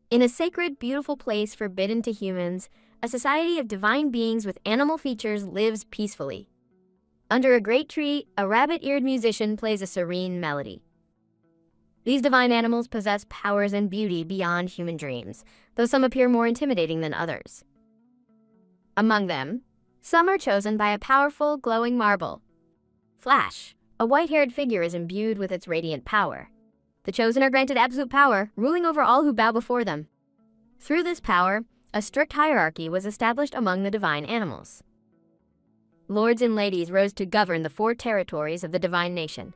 In a sacred, beautiful place forbidden to humans, a society of divine beings with animal features lives peacefully. Under a great tree, a rabbit-eared musician plays a serene melody. These divine animals possess powers and beauty beyond human dreams, though some appear more intimidating than others. Among them, some are chosen by a powerful, glowing marble. Flash, a white-haired figure, is imbued with its radiant power. The chosen are granted absolute power, ruling over all who bow before them. Through this power, a strict hierarchy was established among the divine animals. Lords and ladies rose to govern the 4 territories of the divine nation.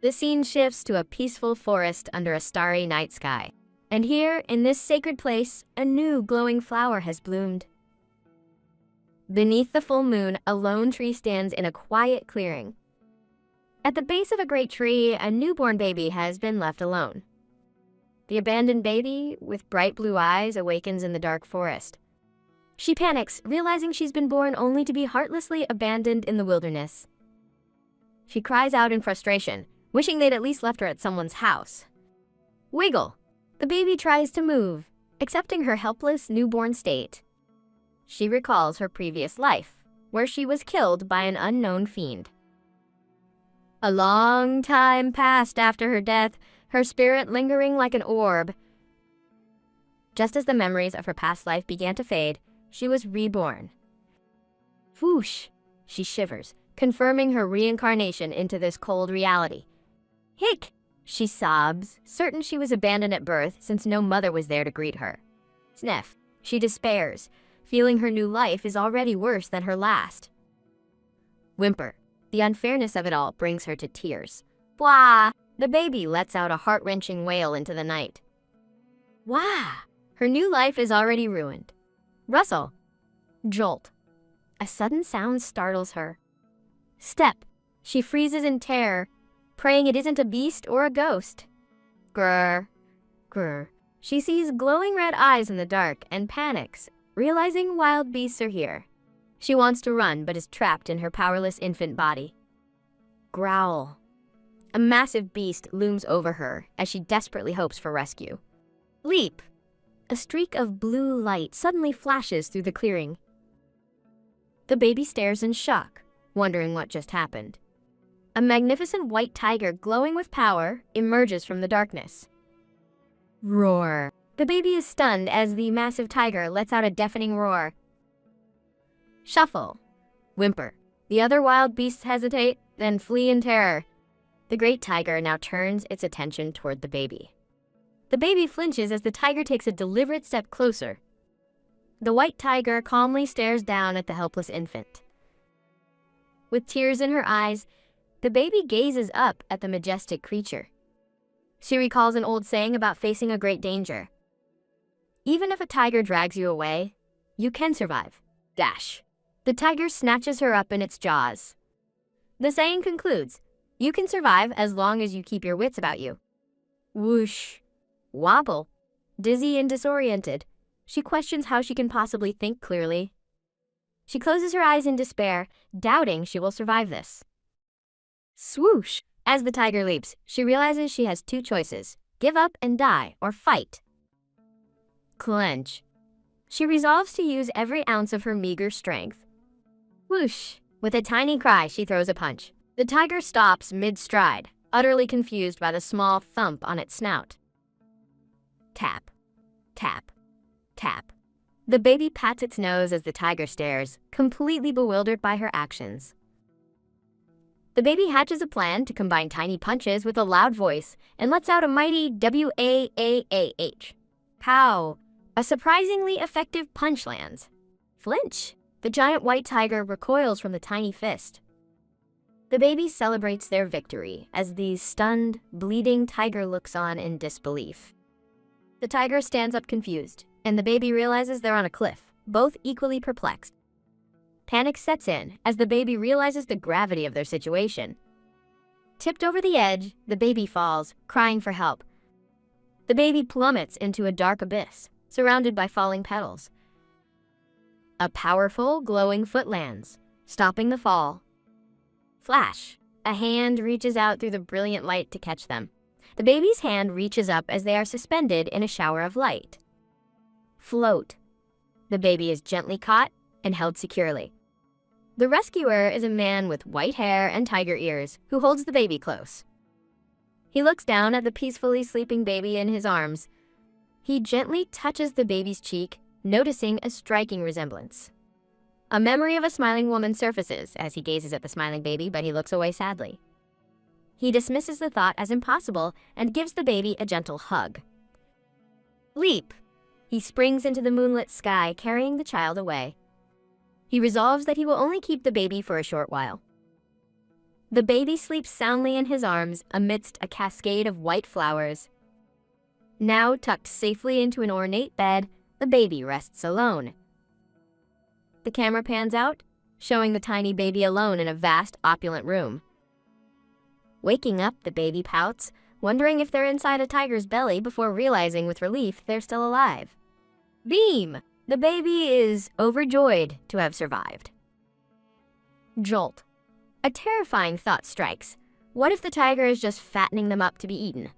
The scene shifts to a peaceful forest under a starry night sky. And here, in this sacred place, a new glowing flower has bloomed. Beneath the full moon, a lone tree stands in a quiet clearing. At the base of a great tree, a newborn baby has been left alone. The abandoned baby, with bright blue eyes, awakens in the dark forest. She panics, realizing she's been born only to be heartlessly abandoned in the wilderness. She cries out in frustration, wishing they'd at least left her at someone's house. Wiggle! The baby tries to move, accepting her helpless newborn state. She recalls her previous life, where she was killed by an unknown fiend. A long time passed after her death, her spirit lingering like an orb. Just as the memories of her past life began to fade, she was reborn. Whoosh! She shivers, confirming her reincarnation into this cold reality. Hick! She sobs, certain she was abandoned at birth since no mother was there to greet her. Sniff! She despairs, feeling her new life is already worse than her last. Whimper! The unfairness of it all brings her to tears. Blah! The baby lets out a heart-wrenching wail into the night. Wah! Her new life is already ruined. Rustle! Jolt! A sudden sound startles her. Step! She freezes in terror, praying it isn't a beast or a ghost. Grr! Grr! She sees glowing red eyes in the dark and panics, realizing wild beasts are here. She wants to run, but is trapped in her powerless infant body. Growl. A massive beast looms over her as she desperately hopes for rescue. Leap. A streak of blue light suddenly flashes through the clearing. The baby stares in shock, wondering what just happened. A magnificent white tiger glowing with power emerges from the darkness. Roar. The baby is stunned as the massive tiger lets out a deafening roar. Shuffle. Whimper. The other wild beasts hesitate, then flee in terror. The great tiger now turns its attention toward the baby. The baby flinches as the tiger takes a deliberate step closer. The white tiger calmly stares down at the helpless infant. With tears in her eyes, the baby gazes up at the majestic creature. She recalls an old saying about facing a great danger. Even if a tiger drags you away, you can survive. Dash. The tiger snatches her up in its jaws. The saying concludes, you can survive as long as you keep your wits about you. Whoosh. Wobble. Dizzy and disoriented, she questions how she can possibly think clearly. She closes her eyes in despair, doubting she will survive this. Swoosh! As the tiger leaps, she realizes she has 2 choices, give up and die, or fight. Clench. She resolves to use every ounce of her meager strength. Whoosh! With a tiny cry, she throws a punch. The tiger stops mid-stride, utterly confused by the small thump on its snout. Tap. Tap. Tap. The baby pats its nose as the tiger stares, completely bewildered by her actions. The baby hatches a plan to combine tiny punches with a loud voice and lets out a mighty W-A-A-A-H. Pow! A surprisingly effective punch lands. Flinch! The giant white tiger recoils from the tiny fist. The baby celebrates their victory as the stunned, bleeding tiger looks on in disbelief. The tiger stands up confused, and the baby realizes they're on a cliff, both equally perplexed. Panic sets in as the baby realizes the gravity of their situation. Tipped over the edge, the baby falls, crying for help. The baby plummets into a dark abyss, surrounded by falling petals. A powerful, glowing foot lands, stopping the fall. Flash! A hand reaches out through the brilliant light to catch them. The baby's hand reaches up as they are suspended in a shower of light. float. The baby is gently caught and held securely. The rescuer is a man with white hair and tiger ears who holds the baby close. He looks down at the peacefully sleeping baby in his arms. He gently touches the baby's cheek, noticing a striking resemblance. A memory of a smiling woman surfaces as he gazes at the smiling baby, but he looks away sadly. He dismisses the thought as impossible and gives the baby a gentle hug. Leap! He springs into the moonlit sky, carrying the child away. He resolves that he will only keep the baby for a short while. The baby sleeps soundly in his arms amidst a cascade of white flowers. Now tucked safely into an ornate bed, the baby rests alone. The camera pans out, showing the tiny baby alone in a vast, opulent room. Waking up, the baby pouts, wondering if they're inside a tiger's belly before realizing with relief they're still alive. Beam! The baby is overjoyed to have survived. Jolt. A terrifying thought strikes. What if the tiger is just fattening them up to be eaten?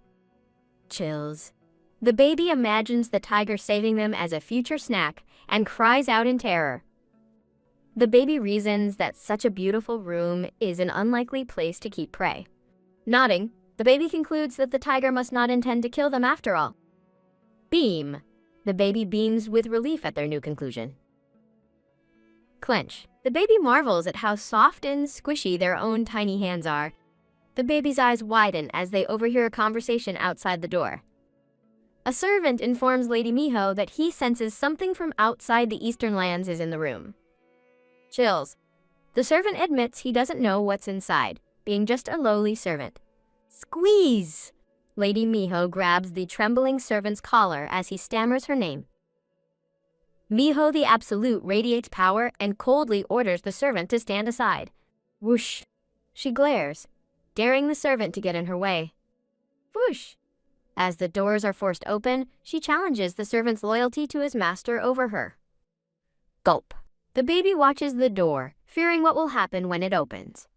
Chills. The baby imagines the tiger saving them as a future snack and cries out in terror. The baby reasons that such a beautiful room is an unlikely place to keep prey. Nodding, the baby concludes that the tiger must not intend to kill them after all. Beam. The baby beams with relief at their new conclusion. Clench. The baby marvels at how soft and squishy their own tiny hands are. The baby's eyes widen as they overhear a conversation outside the door. A servant informs Lady Miho that he senses something from outside the eastern lands is in the room. Chills. The servant admits he doesn't know what's inside, being just a lowly servant. Squeeze! Lady Miho grabs the trembling servant's collar as he stammers her name. Miho the Absolute radiates power and coldly orders the servant to stand aside. Whoosh! She glares, daring the servant to get in her way. Whoosh! As the doors are forced open, she challenges the servant's loyalty to his master over her. Gulp. The baby watches the door, fearing what will happen when it opens.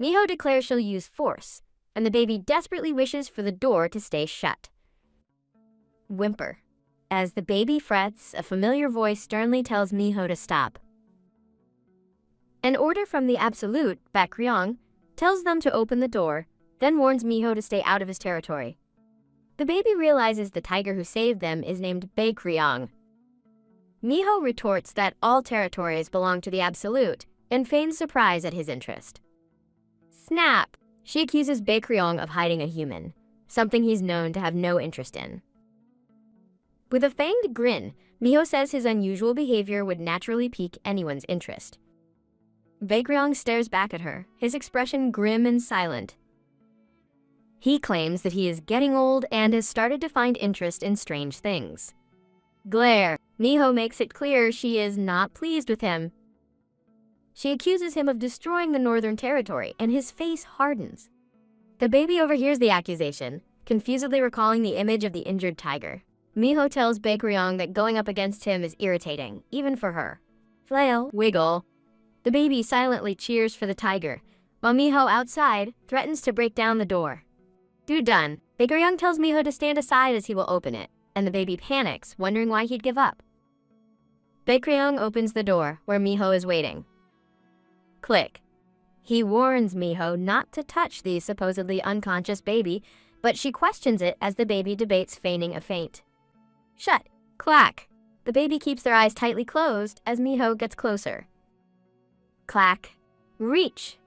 Miho declares she'll use force, and the baby desperately wishes for the door to stay shut. Whimper. As the baby frets, a familiar voice sternly tells Miho to stop. An order from the Absolute, Baekryong, tells them to open the door, then warns Miho to stay out of his territory. The baby realizes the tiger who saved them is named Baekryong. Miho retorts that all territories belong to the Absolute and feigns surprise at his interest. Snap! She accuses Baekryong of hiding a human, something he's known to have no interest in. With a fanged grin, Miho says his unusual behavior would naturally pique anyone's interest. Baekryong stares back at her, his expression grim and silent. He claims that he is getting old and has started to find interest in strange things. Glare. Miho makes it clear she is not pleased with him. She accuses him of destroying the Northern Territory, and his face hardens. The baby overhears the accusation, confusedly recalling the image of the injured tiger. Miho tells Baekryong that going up against him is irritating, even for her. Flail. Wiggle. The baby silently cheers for the tiger, while Miho outside threatens to break down the door. Do done. Baekryong tells Miho to stand aside as he will open it, and the baby panics, wondering why he'd give up. Baekryong opens the door, where Miho is waiting. Click. He warns Miho not to touch the supposedly unconscious baby, but she questions it as the baby debates feigning a faint. Shut. Clack. The baby keeps their eyes tightly closed as Miho gets closer. Clack. Reach.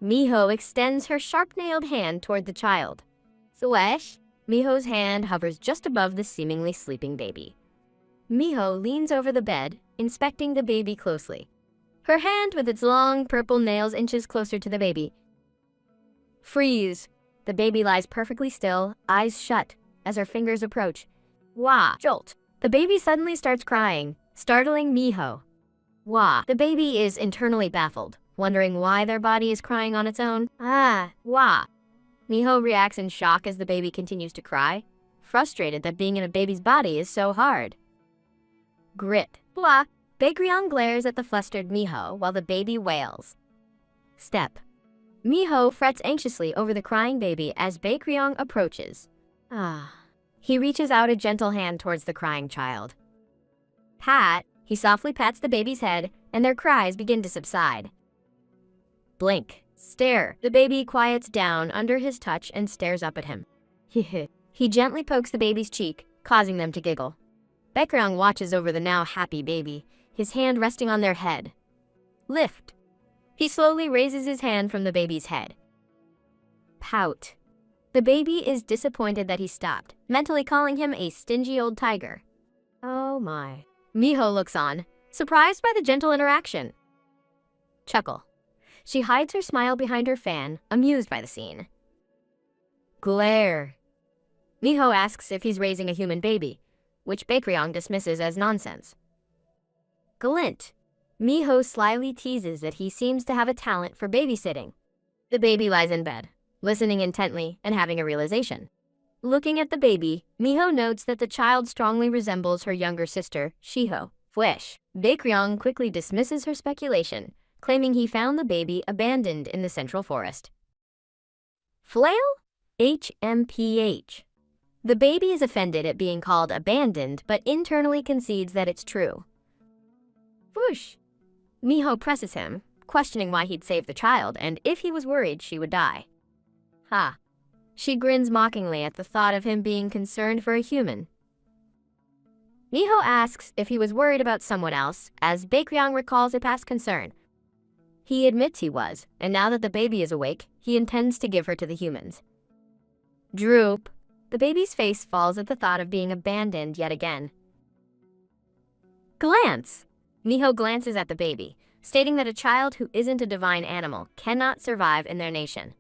Miho extends her sharp-nailed hand toward the child. Swash. Miho's hand hovers just above the seemingly sleeping baby. Miho leans over the bed, inspecting the baby closely. Her hand with its long purple nails inches closer to the baby. Freeze. The baby lies perfectly still, eyes shut, as her fingers approach. Wah! Jolt. The baby suddenly starts crying, startling Miho. Wah! The baby is internally baffled, wondering why their body is crying on its own. Ah! Wah! Miho reacts in shock as the baby continues to cry, frustrated that being in a baby's body is so hard. Grit. Blah! Baekryong glares at the flustered Miho while the baby wails. Step. Miho frets anxiously over the crying baby as Baekryong approaches. Ah. He reaches out a gentle hand towards the crying child. Pat, he softly pats the baby's head, and their cries begin to subside. Blink. Stare. The baby quiets down under his touch and stares up at him. He gently pokes the baby's cheek, causing them to giggle. Baekryong watches over the now happy baby, his hand resting on their head. Lift. He slowly raises his hand from the baby's head. Pout. The baby is disappointed that he stopped, mentally calling him a stingy old tiger. Oh my. Miho looks on, surprised by the gentle interaction. Chuckle. She hides her smile behind her fan, amused by the scene. Glare. Miho asks if he's raising a human baby, which Baekryong dismisses as nonsense. Glint. Miho slyly teases that he seems to have a talent for babysitting. The baby lies in bed, listening intently and having a realization. Looking at the baby, Miho notes that the child strongly resembles her younger sister, Shiho. Wish. Baekryong quickly dismisses her speculation, claiming he found the baby abandoned in the central forest. Flail? HMPH. The baby is offended at being called abandoned, but internally concedes that it's true. Whoosh. Miho presses him, questioning why he'd save the child and if he was worried she would die. Ha. She grins mockingly at the thought of him being concerned for a human. Miho asks if he was worried about someone else, as Baekryong recalls a past concern. He admits he was, and now that the baby is awake, he intends to give her to the humans. Droop. The baby's face falls at the thought of being abandoned yet again. Glance. Miho glances at the baby, stating that a child who isn't a divine animal cannot survive in their nation.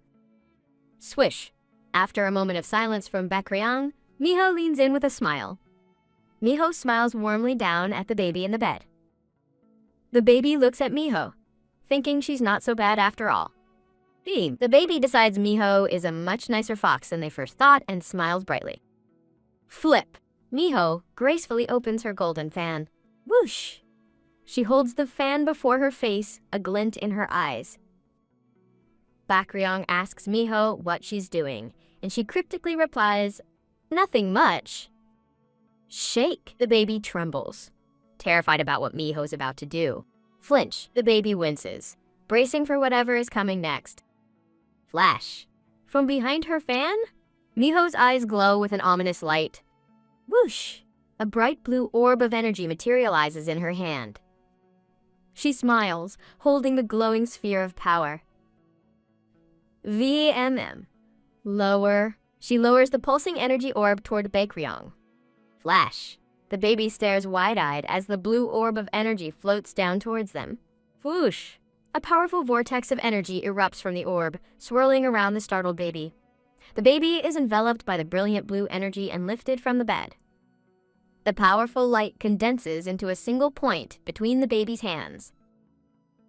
Swish. After a moment of silence from Baekryong, Miho leans in with a smile. Miho smiles warmly down at the baby in the bed. The baby looks at Miho, thinking she's not so bad after all. The baby decides Miho is a much nicer fox than they first thought and smiles brightly. Flip. Miho gracefully opens her golden fan. Whoosh. She holds the fan before her face, a glint in her eyes. Baekryong asks Miho what she's doing, and she cryptically replies, "Nothing much." Shake. The baby trembles, terrified about what Miho's about to do. Flinch. The baby winces, bracing for whatever is coming next. Flash. From behind her fan, Miho's eyes glow with an ominous light. Whoosh. A bright blue orb of energy materializes in her hand. She smiles, holding the glowing sphere of power. VMM. Lower. She lowers the pulsing energy orb toward Baekryong. Flash. The baby stares wide-eyed as the blue orb of energy floats down towards them. Whoosh. A powerful vortex of energy erupts from the orb, swirling around the startled baby. The baby is enveloped by the brilliant blue energy and lifted from the bed. The powerful light condenses into a single point between the baby's hands.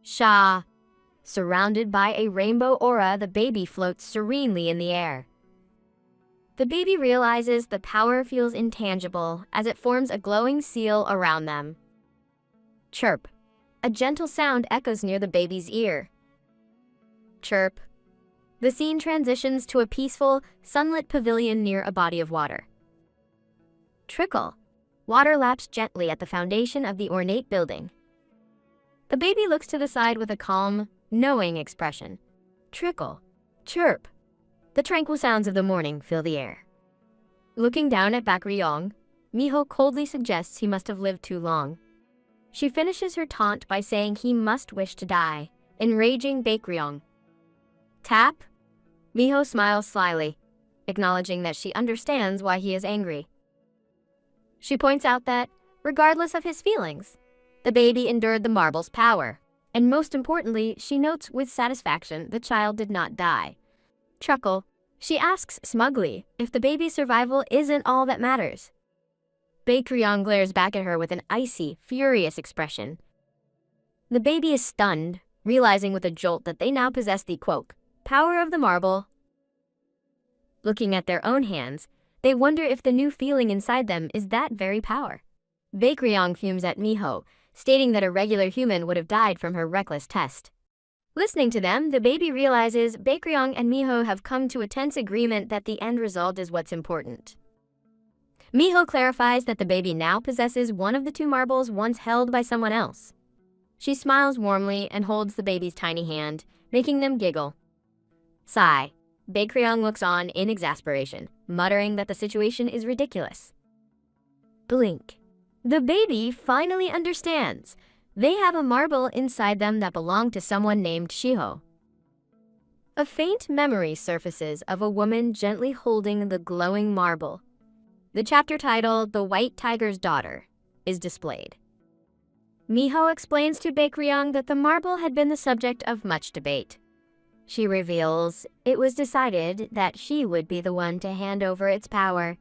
Sha. Surrounded by a rainbow aura, the baby floats serenely in the air. The baby realizes the power feels intangible as it forms a glowing seal around them. Chirp. A gentle sound echoes near the baby's ear. Chirp. The scene transitions to a peaceful, sunlit pavilion near a body of water. Trickle. Water laps gently at the foundation of the ornate building. The baby looks to the side with a calm, knowing expression. Trickle. Chirp. The tranquil sounds of the morning fill the air. Looking down at Baekryong, Miho coldly suggests he must have lived too long. She finishes her taunt by saying he must wish to die, enraging Baekryong. Tap. Miho smiles slyly, acknowledging that she understands why he is angry. She points out that, regardless of his feelings, the baby endured the marble's power, and most importantly, she notes with satisfaction the child did not die. Chuckle. She asks smugly if the baby's survival isn't all that matters. Baekryong glares back at her with an icy, furious expression. The baby is stunned, realizing with a jolt that they now possess the, quote, power of the marble. Looking at their own hands, they wonder if the new feeling inside them is that very power. Baekryong fumes at Miho, stating that a regular human would have died from her reckless test. Listening to them, the baby realizes Baekryong and Miho have come to a tense agreement that the end result is what's important. Miho clarifies that the baby now possesses one of the two marbles once held by someone else. She smiles warmly and holds the baby's tiny hand, making them giggle. Sigh. Baekryung looks on in exasperation, muttering that the situation is ridiculous. Blink. The baby finally understands. They have a marble inside them that belonged to someone named Shiho. A faint memory surfaces of a woman gently holding the glowing marble. The chapter title, The White Tiger's Daughter, is displayed. Miho explains to Baekryung that the marble had been the subject of much debate. She reveals it was decided that she would be the one to hand over its power.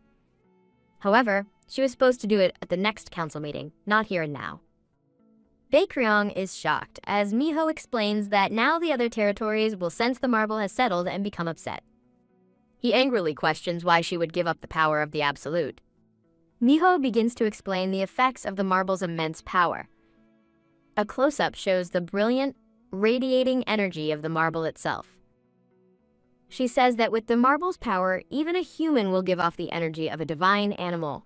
However, she was supposed to do it at the next council meeting, not here and now. Baekryung is shocked as Miho explains that now the other territories will sense the marble has settled and become upset. He angrily questions why she would give up the power of the absolute. Miho begins to explain the effects of the marble's immense power. A close-up shows the brilliant, radiating energy of the marble itself. She says that with the marble's power, even a human will give off the energy of a divine animal.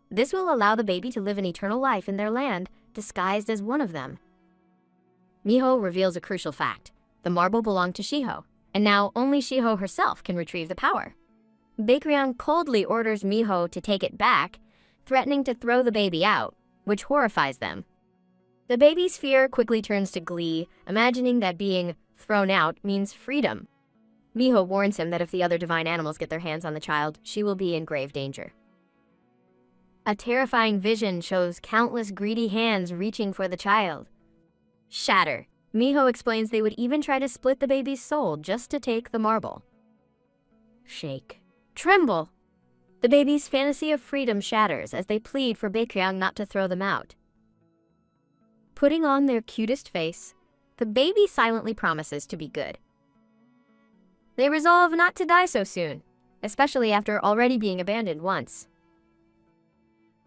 This will allow the baby to live an eternal life in their land, disguised as one of them. Miho reveals a crucial fact. The marble belonged to Shiho, and now only Shiho herself can retrieve the power. Baekryung coldly orders Miho to take it back, threatening to throw the baby out, which horrifies them. The baby's fear quickly turns to glee, imagining that being thrown out means freedom. Miho warns him that if the other divine animals get their hands on the child, she will be in grave danger. A terrifying vision shows countless greedy hands reaching for the child. Shatter. Miho explains they would even try to split the baby's soul just to take the marble. Shake. Tremble. The baby's fantasy of freedom shatters as they plead for Baekryung not to throw them out. Putting on their cutest face, the baby silently promises to be good. They resolve not to die so soon, especially after already being abandoned once.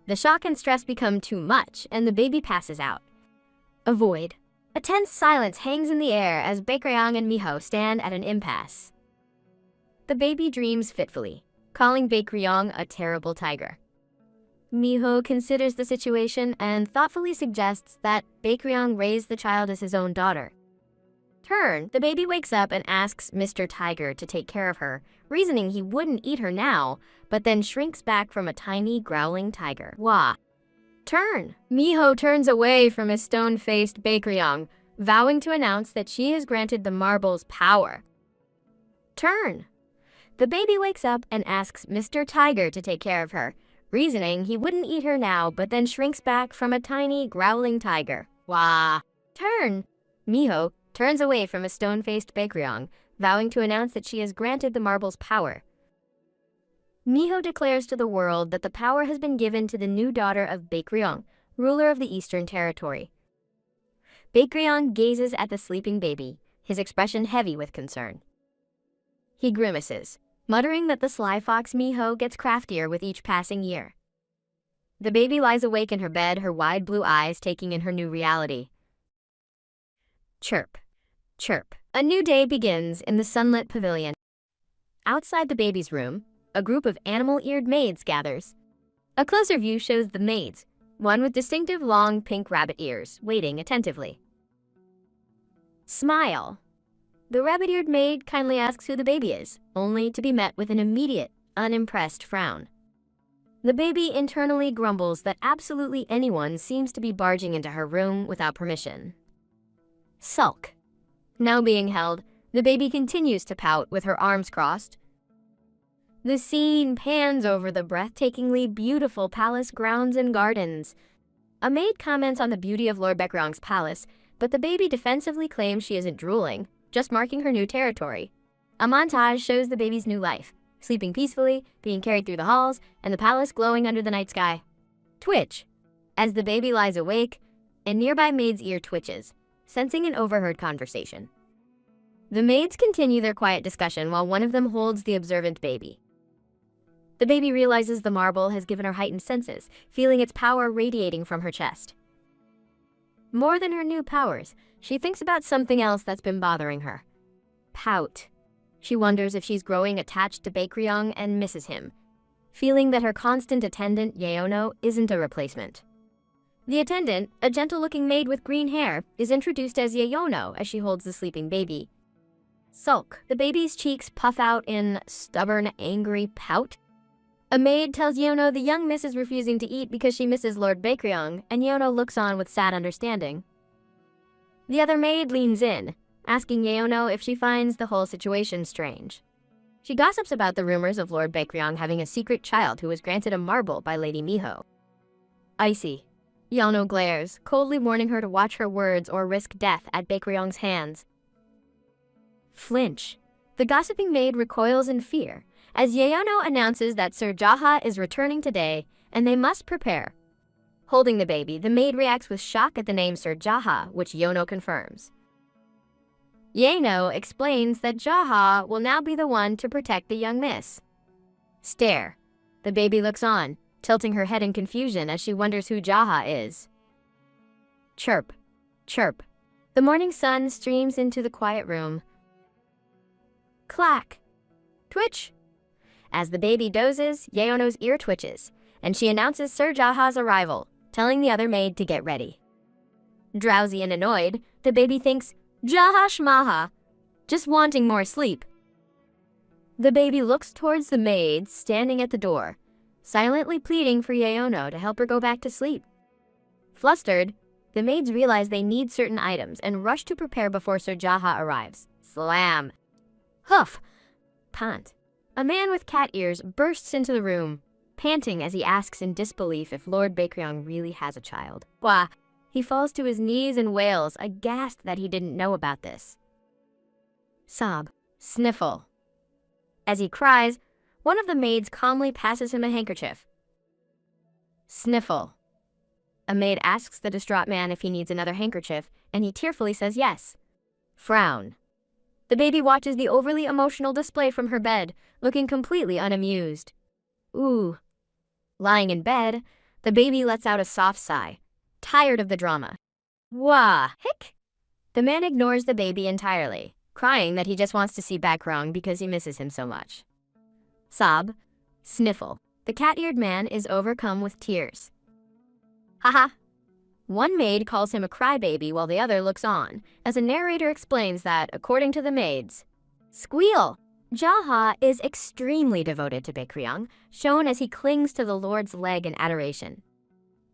The shock and stress become too much, and the baby passes out. A void. A tense silence hangs in the air as Baekryung and Miho stand at an impasse. The baby dreams fitfully, calling Baekryung a terrible tiger. Miho considers the situation and thoughtfully suggests that Baekryung raise the child as his own daughter. The baby wakes up and asks Mr. Tiger to take care of her, reasoning he wouldn't eat her now, but then shrinks back from a tiny, growling tiger. Wah. Miho turns away from a stone-faced Baekryung, vowing to announce that she has granted the marble's power. The baby wakes up and asks Mr. Tiger to take care of her, reasoning he wouldn't eat her now, but then shrinks back from a tiny, growling tiger. Wah. Miho turns away from a stone-faced Baekryung, vowing to announce that she has granted the marble's power. Miho declares to the world that the power has been given to the new daughter of Baekryung, ruler of the Eastern Territory. Baekryung gazes at the sleeping baby, his expression heavy with concern. He grimaces, muttering that the sly fox Miho gets craftier with each passing year. The baby lies awake in her bed, her wide blue eyes taking in her new reality. Chirp. Chirp. A new day begins in the sunlit pavilion. Outside the baby's room, a group of animal-eared maids gathers. A closer view shows the maids, one with distinctive long pink rabbit ears, waiting attentively. Smile. The rabbit-eared maid kindly asks who the baby is, only to be met with an immediate, unimpressed frown. The baby internally grumbles that absolutely anyone seems to be barging into her room without permission. Sulk. Now being held, the baby continues to pout with her arms crossed. The scene pans over the breathtakingly beautiful palace grounds and gardens. A maid comments on the beauty of Lord Baekryung's palace, but the baby defensively claims she isn't drooling, just marking her new territory. A montage shows the baby's new life, sleeping peacefully, being carried through the halls, and the palace glowing under the night sky. Twitch. As the baby lies awake, a nearby maid's ear twitches, sensing an overheard conversation. The maids continue their quiet discussion while one of them holds the observant baby. The baby realizes the marble has given her heightened senses, feeling its power radiating from her chest. More than her new powers, she thinks about something else that's been bothering her. Pout. She wonders if she's growing attached to Baekryung and misses him. feeling that her constant attendant, Yeono, isn't a replacement. The attendant, a gentle-looking maid with green hair, is introduced as Yeono as she holds the sleeping baby. Sulk. The baby's cheeks puff out in stubborn, angry pout. A maid tells Yeono the young miss is refusing to eat because she misses Lord Baekryong, and Yeono looks on with sad understanding. The other maid leans in, asking Yeono if she finds the whole situation strange. She gossips about the rumors of Lord Baekryong having a secret child who was granted a marble by Lady Miho. Icy. Yeono glares, coldly warning her to watch her words or risk death at Baekryong's hands. Flinch. The gossiping maid recoils in fear, as Yeono announces that Sir Jaha is returning today, and they must prepare. Holding the baby, the maid reacts with shock at the name Sir Jaha, which Yeono confirms. Yeono explains that Jaha will now be the one to protect the young miss. Stare. The baby looks on, tilting her head in confusion as she wonders who Jaha is. Chirp. Chirp. The morning sun streams into the quiet room. Clack. Twitch. As the baby dozes, Yeono's ear twitches, and she announces Sir Jaha's arrival, telling the other maid to get ready. Drowsy and annoyed, the baby thinks, Jaha shmaha, just wanting more sleep. The baby looks towards the maids standing at the door, silently pleading for Yeono to help her go back to sleep. Flustered, the maids realize they need certain items and rush to prepare before Sir Jaha arrives. Slam. Huff. Pant. A man with cat ears bursts into the room, panting as he asks in disbelief if Lord Baekryong really has a child. Wah. He falls to his knees and wails, aghast that he didn't know about this. Sob. Sniffle. As he cries, one of the maids calmly passes him a handkerchief. Sniffle. A maid asks the distraught man if he needs another handkerchief, and he tearfully says yes. Frown. The baby watches the overly emotional display from her bed, looking completely unamused. Ooh. Lying in bed, the baby lets out a soft sigh, tired of the drama. Wah. Hick. The man ignores the baby entirely, crying that he just wants to see Baekryong because he misses him so much. Sob. Sniffle. The cat-eared man is overcome with tears. Haha. One maid calls him a crybaby while the other looks on, as a narrator explains that, according to the maids, Squeal. Jaha is extremely devoted to Baekryong, shown as he clings to the Lord's leg in adoration.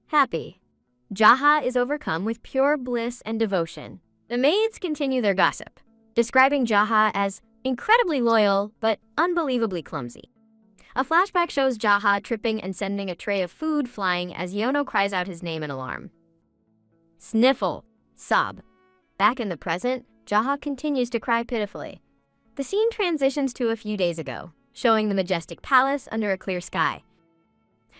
Happy. Jaha is overcome with pure bliss and devotion. The maids continue their gossip, describing Jaha as incredibly loyal but unbelievably clumsy. A flashback shows Jaha tripping and sending a tray of food flying as Yeono cries out his name in alarm. Sniffle. Sob. Back in the present, Jaha continues to cry pitifully. The scene transitions to a few days ago, showing the majestic palace under a clear sky.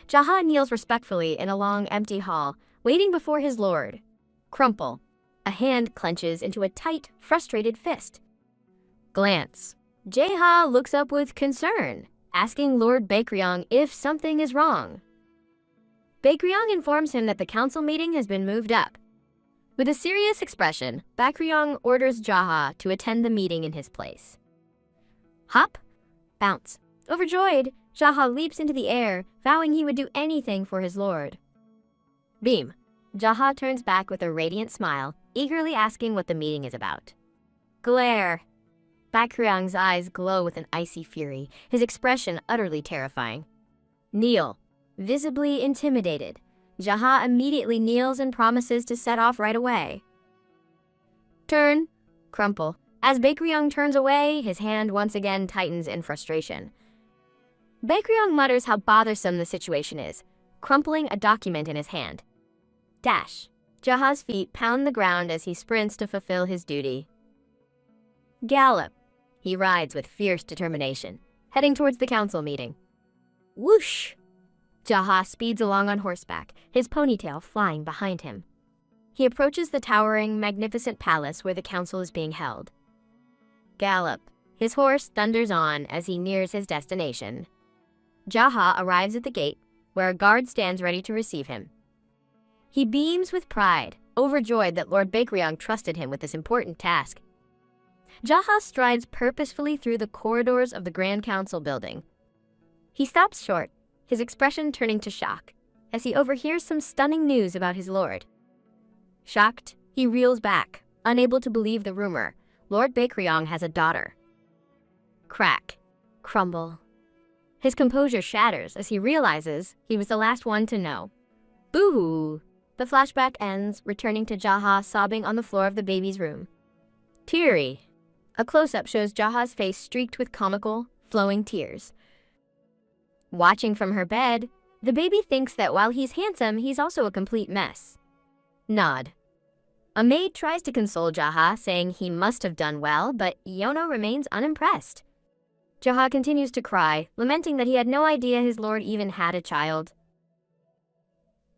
Jaha kneels respectfully in a long, empty hall, waiting before his lord. Crumple. A hand clenches into a tight, frustrated fist. Glance. Jaha looks up with concern, asking Lord Baekryong if something is wrong. Baekryong informs him that the council meeting has been moved up. With a serious expression, Baekryong orders Jaha to attend the meeting in his place. Hop. Bounce. Overjoyed, Jaha leaps into the air, vowing he would do anything for his lord. Beam. Jaha turns back with a radiant smile, eagerly asking what the meeting is about. Glare. Baekryong's eyes glow with an icy fury, his expression utterly terrifying. Kneel. Visibly intimidated, Jaha immediately kneels and promises to set off right away. Turn. Crumple. As Baekryong turns away, his hand once again tightens in frustration. Baekryong mutters how bothersome the situation is, crumpling a document in his hand. Dash. Jaha's feet pound the ground as he sprints to fulfill his duty. Gallop. He rides with fierce determination, heading towards the council meeting. Whoosh. Jaha speeds along on horseback, his ponytail flying behind him. He approaches the towering, magnificent palace where the council is being held. Gallop. His horse thunders on as he nears his destination. Jaha arrives at the gate, where a guard stands ready to receive him. He beams with pride, overjoyed that Lord Baekryong trusted him with this important task. Jaha strides purposefully through the corridors of the Grand Council building. He stops short, his expression turning to shock as he overhears some stunning news about his lord. Shocked, he reels back, unable to believe the rumor. Lord Baekryong has a daughter. Crack. Crumble. His composure shatters as he realizes he was the last one to know. Boo-hoo! The flashback ends, returning to Jaha sobbing on the floor of the baby's room. Teary. A close-up shows Jaha's face streaked with comical, flowing tears. Watching from her bed, the baby thinks that while he's handsome, he's also a complete mess. Nod. A maid tries to console Jaha, saying he must have done well, but Yono remains unimpressed. Jaha continues to cry, lamenting that he had no idea his lord even had a child.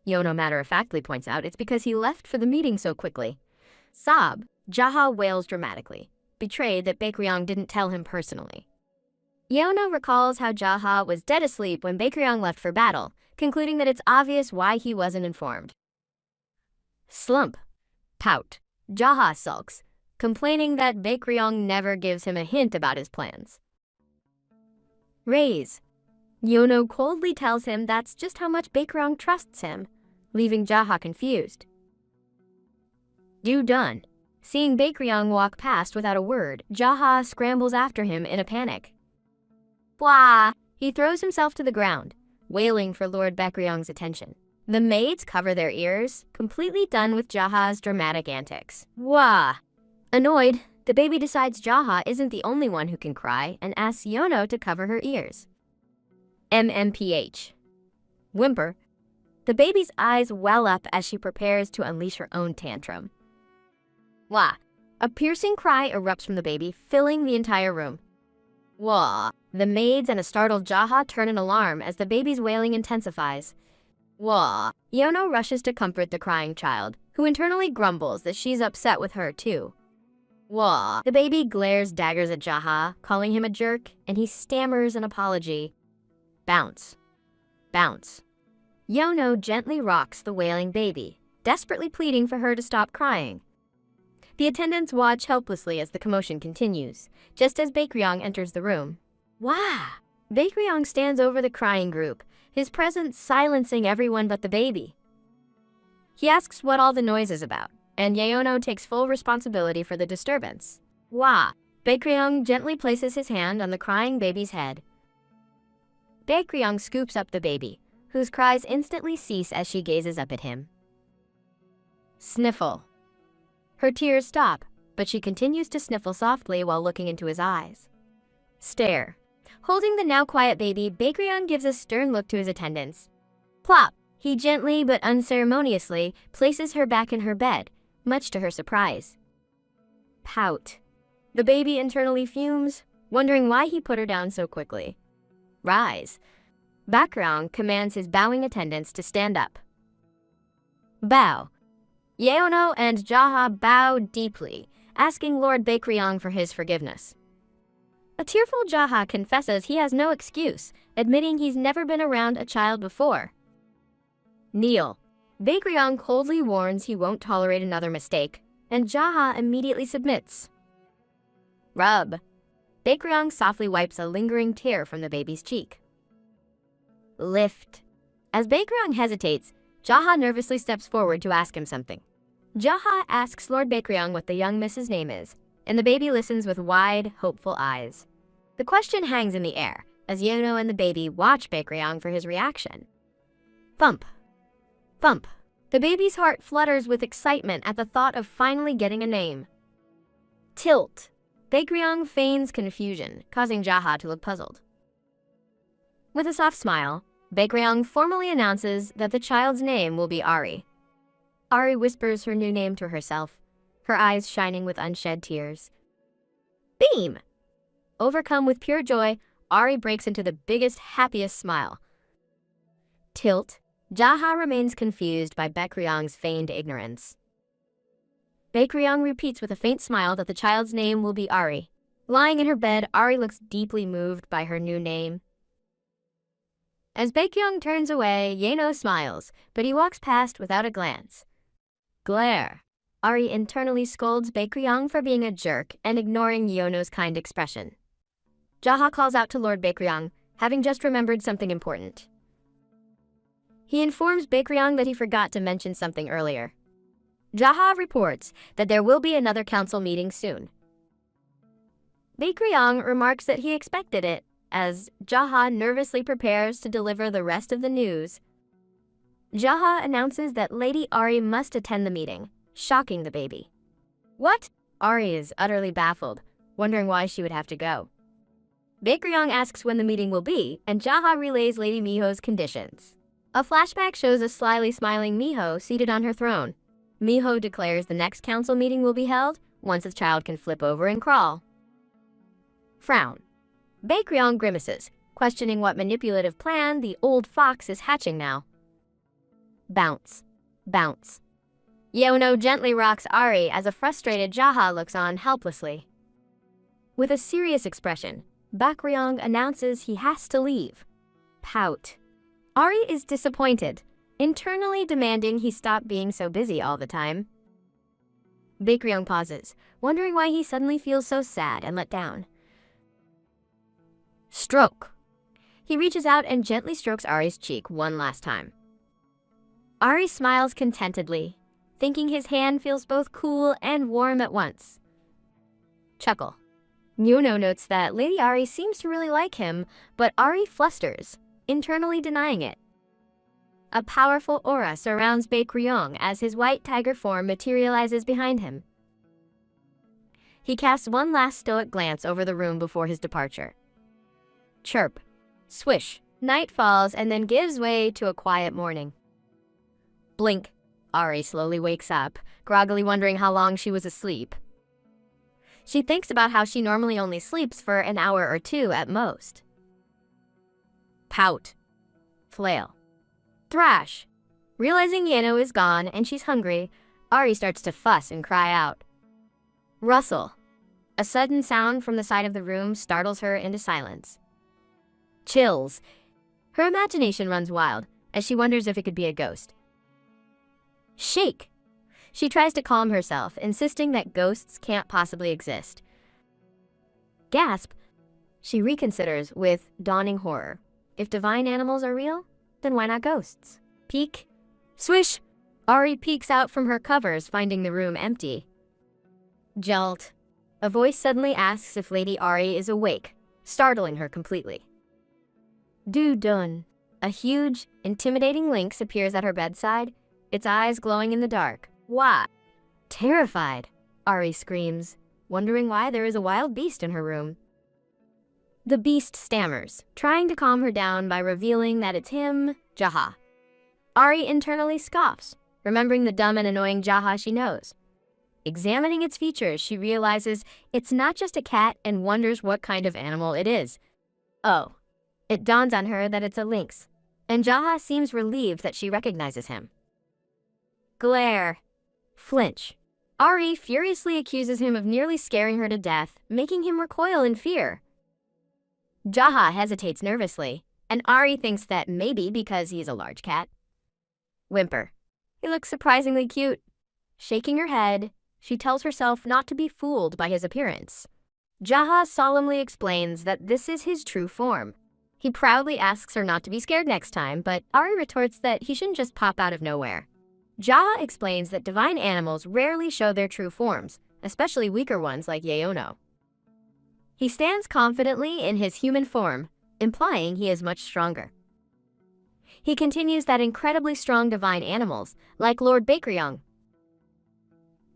Yono matter-of-factly points out it's because he left for the meeting so quickly. Sob, Jaha wails dramatically, betrayed that Baekryong didn't tell him personally. Yono recalls how Jaha was dead asleep when Baekryong left for battle, concluding that it's obvious why he wasn't informed. Slump. Pout. Jaha sulks, complaining that Baekryong never gives him a hint about his plans. Raise. Yono coldly tells him that's just how much Baekryong trusts him, leaving Jaha confused. Done. Seeing Baekryong walk past without a word, Jaha scrambles after him in a panic. Blah! He throws himself to the ground, wailing for Lord Baekryong's attention. The maids cover their ears, completely done with Jaha's dramatic antics. Wah! Annoyed, the baby decides Jaha isn't the only one who can cry and asks Yono to cover her ears. MMPH. Whimper. The baby's eyes well up as she prepares to unleash her own tantrum. Wah! A piercing cry erupts from the baby, filling the entire room. Wah! The maids and a startled Jaha turn in alarm as the baby's wailing intensifies. Wah! Yono rushes to comfort the crying child, who internally grumbles that she's upset with her too. Wah! The baby glares daggers at Jaha, calling him a jerk, and he stammers an apology. Bounce. Bounce. Yono gently rocks the wailing baby, desperately pleading for her to stop crying. The attendants watch helplessly as the commotion continues, just as Baekryong enters the room. Wah! Baekryong stands over the crying group, his presence silencing everyone but the baby. He asks what all the noise is about, and Yono takes full responsibility for the disturbance. Wah! Baekryong gently places his hand on the crying baby's head. Baekryong scoops up the baby, whose cries instantly cease as she gazes up at him. Sniffle. Her tears stop, but she continues to sniffle softly while looking into his eyes. Stare. Holding the now quiet baby, Baekryong gives a stern look to his attendants. Plop! He gently but unceremoniously places her back in her bed, much to her surprise. Pout. The baby internally fumes, wondering why he put her down so quickly. Rise. Baekryong commands his bowing attendants to stand up. Bow. Yono and Jaha bow deeply, asking Lord Baekryong for his forgiveness. A tearful Jaha confesses he has no excuse, admitting he's never been around a child before. Kneel. Baekryong coldly warns he won't tolerate another mistake, and Jaha immediately submits. Rub. Baekryong softly wipes a lingering tear from the baby's cheek. Lift. As Baekryong hesitates, Jaha nervously steps forward to ask him something. Jaha asks Lord Baekryong what the young miss's name is, and the baby listens with wide, hopeful eyes. The question hangs in the air, as Yono and the baby watch Baekryong for his reaction. Thump. Thump. The baby's heart flutters with excitement at the thought of finally getting a name. Tilt. Baekryong feigns confusion, causing Jaha to look puzzled. With a soft smile, Baekryong formally announces that the child's name will be Ari. Ari whispers her new name to herself, her eyes shining with unshed tears. Beam! Overcome with pure joy, Ari breaks into the biggest, happiest smile. Tilt. Jaha remains confused by Baekryong's feigned ignorance. Baekryong repeats with a faint smile that the child's name will be Ari. Lying in her bed, Ari looks deeply moved by her new name. As Baekryong turns away, Yono smiles, but he walks past without a glance. Glare. Ari internally scolds Baekryong for being a jerk and ignoring Yono's kind expression. Jaha calls out to Lord Baekryong, having just remembered something important. He informs Baekryong that he forgot to mention something earlier. Jaha reports that there will be another council meeting soon. Baekryong remarks that he expected it, as Jaha nervously prepares to deliver the rest of the news. Jaha announces that Lady Ari must attend the meeting, shocking the baby. What? Ari is utterly baffled, wondering why she would have to go. Baekryong asks when the meeting will be, and Jaha relays Lady Miho's conditions. A flashback shows a slyly smiling Miho seated on her throne. Miho declares the next council meeting will be held once the child can flip over and crawl. Frown. Baekryong grimaces, questioning what manipulative plan the old fox is hatching now. Bounce. Bounce. Yeono gently rocks Ari as a frustrated Jaha looks on helplessly. With a serious expression, Baekryong announces he has to leave. Pout. Ari is disappointed, internally demanding he stop being so busy all the time. Baekryong pauses, wondering why he suddenly feels so sad and let down. Stroke. He reaches out and gently strokes Ari's cheek one last time. Ari smiles contentedly, thinking his hand feels both cool and warm at once. Chuckle. Yeono notes that Lady Ari seems to really like him, but Ari flusters, internally denying it. A powerful aura surrounds Baekryong as his white tiger form materializes behind him. He casts one last stoic glance over the room before his departure. Chirp. Swish. Night falls and then gives way to a quiet morning. Blink. Ari slowly wakes up, groggily wondering how long she was asleep. She thinks about how she normally only sleeps for an hour or two at most. Pout. Flail. Thrash. Realizing Yeono is gone and she's hungry, Ari starts to fuss and cry out. Rustle. A sudden sound from the side of the room startles her into silence. Chills. Her imagination runs wild as she wonders if it could be a ghost. Shake. She tries to calm herself, insisting that ghosts can't possibly exist. Gasp. She reconsiders with dawning horror. If divine animals are real, then why not ghosts? Peek. Swish. Ari peeks out from her covers, finding the room empty. Jolt. A voice suddenly asks if Lady Ari is awake, startling her completely. Do-dun. A huge, intimidating lynx appears at her bedside, its eyes glowing in the dark. Wah! Terrified, Ari screams, wondering why there is a wild beast in her room. The beast stammers, trying to calm her down by revealing that it's him, Jaha. Ari internally scoffs, remembering the dumb and annoying Jaha she knows. Examining its features, she realizes it's not just a cat and wonders what kind of animal it is. Oh. It dawns on her that it's a lynx, and Jaha seems relieved that she recognizes him. Glare. Flinch. Ari furiously accuses him of nearly scaring her to death, making him recoil in fear. Jaha hesitates nervously, and Ari thinks that maybe because he's a large cat. Whimper. He looks surprisingly cute. Shaking her head, she tells herself not to be fooled by his appearance. Jaha solemnly explains that this is his true form. He proudly asks her not to be scared next time, but Ari retorts that he shouldn't just pop out of nowhere. Jaha explains that divine animals rarely show their true forms, especially weaker ones like Yeono. He stands confidently in his human form, implying he is much stronger. He continues that incredibly strong divine animals, like Lord Baekryong,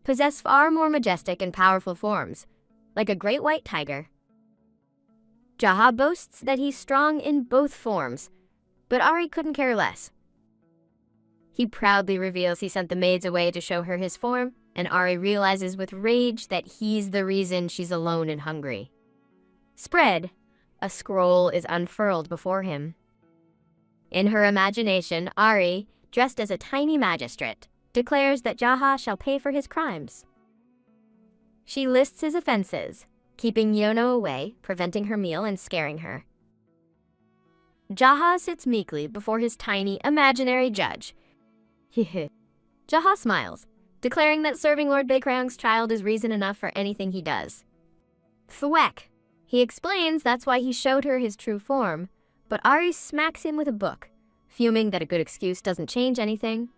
possess far more majestic and powerful forms, like a great white tiger. Jaha boasts that he's strong in both forms, but Ari couldn't care less. He proudly reveals he sent the maids away to show her his form, and Ari realizes with rage that he's the reason she's alone and hungry. Spread. A scroll is unfurled before him. In her imagination, Ari, dressed as a tiny magistrate, declares that Jaha shall pay for his crimes. She lists his offenses, keeping Yeono away, preventing her meal and scaring her. Jaha sits meekly before his tiny, imaginary judge. Jaha smiles, declaring that serving Lord Baekryong's child is reason enough for anything he does. Thwack! He explains that's why he showed her his true form, but Ari smacks him with a book, fuming that a good excuse doesn't change anything.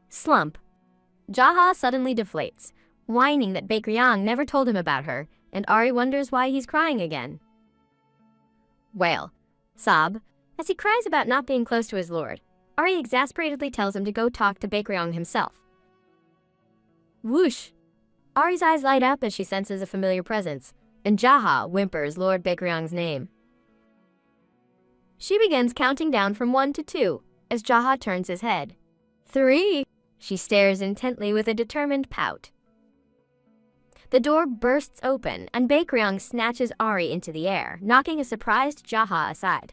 Slump. Jaha suddenly deflates, whining that Baekryong never told him about her, and Ari wonders why he's crying again. Wail. Sob. As he cries about not being close to his lord, Ari exasperatedly tells him to go talk to Baekryong himself. Whoosh! Ari's eyes light up as she senses a familiar presence, and Jaha whimpers Lord Baekryong's name. She begins counting down from 1 to 2 as Jaha turns his head. 3. She stares intently with a determined pout. The door bursts open and Baekryong snatches Ari into the air, knocking a surprised Jaha aside.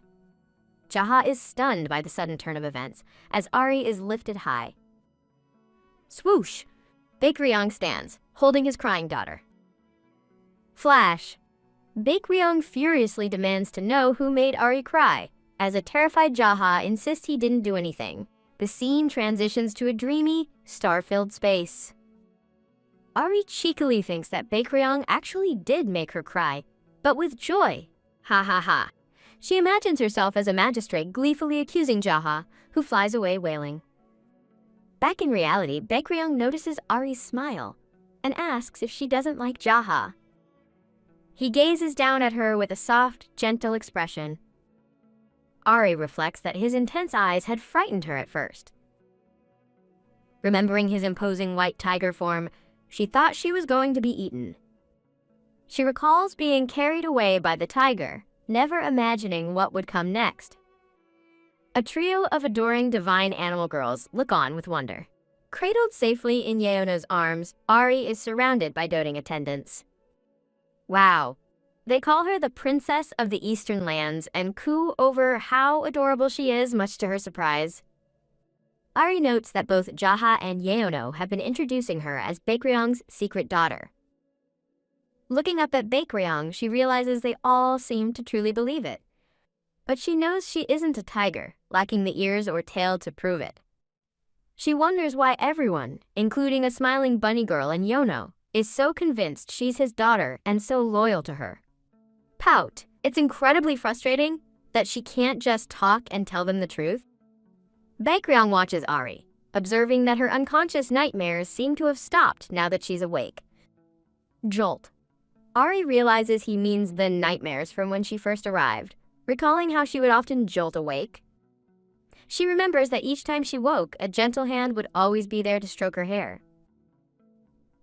Jaha is stunned by the sudden turn of events as Ari is lifted high. Swoosh! Baekryong stands, holding his crying daughter. Flash! Baekryong furiously demands to know who made Ari cry, as a terrified Jaha insists he didn't do anything. The scene transitions to a dreamy, star-filled space. Ari cheekily thinks that Baekryong actually did make her cry, but with joy. Ha ha ha. She imagines herself as a magistrate gleefully accusing Jaha, who flies away wailing. Back in reality, Baekryong notices Ari's smile and asks if she doesn't like Jaha. He gazes down at her with a soft, gentle expression. Ari reflects that his intense eyes had frightened her at first. Remembering his imposing white tiger form, she thought she was going to be eaten. She recalls being carried away by the tiger, never imagining what would come next. A trio of adoring divine animal girls look on with wonder. Cradled safely in Yeona's arms, Ari is surrounded by doting attendants. Wow. They call her the Princess of the Eastern Lands and coo over how adorable she is, much to her surprise. Ari notes that both Jaha and Yeono have been introducing her as Baekryong's secret daughter. Looking up at Baekryong, she realizes they all seem to truly believe it. But she knows she isn't a tiger, lacking the ears or tail to prove it. She wonders why everyone, including a smiling bunny girl and Yeono, is so convinced she's his daughter and so loyal to her. Pout. It's incredibly frustrating that she can't just talk and tell them the truth. Baekryong watches Ari, observing that her unconscious nightmares seem to have stopped now that she's awake. Jolt. Ari realizes he means the nightmares from when she first arrived, recalling how she would often jolt awake. She remembers that each time she woke, a gentle hand would always be there to stroke her hair.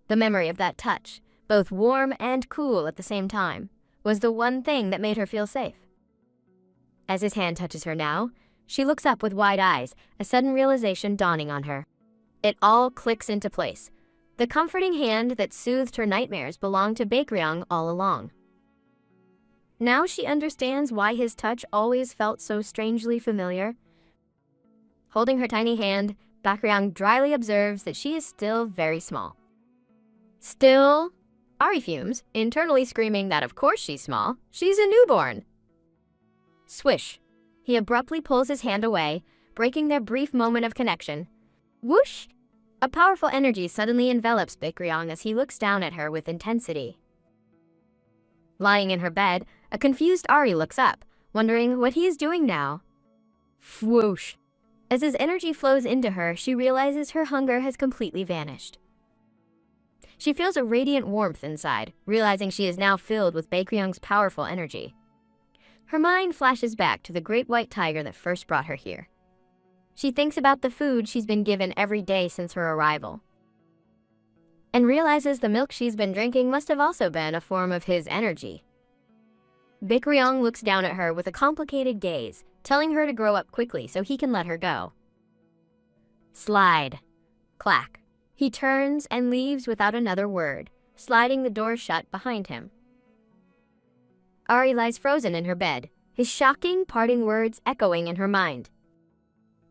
The memory of that touch, both warm and cool at the same time, was the one thing that made her feel safe. As his hand touches her now, she looks up with wide eyes, a sudden realization dawning on her. It all clicks into place. The comforting hand that soothed her nightmares belonged to Baekryong all along. Now she understands why his touch always felt so strangely familiar. Holding her tiny hand, Baekryong dryly observes that she is still very small. Still? Ari fumes, internally screaming that of course she's small. She's a newborn. Swish. He abruptly pulls his hand away, breaking their brief moment of connection. Whoosh! A powerful energy suddenly envelops Baekryong as he looks down at her with intensity. Lying in her bed, a confused Ari looks up, wondering what he is doing now. Whoosh! As his energy flows into her, she realizes her hunger has completely vanished. She feels a radiant warmth inside, realizing she is now filled with Baekryong's powerful energy. Her mind flashes back to the great white tiger that first brought her here. She thinks about the food she's been given every day since her arrival, and realizes the milk she's been drinking must have also been a form of his energy. Baekryong looks down at her with a complicated gaze, telling her to grow up quickly so he can let her go. Slide. Clack. He turns and leaves without another word, sliding the door shut behind him. Ari lies frozen in her bed, his shocking parting words echoing in her mind.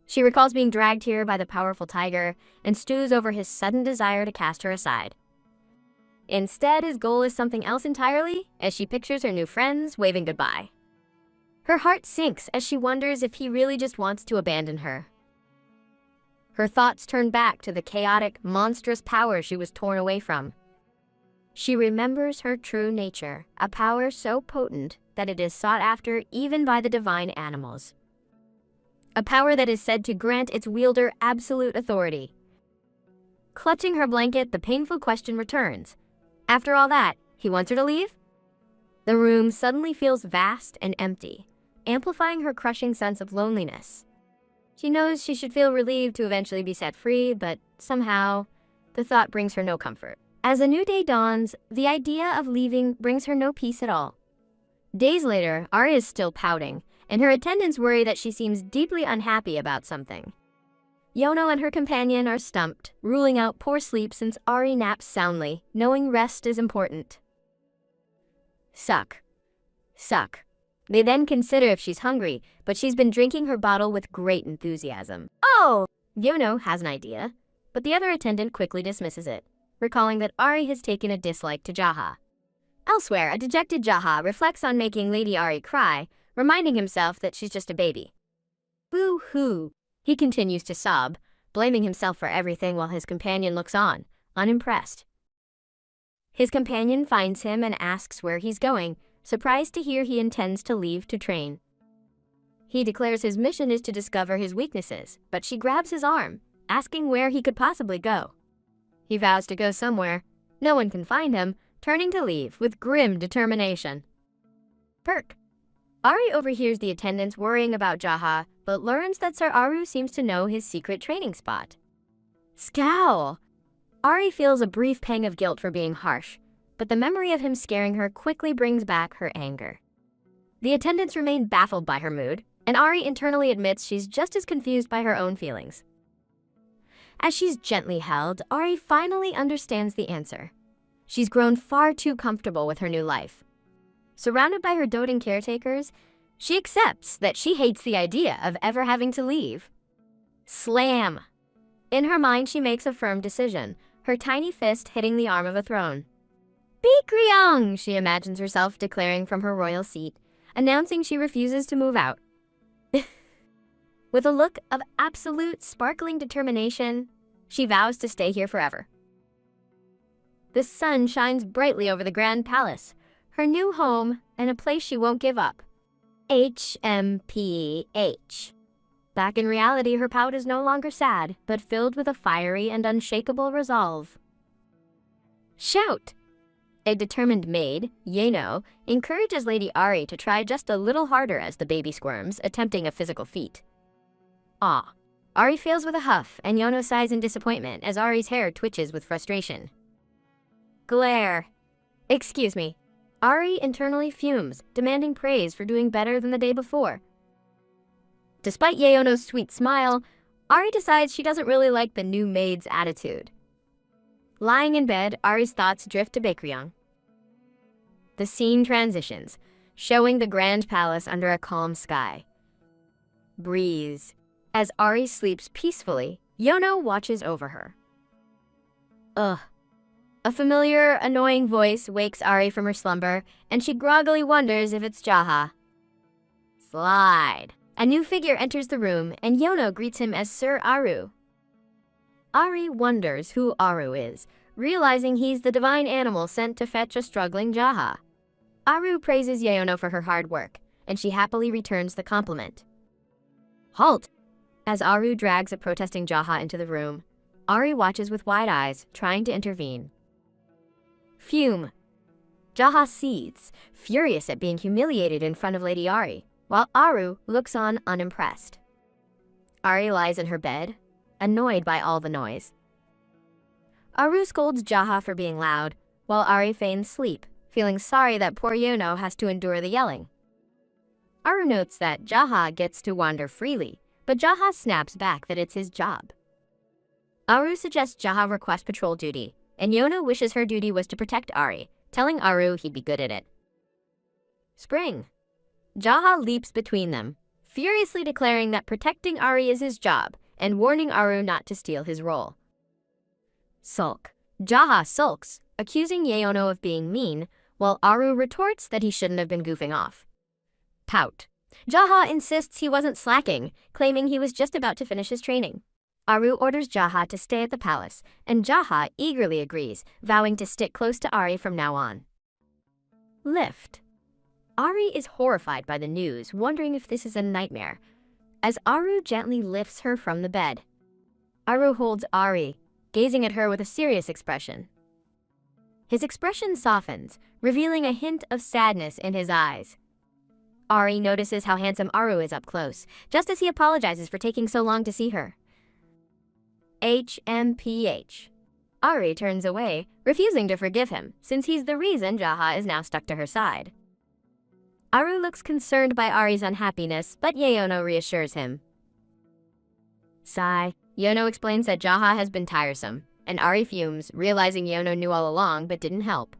She recalls being dragged here by the powerful tiger and stews over his sudden desire to cast her aside. Instead, his goal is something else entirely, as she pictures her new friends waving goodbye. Her heart sinks as she wonders if he really just wants to abandon her. Her thoughts turn back to the chaotic, monstrous power she was torn away from. She remembers her true nature, a power so potent that it is sought after even by the divine animals. a power that is said to grant its wielder absolute authority. Clutching her blanket, the painful question returns. After all that, he wants her to leave? The room suddenly feels vast and empty, amplifying her crushing sense of loneliness. She knows she should feel relieved to eventually be set free, but somehow, the thought brings her no comfort. As a new day dawns, the idea of leaving brings her no peace at all. Days later, Ari is still pouting, and her attendants worry that she seems deeply unhappy about something. Yono and her companion are stumped, ruling out poor sleep since Ari naps soundly, knowing rest is important. Suck. They then consider if she's hungry, but she's been drinking her bottle with great enthusiasm. Oh! Yono has an idea, but the other attendant quickly dismisses it, recalling that Ari has taken a dislike to Jaha. Elsewhere, a dejected Jaha reflects on making Lady Ari cry, reminding himself that she's just a baby. Boo-hoo! He continues to sob, blaming himself for everything while his companion looks on, unimpressed. His companion finds him and asks where he's going, surprised to hear he intends to leave to train. He declares his mission is to discover his weaknesses, but she grabs his arm, asking where he could possibly go. He vows to go somewhere. No one can find him, turning to leave with grim determination. Perk. Ari overhears the attendants worrying about Jaha, but learns that Sir Aru seems to know his secret training spot. Scowl! Ari feels a brief pang of guilt for being harsh, but the memory of him scaring her quickly brings back her anger. The attendants remain baffled by her mood, and Ari internally admits she's just as confused by her own feelings. As she's gently held, Ari finally understands the answer. She's grown far too comfortable with her new life. Surrounded by her doting caretakers, she accepts that she hates the idea of ever having to leave. Slam! In her mind, she makes a firm decision, her tiny fist hitting the arm of a throne. Bikryong, she imagines herself declaring from her royal seat, announcing she refuses to move out. With a look of absolute sparkling determination, she vows to stay here forever. The sun shines brightly over the grand palace, her new home, and a place she won't give up. HMPH. Back in reality, her pout is no longer sad, but filled with a fiery and unshakable resolve. Shout! A determined maid, Yeno, encourages Lady Ari to try just a little harder as the baby squirms, attempting a physical feat. Ah. Ari fails with a huff, and Yono sighs in disappointment as Ari's hair twitches with frustration. Glare. Excuse me. Ari internally fumes, demanding praise for doing better than the day before. Despite Yeono's sweet smile, Ari decides she doesn't really like the new maid's attitude. Lying in bed, Ari's thoughts drift to Baekryong. The scene transitions, showing the grand palace under a calm sky. Breeze. As Ari sleeps peacefully, Yono watches over her. Ugh. A familiar, annoying voice wakes Ari from her slumber, and she groggily wonders if it's Jaha. Slide. A new figure enters the room, and Yono greets him as Sir Aru. Ari wonders who Aru is, realizing he's the divine animal sent to fetch a struggling Jaha. Aru praises Yono for her hard work, and she happily returns the compliment. Halt! As Aru drags a protesting Jaha into the room, Ari watches with wide eyes, trying to intervene. Fume. Jaha seethes, furious at being humiliated in front of Lady Ari, while Aru looks on unimpressed. Ari lies in her bed, annoyed by all the noise. Aru scolds Jaha for being loud, while Ari feigns sleep, feeling sorry that poor Yono has to endure the yelling. Aru notes that Jaha gets to wander freely, but Jaha snaps back that it's his job. Aru suggests Jaha request patrol duty, and Yono wishes her duty was to protect Ari, telling Aru he'd be good at it. Spring. Jaha leaps between them, furiously declaring that protecting Ari is his job, and warning Aru not to steal his role. Sulk. Jaha sulks, accusing Yeono of being mean, while Aru retorts that he shouldn't have been goofing off. Pout. Jaha insists he wasn't slacking, claiming he was just about to finish his training. Aru orders Jaha to stay at the palace, and Jaha eagerly agrees, vowing to stick close to Ari from now on. Lift. Ari is horrified by the news, wondering if this is a nightmare. as Aru gently lifts her from the bed. Aru holds Ari, gazing at her with a serious expression. His expression softens, revealing a hint of sadness in his eyes. Ari notices how handsome Aru is up close, just as he apologizes for taking so long to see her. HMPH. Ari turns away, refusing to forgive him, since he's the reason Jaha is now stuck to her side. Aru looks concerned by Ari's unhappiness, but Yeono reassures him. Sigh. Yeono explains that Jaha has been tiresome, and Ari fumes, realizing Yeono knew all along but didn't help.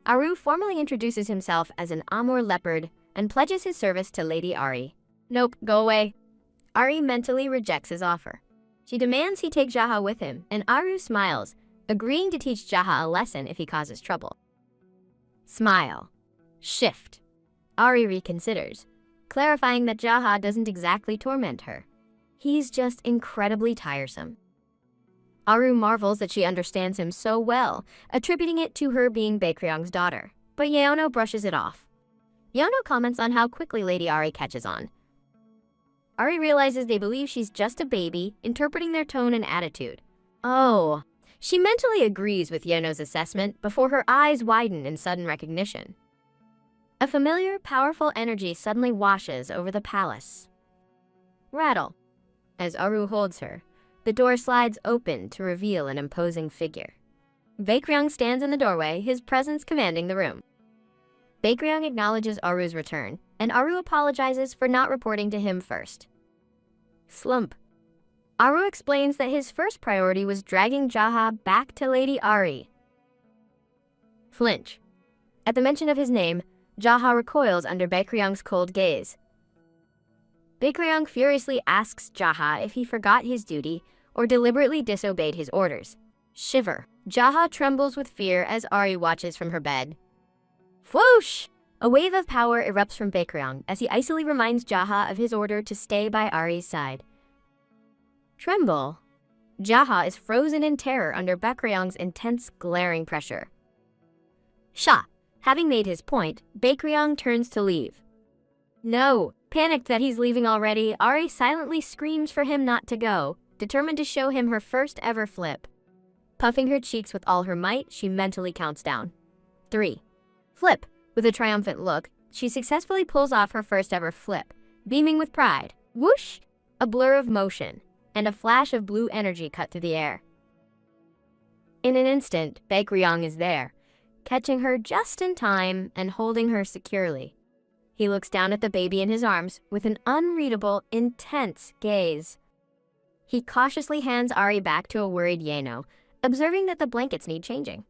Aru formally introduces himself as an Amur leopard and pledges his service to Lady Ari. Nope, go away. Ari mentally rejects his offer. She demands he take Jaha with him, and Aru smiles, agreeing to teach Jaha a lesson if he causes trouble. Smile. Shift. Ari reconsiders, clarifying that Jaha doesn't exactly torment her. He's just incredibly tiresome. Aru marvels that she understands him so well, attributing it to her being Baekryong's daughter, but Yeono brushes it off. Yeono comments on how quickly Lady Ari catches on. Ari realizes they believe she's just a baby, interpreting their tone and attitude. Oh. She mentally agrees with Yeono's assessment before her eyes widen in sudden recognition. A familiar, powerful energy suddenly washes over the palace. Rattle. As Aru holds her, the door slides open to reveal an imposing figure. Baekryong stands in the doorway, his presence commanding the room. Baekryong acknowledges Aru's return, and Aru apologizes for not reporting to him first. Slump. Aru explains that his first priority was dragging Jaha back to Lady Ari. Flinch. At the mention of his name, Jaha recoils under Baekryong's cold gaze. Baekryong furiously asks Jaha if he forgot his duty or deliberately disobeyed his orders. Shiver. Jaha trembles with fear as Ari watches from her bed. Whoosh! A wave of power erupts from Baekryong as he icily reminds Jaha of his order to stay by Ari's side. Tremble. Jaha is frozen in terror under Baekryong's intense, glaring pressure. Sha. Having made his point, Baekryong turns to leave. No. Panicked that he's leaving already, Ari silently screams for him not to go, determined to show him her first ever flip. Puffing her cheeks with all her might, she mentally counts down. 3. Flip. With a triumphant look, she successfully pulls off her first ever flip, beaming with pride. Whoosh! A blur of motion, and a flash of blue energy cut through the air. In an instant, Baekryong is there, catching her just in time and holding her securely. He looks down at the baby in his arms with an unreadable, intense gaze. He cautiously hands Ari back to a worried Yeono, observing that the blankets need changing.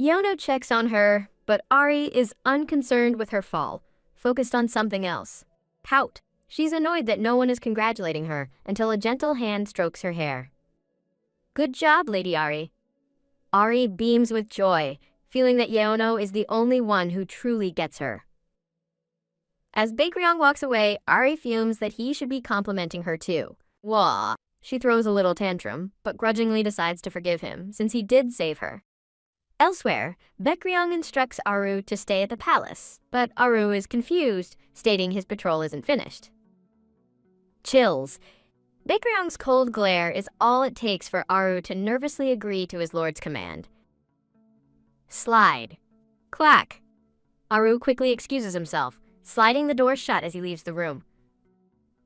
Yeono checks on her, but Ari is unconcerned with her fall, focused on something else. Pout. She's annoyed that no one is congratulating her until a gentle hand strokes her hair. Good job, Lady Ari. Ari beams with joy, feeling that Yeono is the only one who truly gets her. As Baekryong walks away, Ari fumes that he should be complimenting her too. Wah! She throws a little tantrum, but grudgingly decides to forgive him, since he did save her. Elsewhere, Baekryong instructs Aru to stay at the palace, but Aru is confused, stating his patrol isn't finished. Chills. Baekryong's cold glare is all it takes for Aru to nervously agree to his lord's command. Slide. Clack. Aru quickly excuses himself, sliding the door shut as he leaves the room.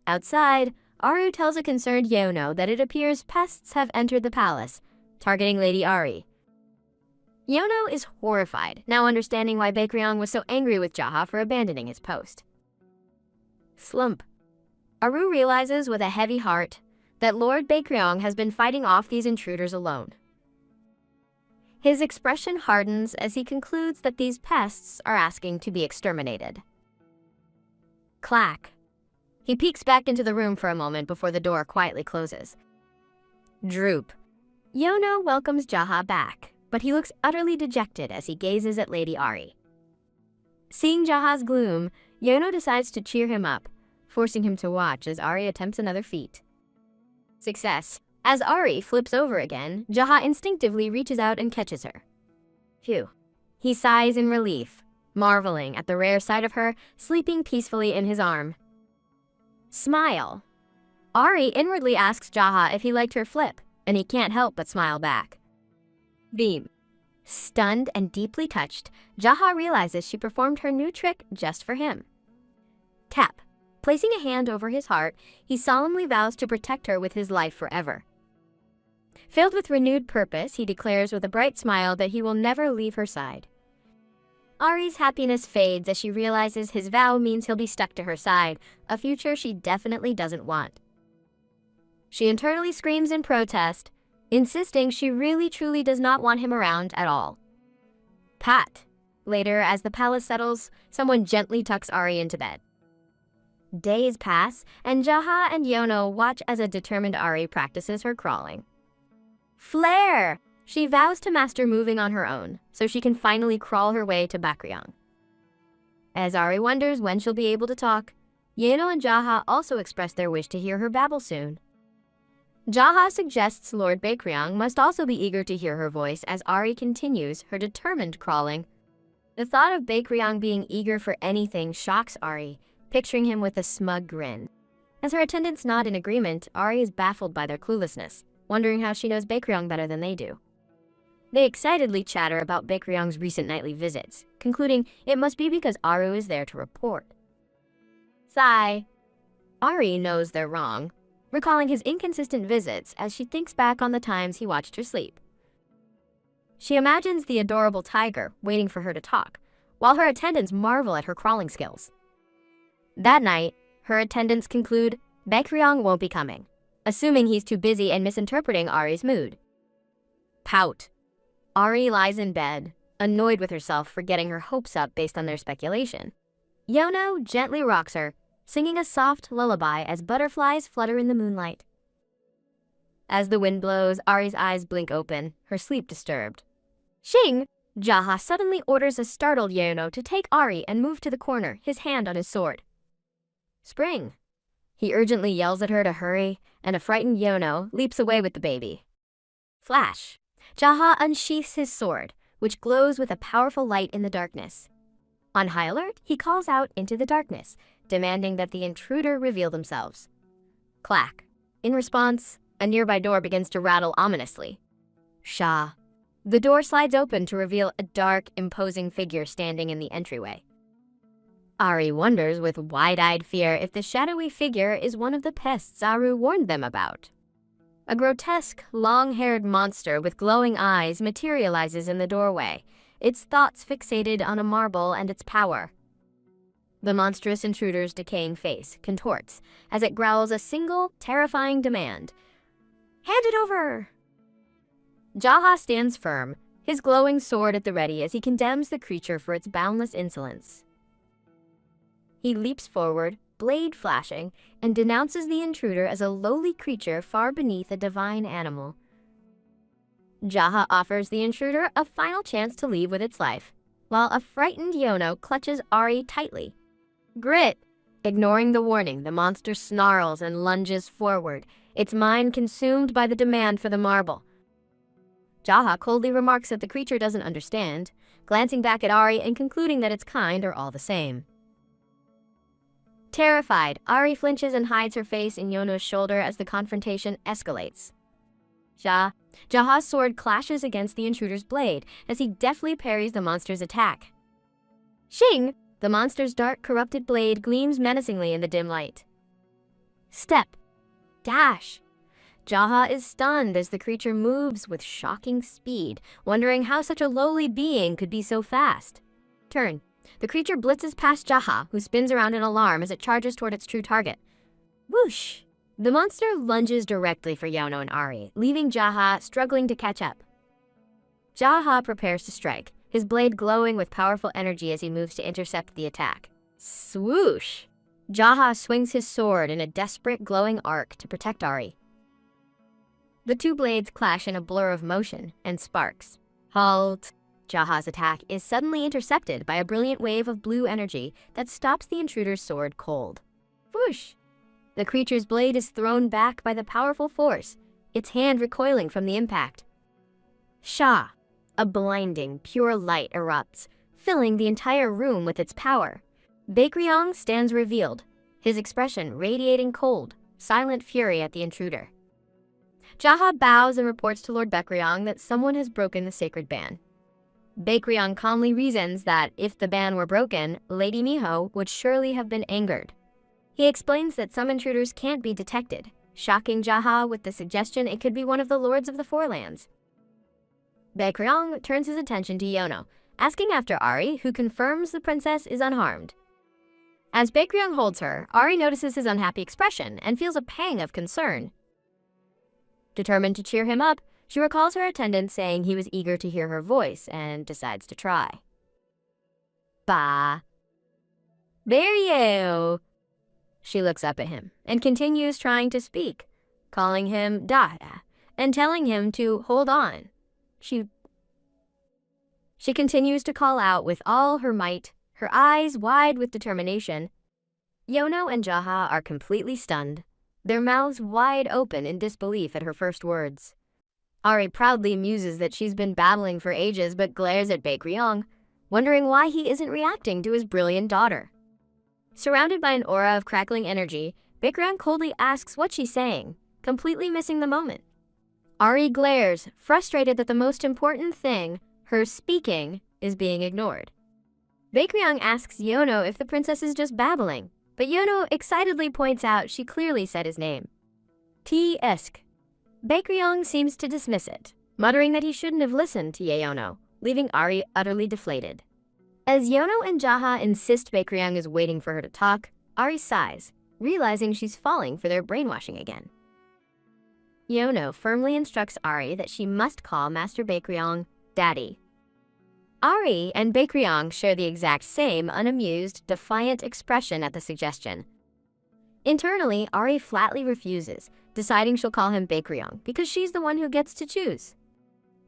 Outside, Aru tells a concerned Yeono that it appears pests have entered the palace, targeting Lady Ari. Yeono is horrified, now understanding why Baekryong was so angry with Jaha for abandoning his post. Slump. Aru realizes with a heavy heart that Lord Baekryong has been fighting off these intruders alone. His expression hardens as he concludes that these pests are asking to be exterminated. Clack. He peeks back into the room for a moment before the door quietly closes. Droop. Yeono welcomes Jaha back, but he looks utterly dejected as he gazes at Lady Ari. Seeing Jaha's gloom, Yeono decides to cheer him up, forcing him to watch as Ari attempts another feat. Success. As Ari flips over again, Jaha instinctively reaches out and catches her. Phew. He sighs in relief, marveling at the rare sight of her sleeping peacefully in his arm. Smile. Ari inwardly asks Jaha if he liked her flip, and he can't help but smile back. Beam. Stunned and deeply touched, Jaha realizes she performed her new trick just for him. Tap. Placing a hand over his heart, he solemnly vows to protect her with his life forever. Filled with renewed purpose, he declares with a bright smile that he will never leave her side. Ari's happiness fades as she realizes his vow means he'll be stuck to her side, a future she definitely doesn't want. She internally screams in protest, insisting she really truly does not want him around at all. Pat. Later, as the palace settles, someone gently tucks Ari into bed. Days pass, and Jaha and Yono watch as a determined Ari practices her crawling. Flare! She vows to master moving on her own, so she can finally crawl her way to Bakryang. As Ari wonders when she'll be able to talk, Yono and Jaha also express their wish to hear her babble soon. Jaha suggests Lord Bakryang must also be eager to hear her voice as Ari continues her determined crawling. The thought of Bakryang being eager for anything shocks Ari, picturing him with a smug grin. As her attendants nod in agreement, Ari is baffled by their cluelessness, wondering how she knows Bakryang better than they do. They excitedly chatter about Bakryang's recent nightly visits, concluding it must be because Aru is there to report. Sigh. Ari knows they're wrong, recalling his inconsistent visits as she thinks back on the times he watched her sleep. She imagines the adorable tiger waiting for her to talk, while her attendants marvel at her crawling skills. That night, her attendants conclude Bakryang won't be coming, assuming he's too busy and misinterpreting Ari's mood. Pout. Ari lies in bed, annoyed with herself for getting her hopes up based on their speculation. Yono gently rocks her, singing a soft lullaby as butterflies flutter in the moonlight. As the wind blows, Ari's eyes blink open, her sleep disturbed. Shing! Jaha suddenly orders a startled Yono to take Ari and move to the corner, his hand on his sword. Spring! He urgently yells at her to hurry, and a frightened Yono leaps away with the baby. Flash! Jaha unsheaths his sword, which glows with a powerful light in the darkness. On high alert, he calls out into the darkness, demanding that the intruder reveal themselves. Clack. In response, a nearby door begins to rattle ominously. Shah. The door slides open to reveal a dark, imposing figure standing in the entryway. Ari wonders with wide-eyed fear if the shadowy figure is one of the pests Aru warned them about. A grotesque, long-haired monster with glowing eyes materializes in the doorway, its thoughts fixated on a marble and its power. The monstrous intruder's decaying face contorts as it growls a single, terrifying demand. Hand it over! Jaha stands firm, his glowing sword at the ready as he condemns the creature for its boundless insolence. He leaps forward, blade flashing, and denounces the intruder as a lowly creature far beneath a divine animal. Jaha offers the intruder a final chance to leave with its life, while a frightened Yono clutches Ari tightly. Grit! Ignoring the warning, the monster snarls and lunges forward, its mind consumed by the demand for the marble. Jaha coldly remarks that the creature doesn't understand, glancing back at Ari and concluding that its kind are all the same. Terrified, Ari flinches and hides her face in Yono's shoulder as the confrontation escalates. Jaha's sword clashes against the intruder's blade as he deftly parries the monster's attack. Shing! The monster's dark, corrupted blade gleams menacingly in the dim light. Step. Dash. Jaha is stunned as the creature moves with shocking speed, wondering how such a lowly being could be so fast. Turn. The creature blitzes past Jaha, who spins around in alarm as it charges toward its true target. Whoosh! The monster lunges directly for Yono and Ari, leaving Jaha struggling to catch up. Jaha prepares to strike, his blade glowing with powerful energy as he moves to intercept the attack. Swoosh! Jaha swings his sword in a desperate glowing arc to protect Ari. The two blades clash in a blur of motion and sparks. Halt! Jaha's attack is suddenly intercepted by a brilliant wave of blue energy that stops the intruder's sword cold. Whoosh! The creature's blade is thrown back by the powerful force, its hand recoiling from the impact. Shah! A blinding, pure light erupts, filling the entire room with its power. Bakryang stands revealed, his expression radiating cold, silent fury at the intruder. Jaha bows and reports to Lord Baekryong that someone has broken the sacred ban. Baekryong calmly reasons that if the ban were broken, Lady Miho would surely have been angered. He explains that some intruders can't be detected, shocking Jaha with the suggestion it could be one of the Lords of the Four-Lands. Baekryong turns his attention to Yeono, asking after Ari, who confirms the princess is unharmed. As Baekryong holds her, Ari notices his unhappy expression and feels a pang of concern. Determined to cheer him up, she recalls her attendant saying he was eager to hear her voice and decides to try. Bah. There you. She looks up at him and continues trying to speak, calling him Jaha and telling him to hold on. She continues to call out with all her might, her eyes wide with determination. Yeono and Jaha are completely stunned, their mouths wide open in disbelief at her first words. Ari proudly muses that she's been babbling for ages but glares at Baekryong, wondering why he isn't reacting to his brilliant daughter. Surrounded by an aura of crackling energy, Baekryong coldly asks what she's saying, completely missing the moment. Ari glares, frustrated that the most important thing, her speaking, is being ignored. Baekryong asks Yeono if the princess is just babbling, but Yeono excitedly points out she clearly said his name. T-esque. Baekryong seems to dismiss it, muttering that he shouldn't have listened to Yeono, leaving Ari utterly deflated. As Yeono and Jaha insist Baekryong is waiting for her to talk, Ari sighs, realizing she's falling for their brainwashing again. Yeono firmly instructs Ari that she must call Master Baekryong Daddy. Ari and Baekryong share the exact same unamused, defiant expression at the suggestion. Internally, Ari flatly refuses, deciding she'll call him Baekryong because she's the one who gets to choose.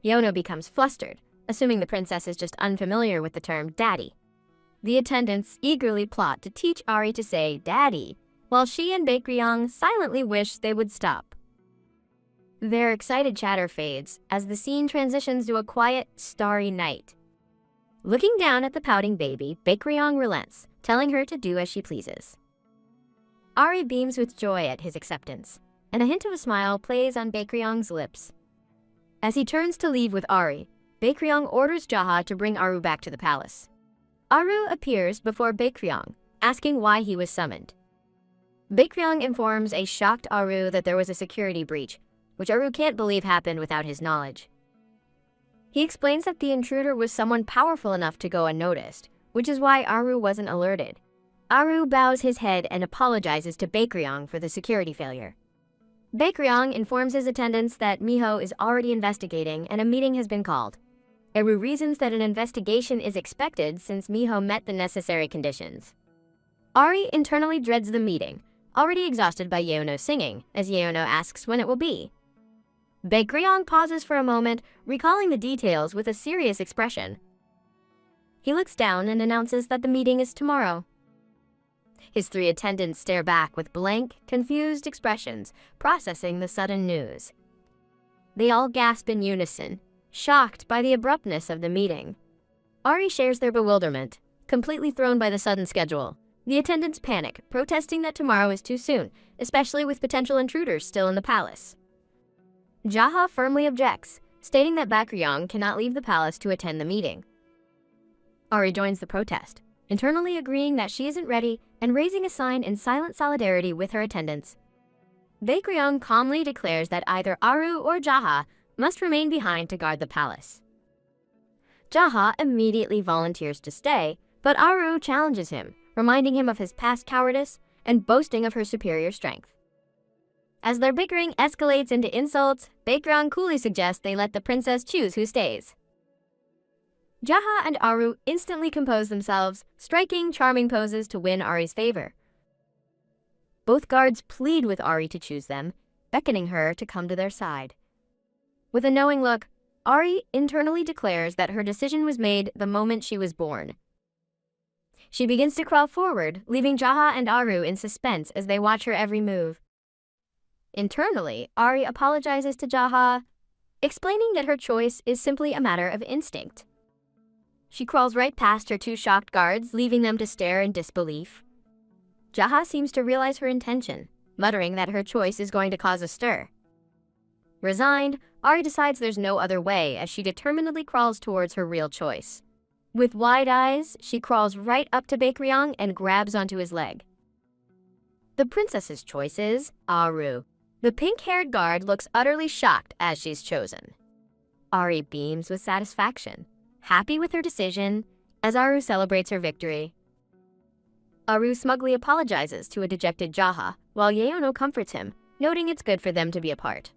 Yeono becomes flustered, assuming the princess is just unfamiliar with the term daddy. The attendants eagerly plot to teach Ari to say daddy, while she and Baekryong silently wish they would stop. Their excited chatter fades as the scene transitions to a quiet, starry night. Looking down at the pouting baby, Baekryong relents, telling her to do as she pleases. Ari beams with joy at his acceptance, and a hint of a smile plays on Baekryong's lips. As he turns to leave with Ari, Baekryong orders Jaha to bring Aru back to the palace. Aru appears before Baekryong, asking why he was summoned. Baekryong informs a shocked Aru that there was a security breach, which Aru can't believe happened without his knowledge. He explains that the intruder was someone powerful enough to go unnoticed, which is why Aru wasn't alerted. Aru bows his head and apologizes to Baekryong for the security failure. Baekryong informs his attendants that Miho is already investigating and a meeting has been called. Aru reasons that an investigation is expected since Miho met the necessary conditions. Ari internally dreads the meeting, already exhausted by Yeono singing, as Yeono asks when it will be. Baekryong pauses for a moment, recalling the details with a serious expression. He looks down and announces that the meeting is tomorrow. His three attendants stare back with blank, confused expressions, processing the sudden news. They all gasp in unison, shocked by the abruptness of the meeting. Ari shares their bewilderment, completely thrown by the sudden schedule. The attendants panic, protesting that tomorrow is too soon, especially with potential intruders still in the palace. Jaha firmly objects, stating that Baekryong cannot leave the palace to attend the meeting. Ari joins the protest, internally agreeing that she isn't ready and raising a sign in silent solidarity with her attendants. Baekryong calmly declares that either Aru or Jaha must remain behind to guard the palace. Jaha immediately volunteers to stay, but Aru challenges him, reminding him of his past cowardice and boasting of her superior strength. As their bickering escalates into insults, Baekryong coolly suggests they let the princess choose who stays. Jaha and Aru instantly compose themselves, striking charming poses to win Ari's favor. Both guards plead with Ari to choose them, beckoning her to come to their side. With a knowing look, Ari internally declares that her decision was made the moment she was born. She begins to crawl forward, leaving Jaha and Aru in suspense as they watch her every move. Internally, Ari apologizes to Jaha, explaining that her choice is simply a matter of instinct. She crawls right past her two shocked guards, leaving them to stare in disbelief. Jaha seems to realize her intention, muttering that her choice is going to cause a stir. Resigned, Ari decides there's no other way as she determinedly crawls towards her real choice. With wide eyes, she crawls right up to Baekryong and grabs onto his leg. The princess's choice is Aru. The pink-haired guard looks utterly shocked as she's chosen. Ari beams with satisfaction, happy with her decision, as Aru celebrates her victory. Aru smugly apologizes to a dejected Jaha, while Yeono comforts him, noting it's good for them to be apart.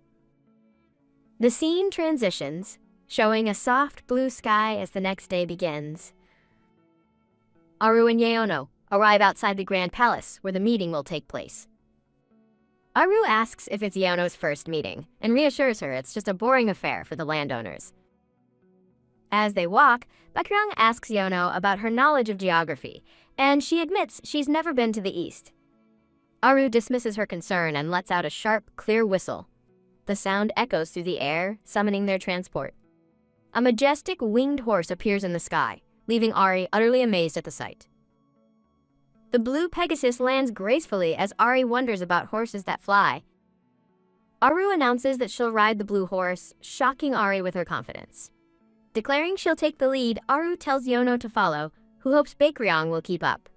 The scene transitions, showing a soft blue sky as the next day begins. Aru and Yeono arrive outside the Grand Palace, where the meeting will take place. Aru asks if it's Yeono's first meeting, and reassures her it's just a boring affair for the landowners. As they walk, Baekryong asks Yeono about her knowledge of geography, and she admits she's never been to the east. Aru dismisses her concern and lets out a sharp, clear whistle. The sound echoes through the air, summoning their transport. A majestic winged horse appears in the sky, leaving Ari utterly amazed at the sight. The blue Pegasus lands gracefully as Ari wonders about horses that fly. Aru announces that she'll ride the blue horse, shocking Ari with her confidence. Declaring she'll take the lead, Aru tells Yeono to follow, who hopes Baekryong will keep up.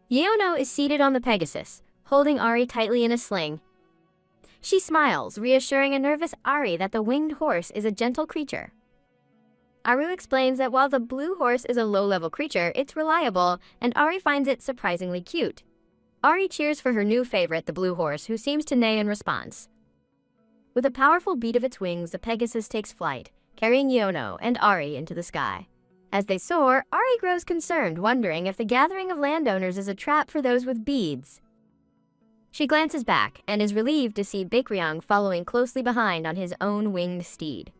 Yeono is seated on the Pegasus, holding Ari tightly in a sling. She smiles, reassuring a nervous Ari that the winged horse is a gentle creature. Aru explains that while the blue horse is a low-level creature, it's reliable, and Ari finds it surprisingly cute. Ari cheers for her new favorite, the blue horse, who seems to neigh in response. With a powerful beat of its wings, the Pegasus takes flight, carrying Yeono and Ari into the sky. As they soar, Ari grows concerned, wondering if the gathering of landowners is a trap for those with beads. She glances back and is relieved to see Baekryong following closely behind on his own winged steed.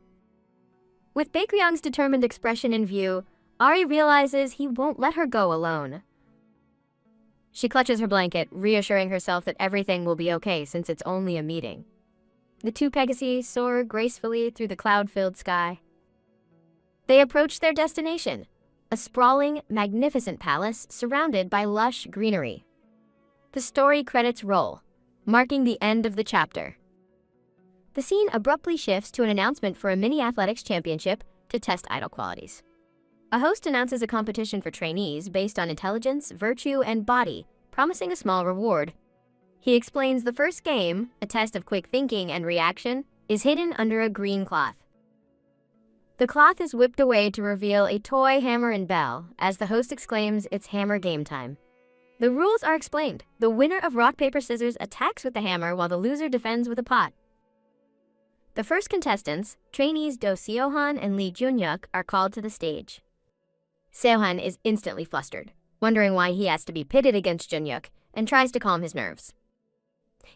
With Baekryong's determined expression in view, Ari realizes he won't let her go alone. She clutches her blanket, reassuring herself that everything will be okay since it's only a meeting. The two Pegasi soar gracefully through the cloud-filled sky. They approach their destination, a sprawling, magnificent palace surrounded by lush greenery. The story credits roll, marking the end of the chapter. The scene abruptly shifts to an announcement for a mini-athletics championship to test idol qualities. A host announces a competition for trainees based on intelligence, virtue, and body, promising a small reward. He explains the first game, a test of quick thinking and reaction, is hidden under a green cloth. The cloth is whipped away to reveal a toy hammer and bell, as the host exclaims it's hammer game time. The rules are explained. The winner of rock, paper, scissors attacks with the hammer while the loser defends with a pot. The first contestants, trainees Do Seohan and Lee Junyuk, are called to the stage. Seohan is instantly flustered, wondering why he has to be pitted against Junyuk, and tries to calm his nerves.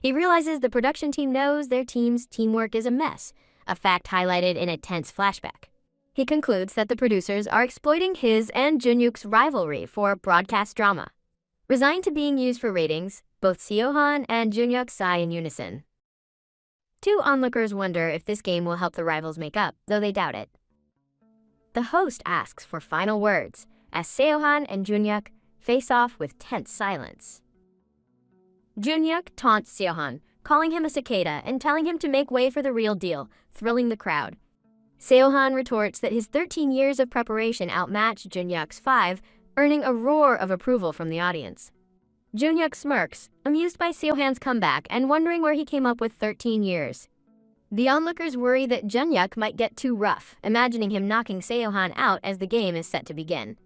He realizes the production team knows their team's teamwork is a mess, a fact highlighted in a tense flashback. He concludes that the producers are exploiting his and Junyuk's rivalry for broadcast drama. Resigned to being used for ratings, both Seohan and Junyuk sigh in unison. Two onlookers wonder if this game will help the rivals make up, though they doubt it. The host asks for final words, as Seohan and Junyuk face off with tense silence. Junyuk taunts Seohan, calling him a cicada and telling him to make way for the real deal, thrilling the crowd. Seohan retorts that his 13 years of preparation outmatch Junyuk's 5, earning a roar of approval from the audience. Junyuk smirks, amused by Seohan's comeback and wondering where he came up with 13 years. The onlookers worry that Junyuk might get too rough, imagining him knocking Seohan out as the game is set to begin.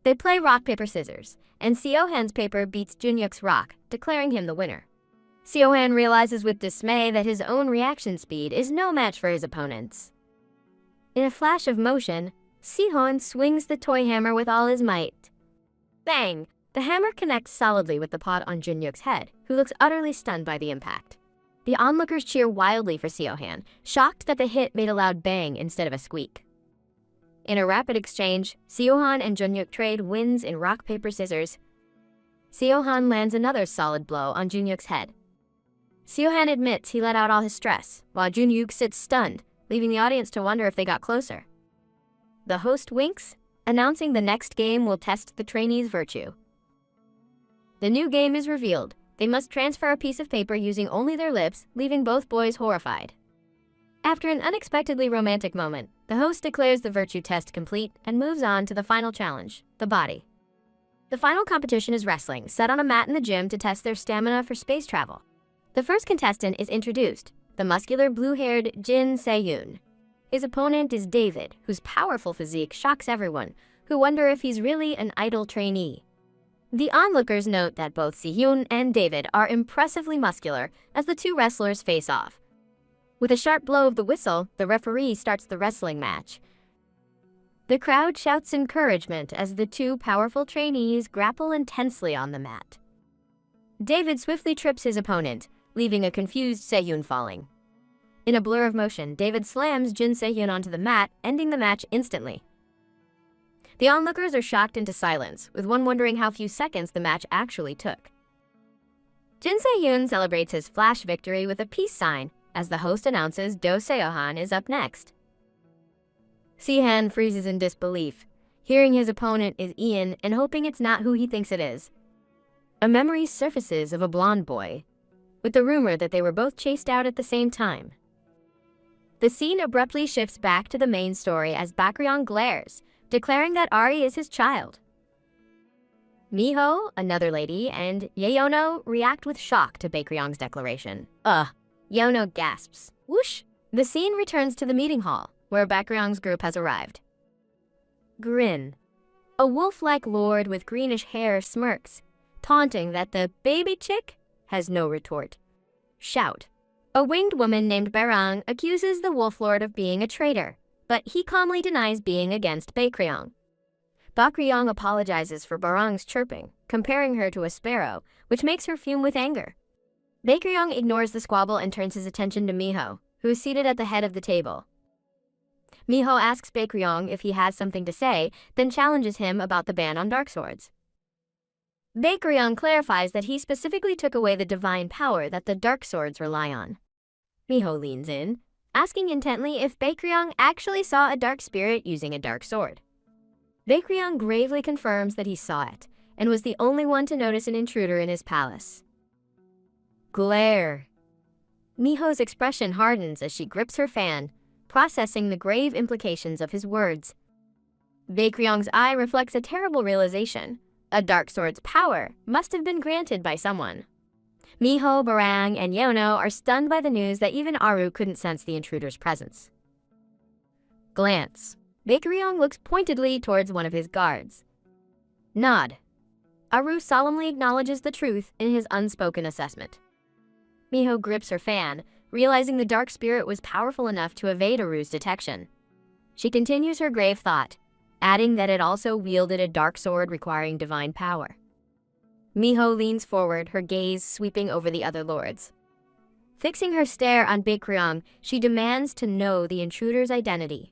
They play rock, paper, scissors, and Seohan's paper beats Junyuk's rock, declaring him the winner. Seohan realizes with dismay that his own reaction speed is no match for his opponent's. In a flash of motion, Seohan swings the toy hammer with all his might. Bang! The hammer connects solidly with the pot on Junyuk's head, who looks utterly stunned by the impact. The onlookers cheer wildly for Seohan, shocked that the hit made a loud bang instead of a squeak. In a rapid exchange, Seohan and Junyuk trade wins in rock, paper, scissors. Seohan lands another solid blow on Junyuk's head. Seohan admits he let out all his stress, while Junyuk sits stunned, leaving the audience to wonder if they got closer. The host winks, announcing the next game will test the trainees' virtue. The new game is revealed. They must transfer a piece of paper using only their lips, leaving both boys horrified. After an unexpectedly romantic moment, the host declares the virtue test complete and moves on to the final challenge, the body. The final competition is wrestling, set on a mat in the gym to test their stamina for space travel. The first contestant is introduced, the muscular blue-haired Jin Se-yoon. His opponent is David, whose powerful physique shocks everyone, who wonder if he's really an idol trainee. The onlookers note that both Se-yoon and David are impressively muscular as the two wrestlers face off. With a sharp blow of the whistle, the referee starts the wrestling match. The crowd shouts encouragement as the two powerful trainees grapple intensely on the mat. David swiftly trips his opponent, leaving a confused Se-yoon falling. In a blur of motion, David slams Jin Se-yoon onto the mat, ending the match instantly. The onlookers are shocked into silence, with one wondering how few seconds the match actually took. Jin Se-yoon celebrates his flash victory with a peace sign, as the host announces Do Seohan is up next. Se-han freezes in disbelief, hearing his opponent is Ian and hoping it's not who he thinks it is. A memory surfaces of a blonde boy, with the rumor that they were both chased out at the same time. The scene abruptly shifts back to the main story as Bakryong glares, declaring that Ari is his child. Miho, another lady, and Yeono react with shock to Bakryong's declaration. Yeono gasps. Whoosh! The scene returns to the meeting hall, where Bakryong's group has arrived. Grin. A wolf-like lord with greenish hair smirks, taunting that the baby chick has no retort. Shout. A winged woman named Barang accuses the wolf lord of being a traitor, but he calmly denies being against Bakryong. Bakryong apologizes for Barang's chirping, comparing her to a sparrow, which makes her fume with anger. Bakryong ignores the squabble and turns his attention to Miho, who is seated at the head of the table. Miho asks Bakryong if he has something to say, then challenges him about the ban on dark swords. Bakryong clarifies that he specifically took away the divine power that the dark swords rely on. Miho leans in, asking intently if Bakryong actually saw a dark spirit using a dark sword. Bakryong gravely confirms that he saw it, and was the only one to notice an intruder in his palace. Glare. Miho's expression hardens as she grips her fan, processing the grave implications of his words. Bakryong's eye reflects a terrible realization. A dark sword's power must have been granted by someone. Miho, Barang, and Yeono are stunned by the news that even Aru couldn't sense the intruder's presence. Glance. Bakryong looks pointedly towards one of his guards. Nod. Aru solemnly acknowledges the truth in his unspoken assessment. Miho grips her fan, realizing the dark spirit was powerful enough to evade Aru's detection. She continues her grave thought, adding that it also wielded a dark sword requiring divine power. Miho leans forward, her gaze sweeping over the other lords. Fixing her stare on Bakryong, she demands to know the intruder's identity.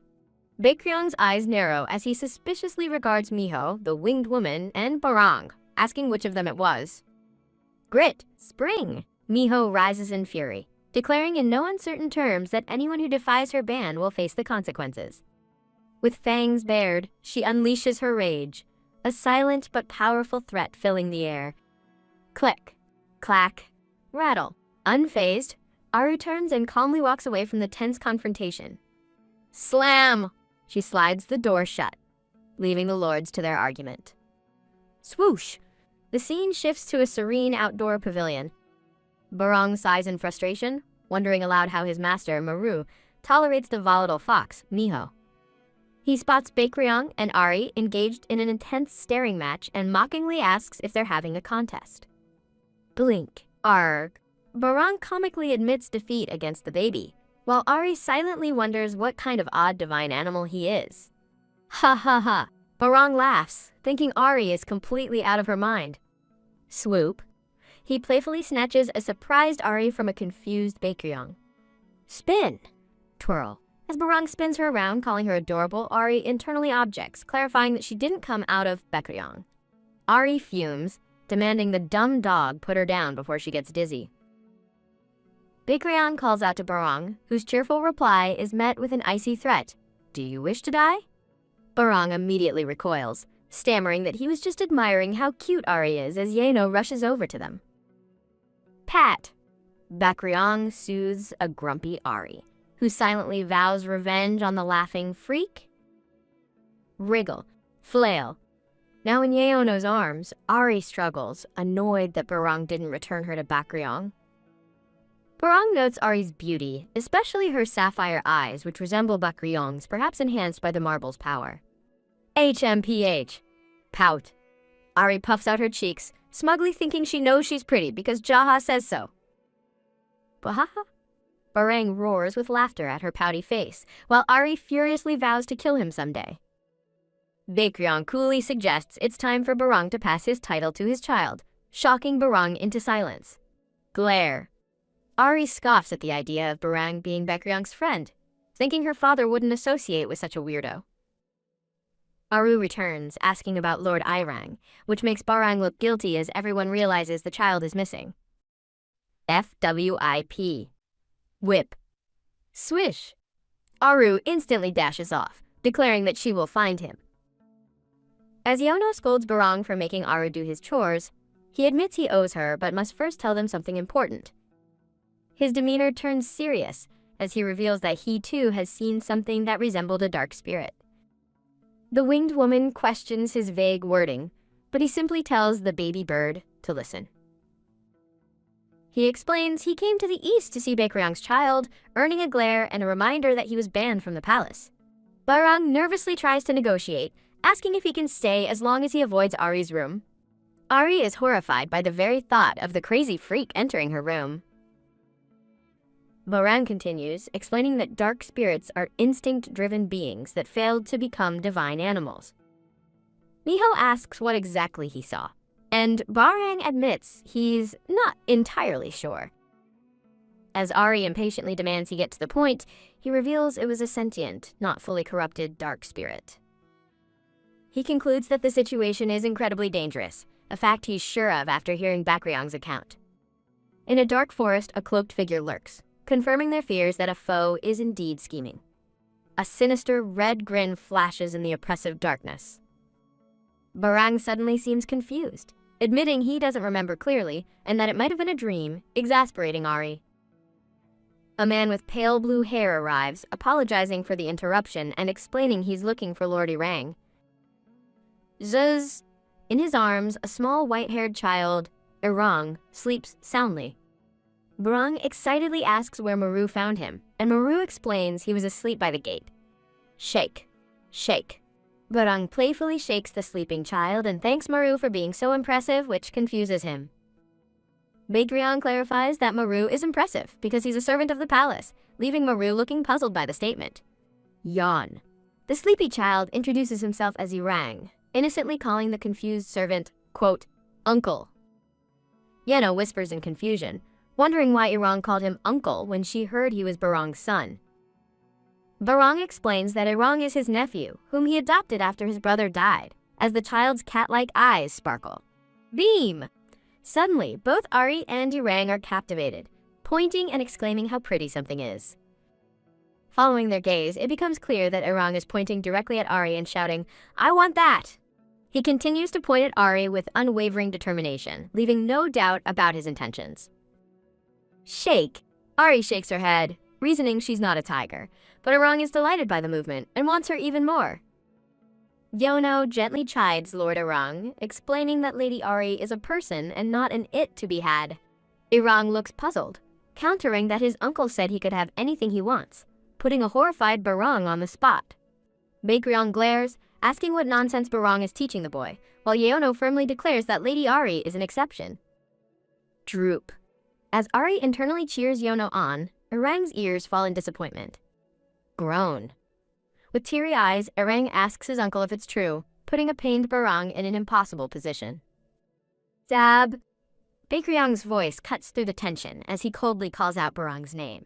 Bakryong's eyes narrow as he suspiciously regards Miho, the winged woman, and Barang, asking which of them it was. Grit, spring! Miho rises in fury, declaring in no uncertain terms that anyone who defies her ban will face the consequences. With fangs bared, she unleashes her rage, a silent but powerful threat filling the air. Click, clack, rattle. Unfazed, Aru turns and calmly walks away from the tense confrontation. Slam! She slides the door shut, leaving the lords to their argument. Swoosh! The scene shifts to a serene outdoor pavilion. Barang sighs in frustration, wondering aloud how his master, Maru, tolerates the volatile fox, Miho. He spots Bakryong and Ari engaged in an intense staring match and mockingly asks if they're having a contest. Blink. Arg. Barang comically admits defeat against the baby, while Ari silently wonders what kind of odd divine animal he is. Ha ha ha. Barang laughs, thinking Ari is completely out of her mind. Swoop. He playfully snatches a surprised Ari from a confused Bakryong. Spin. Twirl. As Barang spins her around, calling her adorable, Ari internally objects, clarifying that she didn't come out of Bakryong. Ari fumes, demanding the dumb dog put her down before she gets dizzy. Bakryong calls out to Barang, whose cheerful reply is met with an icy threat. Do you wish to die? Barang immediately recoils, stammering that he was just admiring how cute Ari is as Yeno rushes over to them. Pat. Bakryong soothes a grumpy Ari, who silently vows revenge on the laughing freak. Wriggle. Flail. Now in Yeono's arms, Ari struggles, annoyed that Barong didn't return her to Bakryong. Barong notes Ari's beauty, especially her sapphire eyes, which resemble Bakryong's, perhaps enhanced by the marble's power. HMPH. Pout. Ari puffs out her cheeks, smugly thinking she knows she's pretty because Jaha says so. Bahaha. Barang roars with laughter at her pouty face, while Ari furiously vows to kill him someday. Bakryong coolly suggests it's time for Barong to pass his title to his child, shocking Barong into silence. Glare. Ari scoffs at the idea of Barang being Bakryong's friend, thinking her father wouldn't associate with such a weirdo. Aru returns, asking about Lord Irang, which makes Barang look guilty as everyone realizes the child is missing. FWIP. Whip. Swish. Aru instantly dashes off, declaring that she will find him. As Yono scolds Barang for making Aru do his chores, he admits he owes her but must first tell them something important. His demeanor turns serious as he reveals that he too has seen something that resembled a dark spirit. The winged woman questions his vague wording, but he simply tells the baby bird to listen. He explains he came to the east to see Bakryong's child, earning a glare and a reminder that he was banned from the palace. Barang nervously tries to negotiate, asking if he can stay as long as he avoids Ari's room. Ari is horrified by the very thought of the crazy freak entering her room. Barang continues, explaining that dark spirits are instinct-driven beings that failed to become divine animals. Miho asks what exactly he saw, and Barang admits he's not entirely sure. As Ari impatiently demands he get to the point, he reveals it was a sentient, not fully corrupted dark spirit. He concludes that the situation is incredibly dangerous, a fact he's sure of after hearing Bakryong's account. In a dark forest, a cloaked figure lurks, confirming their fears that a foe is indeed scheming. A sinister red grin flashes in the oppressive darkness. Barang suddenly seems confused, admitting he doesn't remember clearly and that it might have been a dream, exasperating Ari. A man with pale blue hair arrives, apologizing for the interruption and explaining he's looking for Lord Irang. Zuz. In his arms, a small white-haired child, Irang, sleeps soundly. Barang excitedly asks where Maru found him, and Maru explains he was asleep by the gate. Shake. Shake. Barang playfully shakes the sleeping child and thanks Maru for being so impressive, which confuses him. Bakryong clarifies that Maru is impressive because he's a servant of the palace, leaving Maru looking puzzled by the statement. Yawn. The sleepy child introduces himself as Irang, innocently calling the confused servant, quote, uncle. Yeno whispers in confusion, wondering why Irang called him uncle when she heard he was Barang's son. Barang explains that Irang is his nephew, whom he adopted after his brother died, as the child's cat-like eyes sparkle. Beam! Suddenly, both Ari and Irang are captivated, pointing and exclaiming how pretty something is. Following their gaze, it becomes clear that Irang is pointing directly at Ari and shouting, I want that! He continues to point at Ari with unwavering determination, leaving no doubt about his intentions. Shake. Ari shakes her head, reasoning she's not a tiger, but Irang is delighted by the movement and wants her even more. Yono gently chides Lord Irang, explaining that Lady Ari is a person and not an it to be had. Irang looks puzzled, countering that his uncle said he could have anything he wants, putting a horrified Barang on the spot. Bakryong glares, asking what nonsense Barang is teaching the boy, while Yeono firmly declares that Lady Ari is an exception. Droop. As Ari internally cheers Yono on, Irang's ears fall in disappointment. Groan. With teary eyes, Irang asks his uncle if it's true, putting a pained Barang in an impossible position. Dab. Bakryong's voice cuts through the tension as he coldly calls out Barang's name.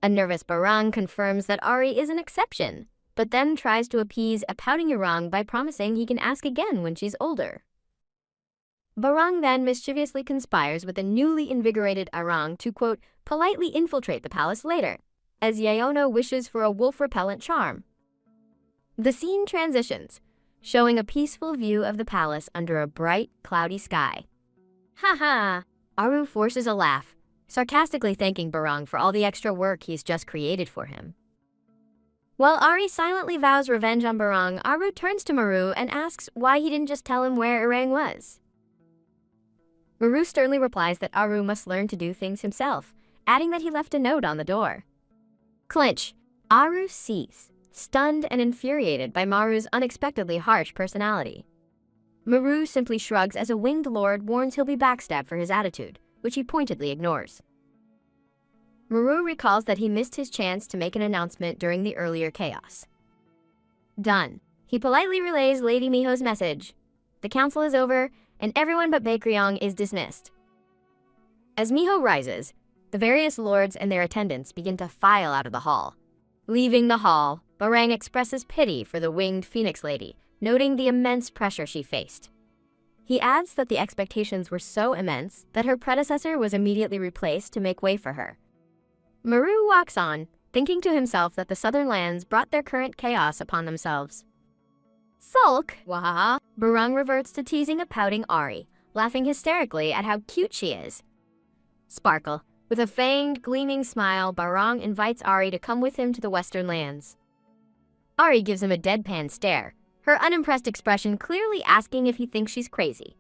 A nervous Barang confirms that Ari is an exception, but then tries to appease a pouting Irang by promising he can ask again when she's older. Barang then mischievously conspires with the newly invigorated Irang to, quote, politely infiltrate the palace later, as Yeono wishes for a wolf-repellent charm. The scene transitions, showing a peaceful view of the palace under a bright, cloudy sky. Ha ha! Aru forces a laugh, sarcastically thanking Barong for all the extra work he's just created for him. While Ari silently vows revenge on Barong, Aru turns to Maru and asks why he didn't just tell him where Irang was. Maru sternly replies that Aru must learn to do things himself, adding that he left a note on the door. Clinch. Aru sees, stunned and infuriated by Maru's unexpectedly harsh personality. Maru simply shrugs as a winged lord warns he'll be backstabbed for his attitude, which he pointedly ignores. Maru recalls that he missed his chance to make an announcement during the earlier chaos. Done. He politely relays Lady Miho's message. The council is over, and everyone but Baekryong is dismissed. As Miho rises, the various lords and their attendants begin to file out of the hall. Leaving the hall, Barang expresses pity for the winged Phoenix Lady, noting the immense pressure she faced. He adds that the expectations were so immense that her predecessor was immediately replaced to make way for her. Maru walks on, thinking to himself that the southern lands brought their current chaos upon themselves. Sulk, wahaha. Barong reverts to teasing a pouting Ari, laughing hysterically at how cute she is. Sparkle. With a fanged, gleaming smile, Barong invites Ari to come with him to the western lands. Ari gives him a deadpan stare, her unimpressed expression clearly asking if he thinks she's crazy.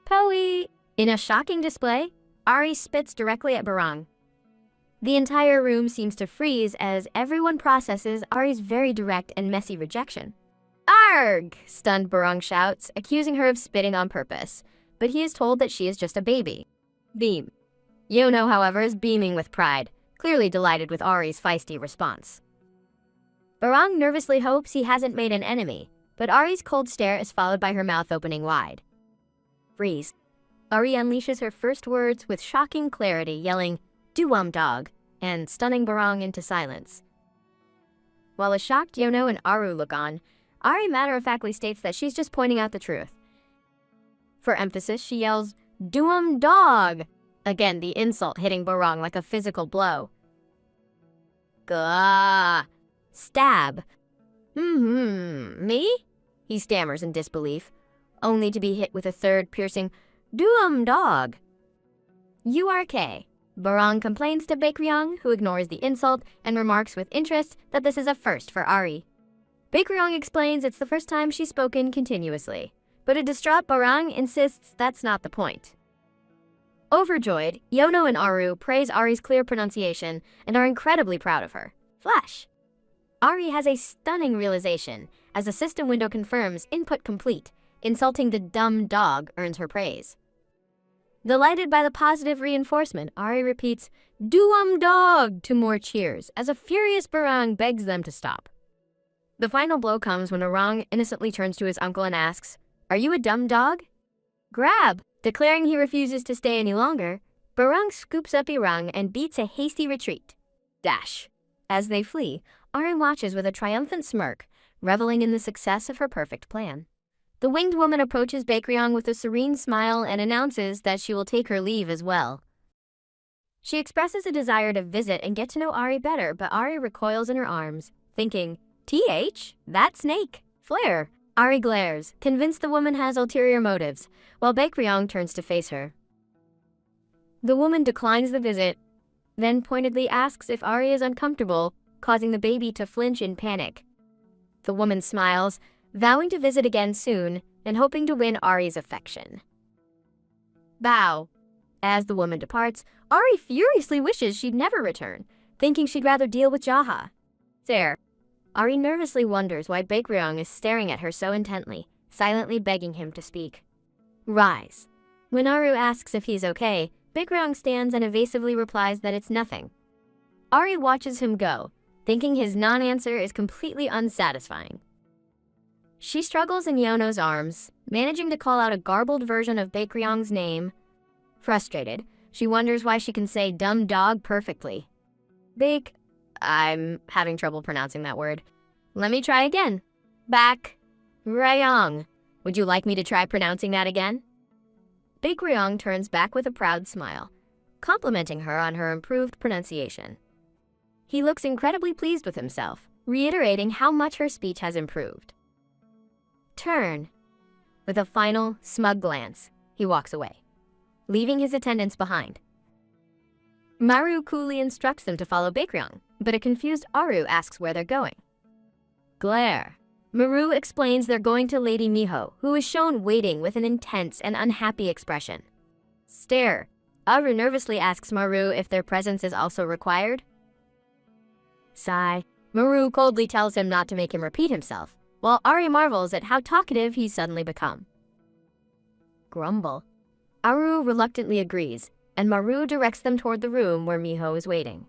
Poe! In a shocking display, Ari spits directly at Barong. The entire room seems to freeze as everyone processes Ari's very direct and messy rejection. Arg! Stunned Barong shouts, accusing her of spitting on purpose, but he is told that she is just a baby. Beam. Yono, however, is beaming with pride, clearly delighted with Ari's feisty response. Barong nervously hopes he hasn't made an enemy, but Ari's cold stare is followed by her mouth opening wide. Freeze. Ari unleashes her first words with shocking clarity, yelling, "Duwam dog," and stunning Barong into silence. While a shocked Yono and Aru look on, Ari matter-of-factly states that she's just pointing out the truth. For emphasis, she yells, "Duwam dog!" Again, the insult hitting Barong like a physical blow. Gah! Stab. Me? He stammers in disbelief, only to be hit with a third piercing, "Duwam dog." URK. Barong complains to Baekryong, who ignores the insult and remarks with interest that this is a first for Ari. Baekryong explains it's the first time she's spoken continuously, but a distraught Barong insists that's not the point. Overjoyed, Yono and Aru praise Ari's clear pronunciation and are incredibly proud of her. Flash. Ari has a stunning realization, as the system window confirms input complete. Insulting the dumb dog earns her praise. Delighted by the positive reinforcement, Ari repeats, "Duwam dog!" to more cheers, as a furious Barong begs them to stop. The final blow comes when Orang innocently turns to his uncle and asks, "Are you a dumb dog?" Grab! Declaring he refuses to stay any longer, Barong scoops up Irang and beats a hasty retreat. Dash. As they flee, Ari watches with a triumphant smirk, reveling in the success of her perfect plan. The winged woman approaches Baekryong with a serene smile and announces that she will take her leave as well. She expresses a desire to visit and get to know Ari better, but Ari recoils in her arms, thinking, That snake? Flare. Ari glares, convinced the woman has ulterior motives, while Baekryong turns to face her. The woman declines the visit, then pointedly asks if Ari is uncomfortable, causing the baby to flinch in panic. The woman smiles, vowing to visit again soon and hoping to win Ari's affection. Bow. As the woman departs, Ari furiously wishes she'd never return, thinking she'd rather deal with Jaha. Stare. Ari nervously wonders why Baekryong is staring at her so intently, silently begging him to speak. Rise. When Aru asks if he's okay, Baekryong stands and evasively replies that it's nothing. Ari watches him go, thinking his non-answer is completely unsatisfying. She struggles in Yono's arms, managing to call out a garbled version of Baekryong's name. Frustrated, she wonders why she can say dumb dog perfectly. I'm having trouble pronouncing that word. Let me try again. Ryong. Would you like me to try pronouncing that again? Baekryong turns back with a proud smile, complimenting her on her improved pronunciation. He looks incredibly pleased with himself, reiterating how much her speech has improved. Turn. With a final, smug glance, he walks away, leaving his attendants behind. Maru coolly instructs them to follow Baekryung, but a confused Aru asks where they're going. Glare. Maru explains they're going to Lady Miho, who is shown waiting with an intense and unhappy expression. Stare. Aru nervously asks Maru if their presence is also required. Sigh. Maru coldly tells him not to make him repeat himself, while Ari marvels at how talkative he's suddenly become. Grumble. Aru reluctantly agrees, and Maru directs them toward the room where Miho is waiting.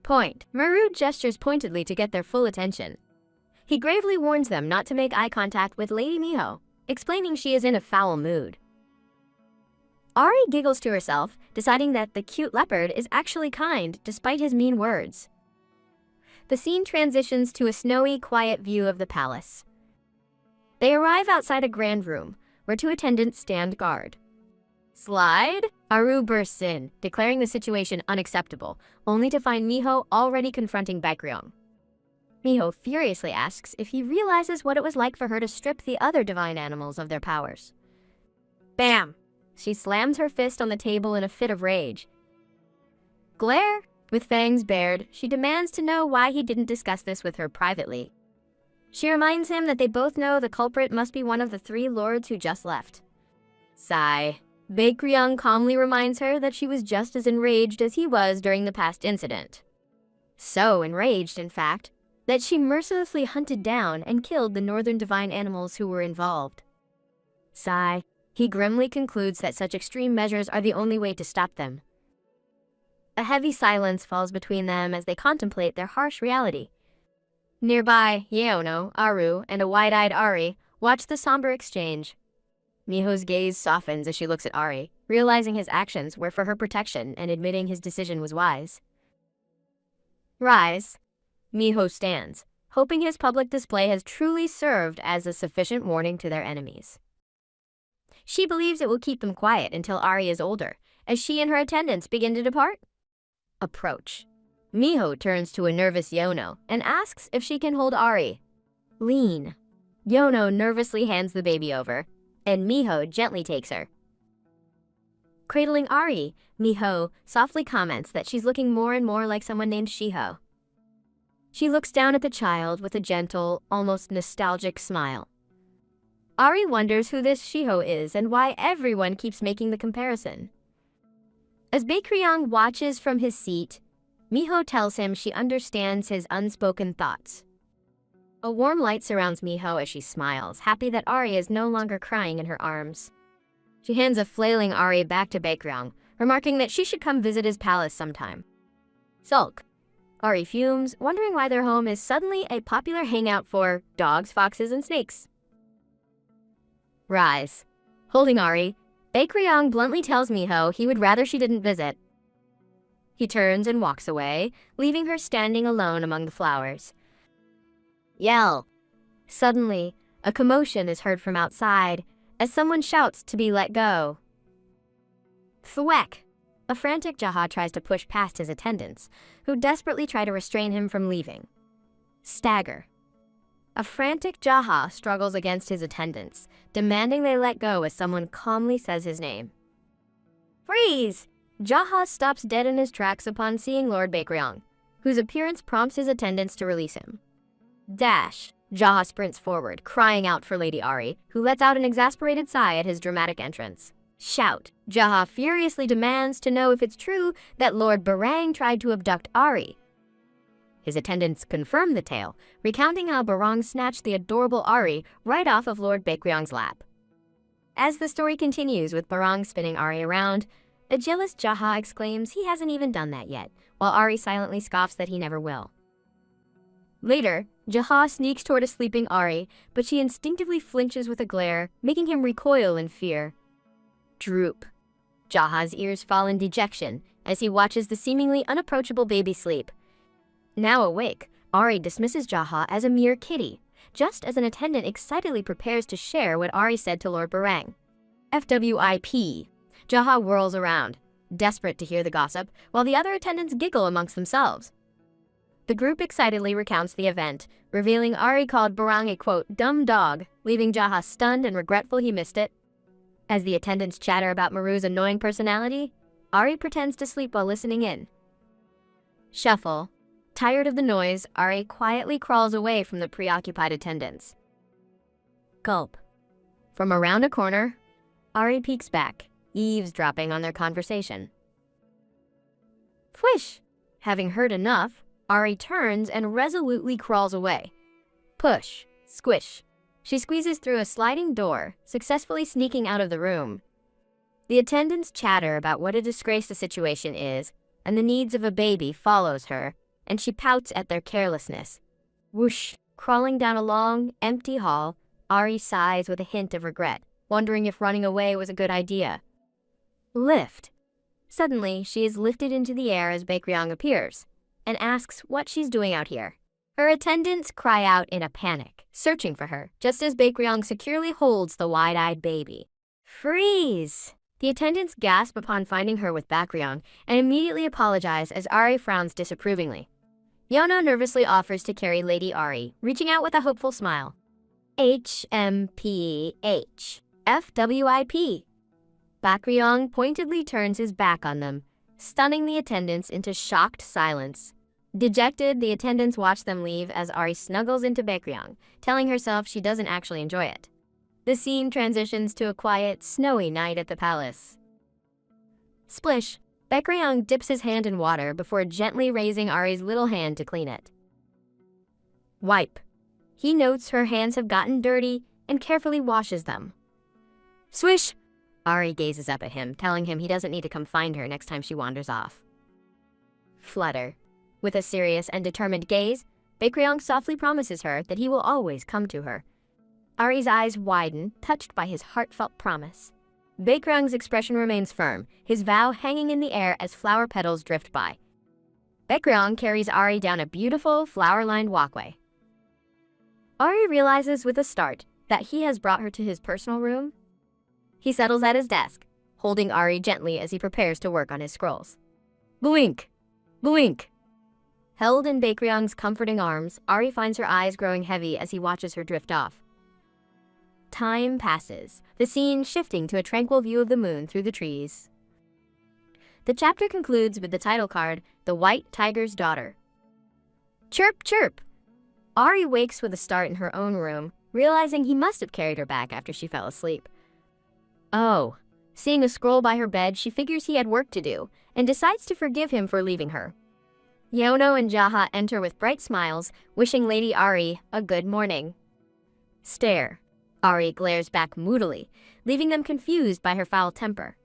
Point. Maru gestures pointedly to get their full attention. He gravely warns them not to make eye contact with Lady Miho, explaining she is in a foul mood. Ari giggles to herself, deciding that the cute leopard is actually kind despite his mean words. The scene transitions to a snowy, quiet view of the palace. They arrive outside a grand room, where two attendants stand guard. Slide? Aru bursts in, declaring the situation unacceptable, only to find Miho already confronting Baekryung. Miho furiously asks if he realizes what it was like for her to strip the other divine animals of their powers. Bam! She slams her fist on the table in a fit of rage. Glare? With fangs bared, she demands to know why he didn't discuss this with her privately. She reminds him that they both know the culprit must be one of the three lords who just left. Sigh. Baekryung calmly reminds her that she was just as enraged as he was during the past incident. So enraged, in fact, that she mercilessly hunted down and killed the northern divine animals who were involved. Sigh. He grimly concludes that such extreme measures are the only way to stop them. A heavy silence falls between them as they contemplate their harsh reality. Nearby, Yeono, Aru, and a wide-eyed Ari watch the somber exchange. Miho's gaze softens as she looks at Ari, realizing his actions were for her protection and admitting his decision was wise. Rise. Miho stands, hoping his public display has truly served as a sufficient warning to their enemies. She believes it will keep them quiet until Ari is older, as she and her attendants begin to depart. Approach. Miho turns to a nervous Yono and asks if she can hold Ari. Lean. Yono nervously hands the baby over, and Miho gently takes her. Cradling Ari, Miho softly comments that she's looking more and more like someone named Shiho. She looks down at the child with a gentle, almost nostalgic smile. Ari wonders who this Shiho is and why everyone keeps making the comparison. As Baekryung watches from his seat, Miho tells him she understands his unspoken thoughts. A warm light surrounds Miho as she smiles, happy that Ari is no longer crying in her arms. She hands a flailing Ari back to Baekryung, remarking that she should come visit his palace sometime. Sulk. Ari fumes, wondering why their home is suddenly a popular hangout for dogs, foxes, and snakes. Rise. Holding Ari, Baekryung bluntly tells Miho he would rather she didn't visit. He turns and walks away, leaving her standing alone among the flowers. Yell. Suddenly, a commotion is heard from outside as someone shouts to be let go. Thwack. A frantic Jaha tries to push past his attendants, who desperately try to restrain him from leaving. Stagger. A frantic Jaha struggles against his attendants, demanding they let go as someone calmly says his name. Freeze! Jaha stops dead in his tracks upon seeing Lord Baekryung, whose appearance prompts his attendants to release him. Dash! Jaha sprints forward, crying out for Lady Ari, who lets out an exasperated sigh at his dramatic entrance. Shout! Jaha furiously demands to know if it's true that Lord Barang tried to abduct Ari. His attendants confirm the tale, recounting how Barang snatched the adorable Ari right off of Lord Baekryung's lap. As the story continues with Barang spinning Ari around, a jealous Jaha exclaims he hasn't even done that yet, while Ari silently scoffs that he never will. Later, Jaha sneaks toward a sleeping Ari, but she instinctively flinches with a glare, making him recoil in fear. Droop. Jaha's ears fall in dejection as he watches the seemingly unapproachable baby sleep. Now awake, Ari dismisses Jaha as a mere kitty, just as an attendant excitedly prepares to share what Ari said to Lord Barang. FWIP. Jaha whirls around, desperate to hear the gossip, while the other attendants giggle amongst themselves. The group excitedly recounts the event, revealing Ari called Barang a, quote, dumb dog, leaving Jaha stunned and regretful he missed it. As the attendants chatter about Maru's annoying personality, Ari pretends to sleep while listening in. Shuffle. Tired of the noise, Ari quietly crawls away from the preoccupied attendants. Gulp. From around a corner, Ari peeks back, eavesdropping on their conversation. Swish! Having heard enough, Ari turns and resolutely crawls away. Push. Squish. She squeezes through a sliding door, successfully sneaking out of the room. The attendants chatter about what a disgrace the situation is, and the needs of a baby follows her, and she pouts at their carelessness. Whoosh! Crawling down a long, empty hall, Ari sighs with a hint of regret, wondering if running away was a good idea. Lift. Suddenly, she is lifted into the air as Baekryong appears, and asks what she's doing out here. Her attendants cry out in a panic, searching for her, just as Baekryong securely holds the wide-eyed baby. Freeze! The attendants gasp upon finding her with Baekryong and immediately apologize as Ari frowns disapprovingly. Yeono nervously offers to carry Lady Ari, reaching out with a hopeful smile. HMPH. FWIP. Baekryong pointedly turns his back on them, stunning the attendants into shocked silence. Dejected, the attendants watch them leave as Ari snuggles into Baekryong, telling herself she doesn't actually enjoy it. The scene transitions to a quiet, snowy night at the palace. Splish! Baekryong dips his hand in water before gently raising Ari's little hand to clean it. Wipe. He notes her hands have gotten dirty and carefully washes them. Swish! Ari gazes up at him, telling him he doesn't need to come find her next time she wanders off. Flutter. With a serious and determined gaze, Baekryong softly promises her that he will always come to her. Ari's eyes widen, touched by his heartfelt promise. Baekryong's expression remains firm, his vow hanging in the air as flower petals drift by. Baekryong carries Ari down a beautiful, flower-lined walkway. Ari realizes with a start that he has brought her to his personal room. He settles at his desk, holding Ari gently as he prepares to work on his scrolls. Blink! Blink! Held in Baekryong's comforting arms, Ari finds her eyes growing heavy as he watches her drift off. Time passes, the scene shifting to a tranquil view of the moon through the trees. The chapter concludes with the title card, The White Tiger's Daughter. Chirp, chirp! Ari wakes with a start in her own room, realizing he must have carried her back after she fell asleep. Oh. Seeing a scroll by her bed, she figures he had work to do, and decides to forgive him for leaving her. Yeono and Jaha enter with bright smiles, wishing Lady Ari a good morning. Stare. Ari glares back moodily, leaving them confused by her foul temper.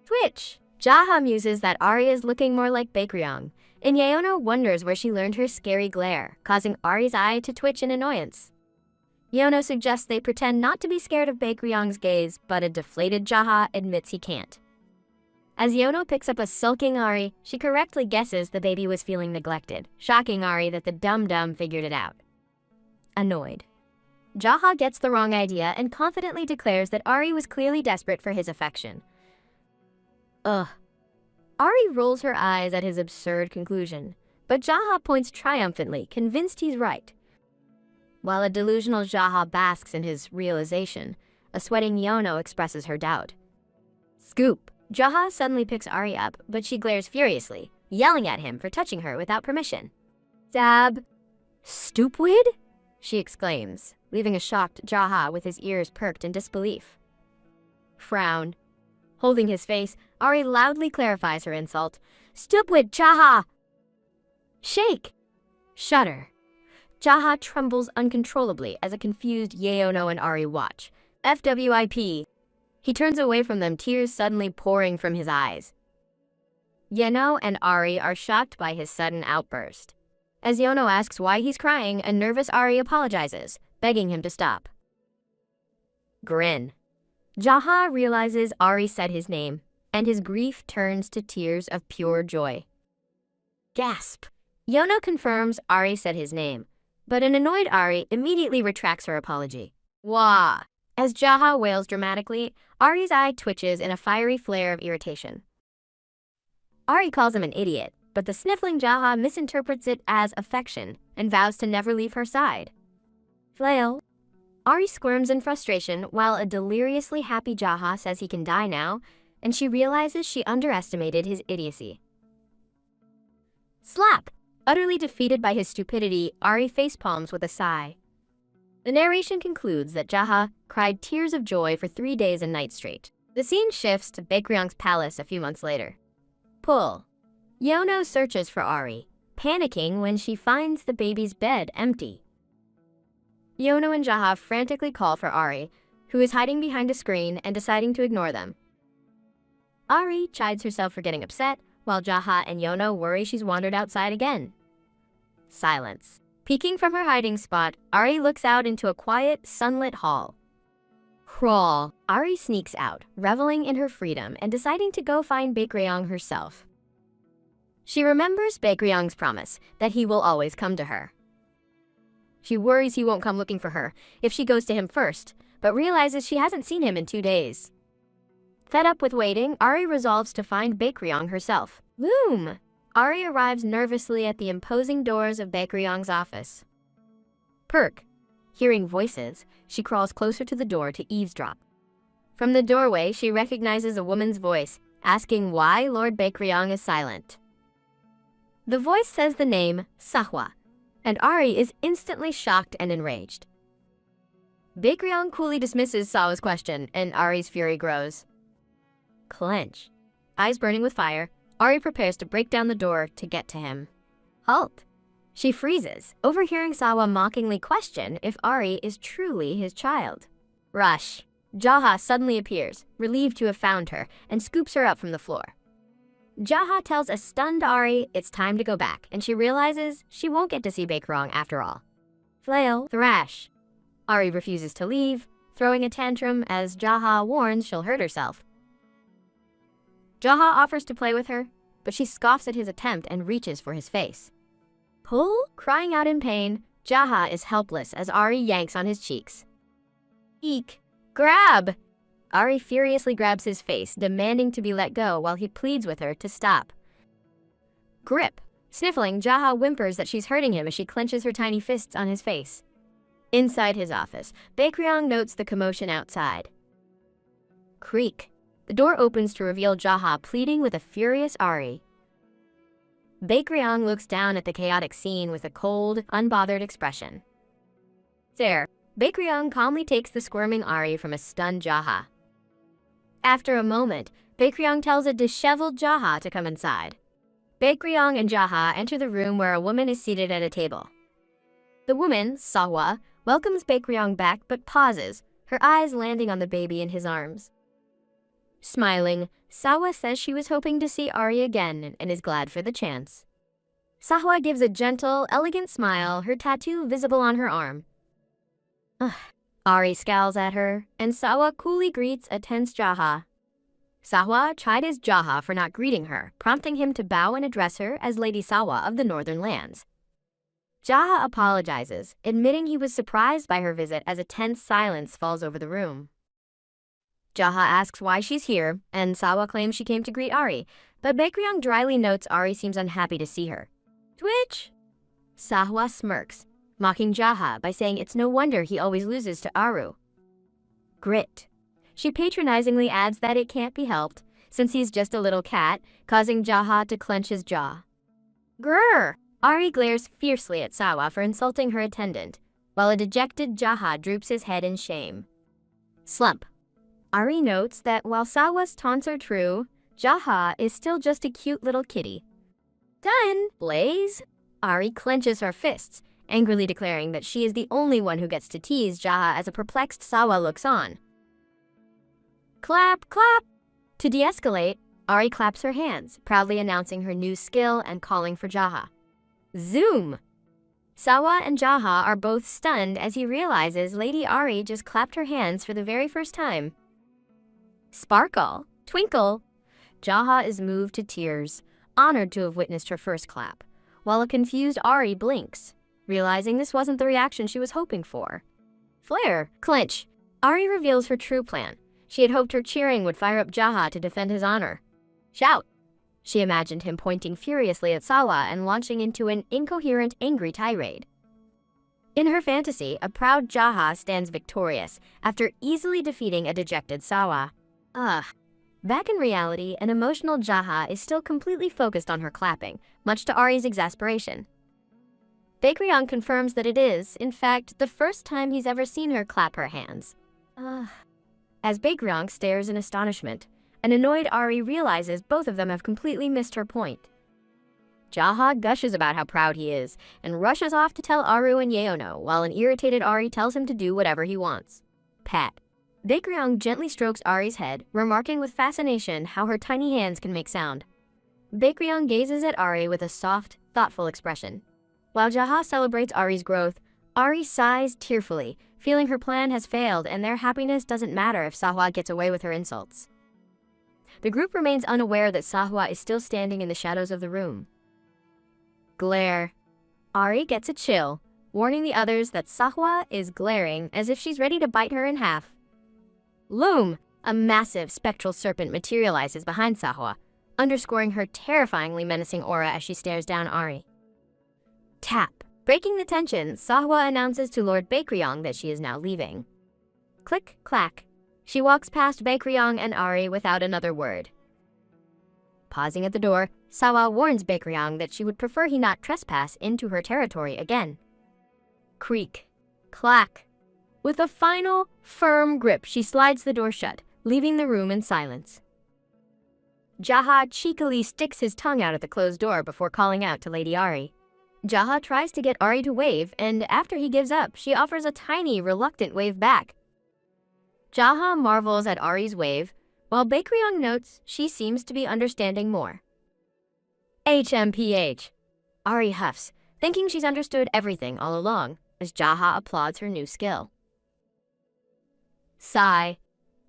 Twitch. Jaha muses that Ari is looking more like Baekryong, and Yeono wonders where she learned her scary glare, causing Ari's eye to twitch in annoyance. Yeono suggests they pretend not to be scared of Baekryong's gaze, but a deflated Jaha admits he can't. As Yeono picks up a sulking Ari, she correctly guesses the baby was feeling neglected, shocking Ari that the dum-dum figured it out. Annoyed. Jaha gets the wrong idea and confidently declares that Ari was clearly desperate for his affection. Ugh. Ari rolls her eyes at his absurd conclusion, but Jaha points triumphantly, convinced he's right. While a delusional Jaha basks in his realization, a sweating Yeono expresses her doubt. Scoop! Jaha suddenly picks Ari up, but she glares furiously, yelling at him for touching her without permission. Stab! Stupid? She exclaims, leaving a shocked Jaha with his ears perked in disbelief. Frown. Holding his face, Ari loudly clarifies her insult. Stupid Jaha! Shake! Shudder. Jaha trembles uncontrollably as a confused Yeono and Ari watch. FWIP. He turns away from them, tears suddenly pouring from his eyes. Yeono and Ari are shocked by his sudden outburst. As Yeono asks why he's crying, a nervous Ari apologizes, begging him to stop. Grin. Jaha realizes Ari said his name, and his grief turns to tears of pure joy. Gasp. Yeono confirms Ari said his name, but an annoyed Ari immediately retracts her apology. Wah! As Jaha wails dramatically, Ari's eye twitches in a fiery flare of irritation. Ari calls him an idiot, but the sniffling Jaha misinterprets it as affection and vows to never leave her side. Flail. Ari squirms in frustration while a deliriously happy Jaha says he can die now, and she realizes she underestimated his idiocy. Slap! Utterly defeated by his stupidity, Ari facepalms with a sigh. The narration concludes that Jaha cried tears of joy for 3 days and nights straight. The scene shifts to Baekryong's palace a few months later. Pull. Yono searches for Ari, panicking when she finds the baby's bed empty. Yono and Jaha frantically call for Ari, who is hiding behind a screen and deciding to ignore them. Ari chides herself for getting upset, while Jaha and Yono worry she's wandered outside again. Silence. Peeking from her hiding spot, Ari looks out into a quiet, sunlit hall. Crawl. Ari sneaks out, reveling in her freedom and deciding to go find Baekryong herself. She remembers Baekryong's promise that he will always come to her. She worries he won't come looking for her if she goes to him first, but realizes she hasn't seen him in 2 days. Fed up with waiting, Ari resolves to find Baekryong herself. Loom! Ari arrives nervously at the imposing doors of Baekryong's office. Perk. Hearing voices, she crawls closer to the door to eavesdrop. From the doorway, she recognizes a woman's voice, asking why Lord Baekryong is silent. The voice says the name Sahwa, and Ari is instantly shocked and enraged. Baekryong coolly dismisses Sahwa's question, and Ari's fury grows. Clench. Eyes burning with fire, Ari prepares to break down the door to get to him. Halt. She freezes, overhearing Sahwa mockingly question if Ari is truly his child. Rush. Jaha suddenly appears, relieved to have found her, and scoops her up from the floor. Jaha tells a stunned Ari it's time to go back, and she realizes she won't get to see Baekryong after all. Flail. Thrash. Ari refuses to leave, throwing a tantrum as Jaha warns she'll hurt herself. Jaha offers to play with her, but she scoffs at his attempt and reaches for his face. Pull? Crying out in pain, Jaha is helpless as Ari yanks on his cheeks. Eek! Grab! Ari furiously grabs his face, demanding to be let go while he pleads with her to stop. Grip. Sniffling, Jaha whimpers that she's hurting him as she clenches her tiny fists on his face. Inside his office, Baekryong notes the commotion outside. Creak. The door opens to reveal Jaha pleading with a furious Ari. Baekryong looks down at the chaotic scene with a cold, unbothered expression. There, Baekryong calmly takes the squirming Ari from a stunned Jaha. After a moment, Baekryong tells a disheveled Jaha to come inside. Baekryong and Jaha enter the room where a woman is seated at a table. The woman, Sahwa, welcomes Baekryong back but pauses, her eyes landing on the baby in his arms. Smiling, Sahwa says she was hoping to see Ari again and is glad for the chance. Sahwa gives a gentle, elegant smile, her tattoo visible on her arm. Ari scowls at her, and Sahwa coolly greets a tense Jaha. Sahwa chides Jaha for not greeting her, prompting him to bow and address her as Lady Sahwa of the Northern Lands. Jaha apologizes, admitting he was surprised by her visit as a tense silence falls over the room. Jaha asks why she's here, and Sahwa claims she came to greet Ari, but Baekryong dryly notes Ari seems unhappy to see her. Twitch! Sahwa smirks, mocking Jaha by saying it's no wonder he always loses to Aru. Grit. She patronizingly adds that it can't be helped, since he's just a little cat, causing Jaha to clench his jaw. Grrr! Ari glares fiercely at Sahwa for insulting her attendant, while a dejected Jaha droops his head in shame. Slump. Ari notes that while Sahwa's taunts are true, Jaha is still just a cute little kitty. Done! Blaze! Ari clenches her fists, angrily declaring that she is the only one who gets to tease Jaha as a perplexed Sahwa looks on. Clap, clap! To de-escalate, Ari claps her hands, proudly announcing her new skill and calling for Jaha. Zoom! Sahwa and Jaha are both stunned as he realizes Lady Ari just clapped her hands for the very first time. Sparkle! Twinkle! Jaha is moved to tears, honored to have witnessed her first clap, while a confused Ari blinks, realizing this wasn't the reaction she was hoping for. Flare! Clinch! Ari reveals her true plan. She had hoped her cheering would fire up Jaha to defend his honor. Shout! She imagined him pointing furiously at Sawa and launching into an incoherent, angry tirade. In her fantasy, a proud Jaha stands victorious after easily defeating a dejected Sawa. Back in reality, an emotional Jaha is still completely focused on her clapping, much to Ari's exasperation. Baekryong confirms that it is, in fact, the first time he's ever seen her clap her hands. As Baekryong stares in astonishment, an annoyed Ari realizes both of them have completely missed her point. Jaha gushes about how proud he is and rushes off to tell Aru and Yeono, while an irritated Ari tells him to do whatever he wants. Pat. Baekryong gently strokes Ari's head, remarking with fascination how her tiny hands can make sound. Baekryong gazes at Ari with a soft, thoughtful expression. While Jaha celebrates Ari's growth, Ari sighs tearfully, feeling her plan has failed and their happiness doesn't matter if Sahwa gets away with her insults. The group remains unaware that Sahwa is still standing in the shadows of the room. Glare. Ari gets a chill, warning the others that Sahwa is glaring as if she's ready to bite her in half. Loom! A massive spectral serpent materializes behind Sahwa, underscoring her terrifyingly menacing aura as she stares down Ari. Tap. Breaking the tension, Sahwa announces to Lord Baekryong that she is now leaving. Click, clack. She walks past Baekryong and Ari without another word. Pausing at the door, Sahwa warns Baekryong that she would prefer he not trespass into her territory again. Creak. Clack. With a final, firm grip, she slides the door shut, leaving the room in silence. Jaha cheekily sticks his tongue out at the closed door before calling out to Lady Ari. Jaha tries to get Ari to wave, and after he gives up, she offers a tiny, reluctant wave back. Jaha marvels at Ari's wave, while Baekryong notes she seems to be understanding more. HMPH. Ari huffs, thinking she's understood everything all along, as Jaha applauds her new skill. Sigh.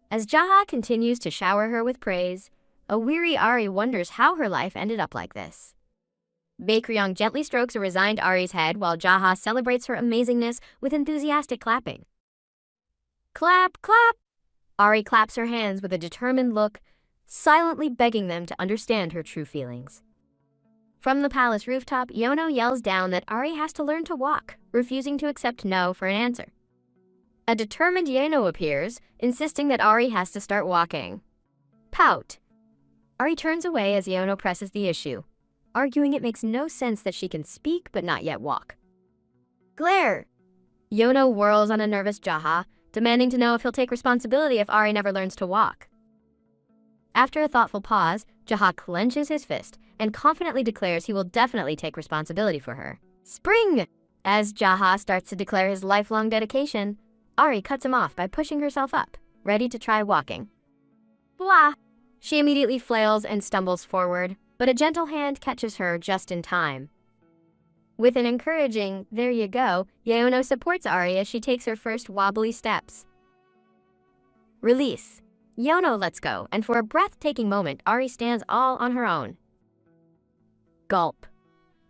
As Jaha continues to shower her with praise, a weary Ari wonders how her life ended up like this. Baekryong gently strokes a resigned Ari's head while Jaha celebrates her amazingness with enthusiastic clapping. Clap, clap! Ari claps her hands with a determined look, silently begging them to understand her true feelings. From the palace rooftop, Yeono yells down that Ari has to learn to walk, refusing to accept no for an answer. A determined Yeono appears, insisting that Ari has to start walking. Pout. Ari turns away as Yeono presses the issue, arguing it makes no sense that she can speak but not yet walk. Glare! Yeono whirls on a nervous Jaha, demanding to know if he'll take responsibility if Ari never learns to walk. After a thoughtful pause, Jaha clenches his fist and confidently declares he will definitely take responsibility for her. Spring! As Jaha starts to declare his lifelong dedication, Ari cuts him off by pushing herself up, ready to try walking. Blah! She immediately flails and stumbles forward, but a gentle hand catches her just in time. With an encouraging, "There you go," Yeono supports Ari as she takes her first wobbly steps. Release. Yeono lets go, and for a breathtaking moment, Ari stands all on her own. Gulp.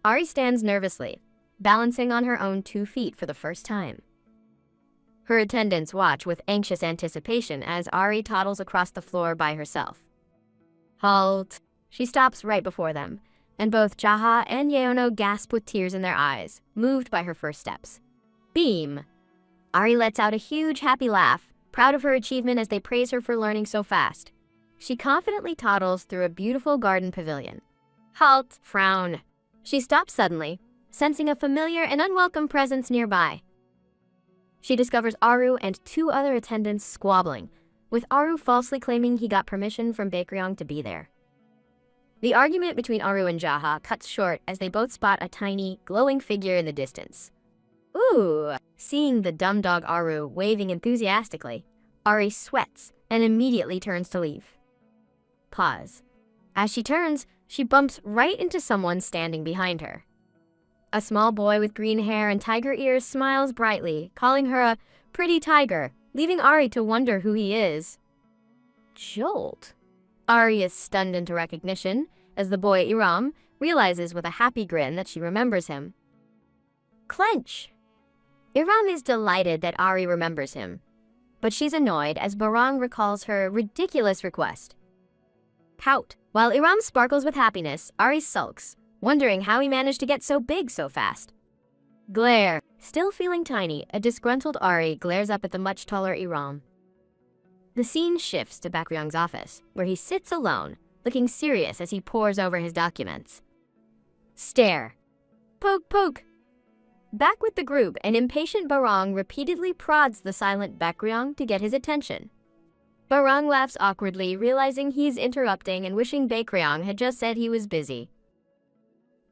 Ari stands nervously, balancing on her own 2 feet for the first time. Her attendants watch with anxious anticipation as Ari toddles across the floor by herself. Halt. She stops right before them, and both Jaha and Yeono gasp with tears in their eyes, moved by her first steps. Beam. Ari lets out a huge happy laugh, proud of her achievement as they praise her for learning so fast. She confidently toddles through a beautiful garden pavilion. Halt. Frown. She stops suddenly, sensing a familiar and unwelcome presence nearby. She discovers Aru and 2 other attendants squabbling, with Aru falsely claiming he got permission from Baekryong to be there. The argument between Aru and Jaha cuts short as they both spot a tiny, glowing figure in the distance. Ooh! Seeing the dumb dog Aru waving enthusiastically, Ari sweats and immediately turns to leave. Pause. As she turns, she bumps right into someone standing behind her. A small boy with green hair and tiger ears smiles brightly, calling her a pretty tiger, leaving Ari to wonder who he is. Jolt. Ari is stunned into recognition, as the boy Iram realizes with a happy grin that she remembers him. Clench! Iram is delighted that Ari remembers him, but she's annoyed as Barang recalls her ridiculous request. Pout! While Iram sparkles with happiness, Ari sulks, wondering how he managed to get so big so fast. Glare. Still feeling tiny, a disgruntled Ari glares up at the much taller Iram. The scene shifts to Bakryong's office, where he sits alone, looking serious as he pores over his documents. Stare. Poke, poke. Back with the group, an impatient Barong repeatedly prods the silent Bakryong to get his attention. Barong laughs awkwardly, realizing he's interrupting and wishing Bakryong had just said he was busy.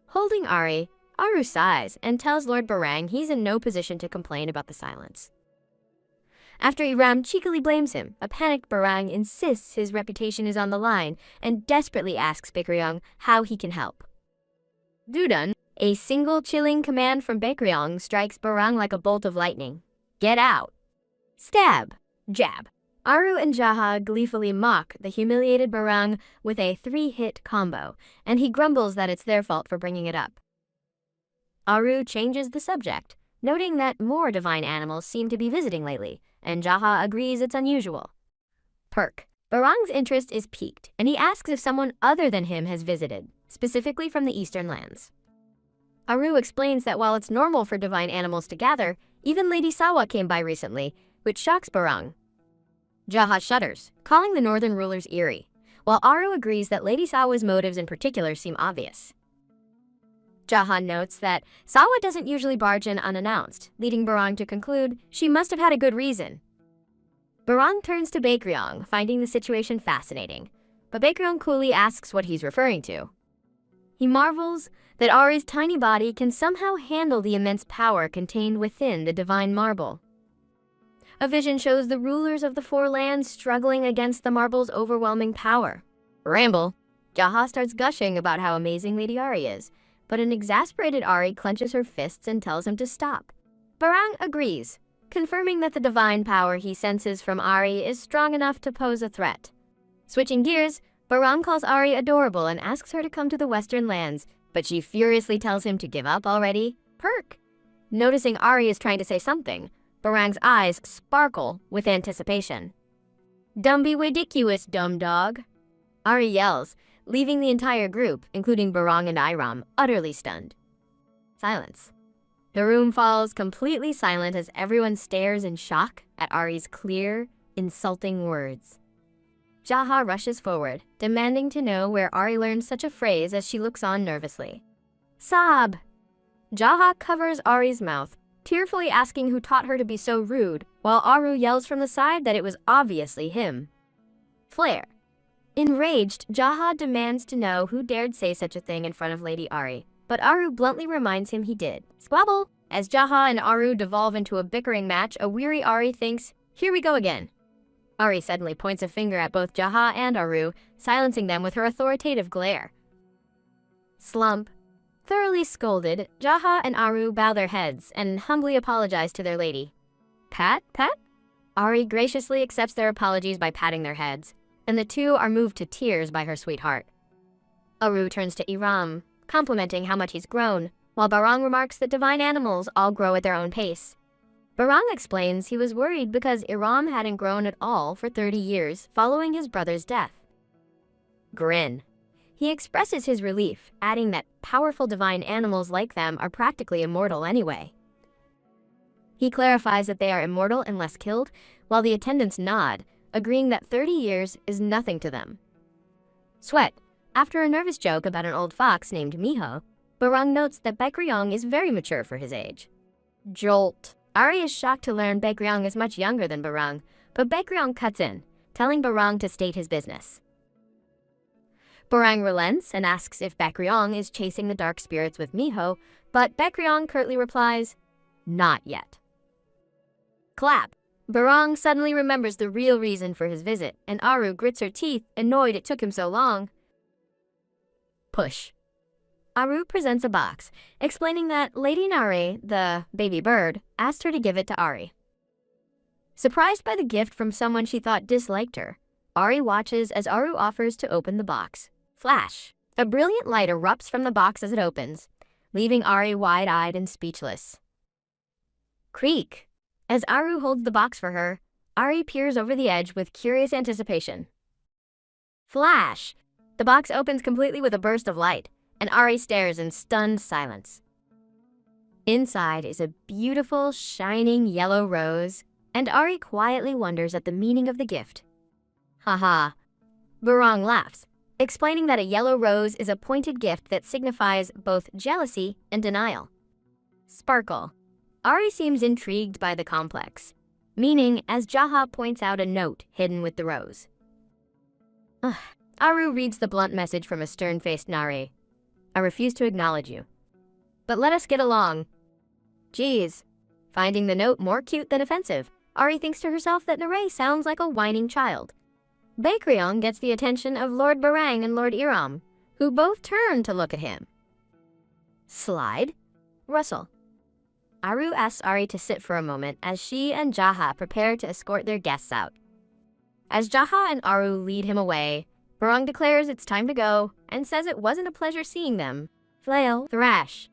Holding Ari, Aru sighs and tells Lord Barang he's in no position to complain about the silence. After Iram cheekily blames him, a panicked Barang insists his reputation is on the line and desperately asks Bakryong how he can help. Dudan, a single chilling command from Bakryong strikes Barang like a bolt of lightning. Get out. Stab. Jab. Aru and Jaha gleefully mock the humiliated Barang with a 3-hit combo, and he grumbles that it's their fault for bringing it up. Aru changes the subject, noting that more divine animals seem to be visiting lately, and Jaha agrees it's unusual. Perk. Barang's interest is piqued, and he asks if someone other than him has visited, specifically from the eastern lands. Aru explains that while it's normal for divine animals to gather, even Lady Sawa came by recently, which shocks Barang. Jaha shudders, calling the northern rulers eerie, while Aru agrees that Lady Sawa's motives in particular seem obvious. Jaha notes that Sawa doesn't usually barge in unannounced, leading Barang to conclude she must have had a good reason. Barang turns to Bakryong, finding the situation fascinating, but Bakryong coolly asks what he's referring to. He marvels that Ari's tiny body can somehow handle the immense power contained within the divine marble. A vision shows the rulers of the 4 lands struggling against the marble's overwhelming power. Ramble. Jaha starts gushing about how amazing Lady Ari is, but an exasperated Ari clenches her fists and tells him to stop. Barang agrees, confirming that the divine power he senses from Ari is strong enough to pose a threat. Switching gears, Barang calls Ari adorable and asks her to come to the western lands, but she furiously tells him to give up already. Perk. Noticing Ari is trying to say something, Barang's eyes sparkle with anticipation. Dumb be ridiculous, dumb dog. Ari yells, leaving the entire group, including Barang and Iram, utterly stunned. Silence. The room falls completely silent as everyone stares in shock at Ari's clear, insulting words. Jaha rushes forward, demanding to know where Ari learned such a phrase as she looks on nervously. Sob! Jaha covers Ari's mouth, tearfully asking who taught her to be so rude, while Aru yells from the side that it was obviously him. Flare. Enraged, Jaha demands to know who dared say such a thing in front of Lady Ari, but Aru bluntly reminds him he did. Squabble! As Jaha and Aru devolve into a bickering match, a weary Ari thinks, here we go again. Ari suddenly points a finger at both Jaha and Aru, silencing them with her authoritative glare. Slump. Thoroughly scolded, Jaha and Aru bow their heads and humbly apologize to their lady. Pat? Ari graciously accepts their apologies by patting their heads, and the two are moved to tears by her sweetheart. Aru turns to Iram, complimenting how much he's grown, while Barang remarks that divine animals all grow at their own pace. Barang explains he was worried because Iram hadn't grown at all for 30 years following his brother's death. Grin. He expresses his relief, adding that powerful divine animals like them are practically immortal anyway. He clarifies that they are immortal unless killed, while the attendants nod, agreeing that 30 years is nothing to them. Sweat. After a nervous joke about an old fox named Miho, Barang notes that Bakryong is very mature for his age. Jolt. Ari is shocked to learn Bakryong is much younger than Barang, but Bakryong cuts in, telling Barang to state his business. Barang relents and asks if Bakryong is chasing the dark spirits with Miho, but Bakryong curtly replies, not yet. Clap. Barang suddenly remembers the real reason for his visit, and Aru grits her teeth, annoyed it took him so long. Push. Aru presents a box, explaining that Lady Nare, the baby bird, asked her to give it to Ari. Surprised by the gift from someone she thought disliked her, Ari watches as Aru offers to open the box. Flash. A brilliant light erupts from the box as it opens, leaving Ari wide-eyed and speechless. Creak. As Aru holds the box for her, Ari peers over the edge with curious anticipation. Flash. The box opens completely with a burst of light, and Ari stares in stunned silence. Inside is a beautiful, shining yellow rose, and Ari quietly wonders at the meaning of the gift. Haha. Barong laughs, explaining that a yellow rose is a pointed gift that signifies both jealousy and denial. Sparkle. Ari seems intrigued by the complex, meaning as Jaha points out a note hidden with the rose. Aru reads the blunt message from a stern-faced Nari. I refuse to acknowledge you. But let us get along. Geez. Finding the note more cute than offensive, Ari thinks to herself that Nare sounds like a whining child. Baekryong gets the attention of Lord Barang and Lord Iram, who both turn to look at him. Slide. Rustle. Aru asks Ari to sit for a moment as she and Jaha prepare to escort their guests out. As Jaha and Aru lead him away, Barang declares it's time to go and says it wasn't a pleasure seeing them. Flail. Thrash.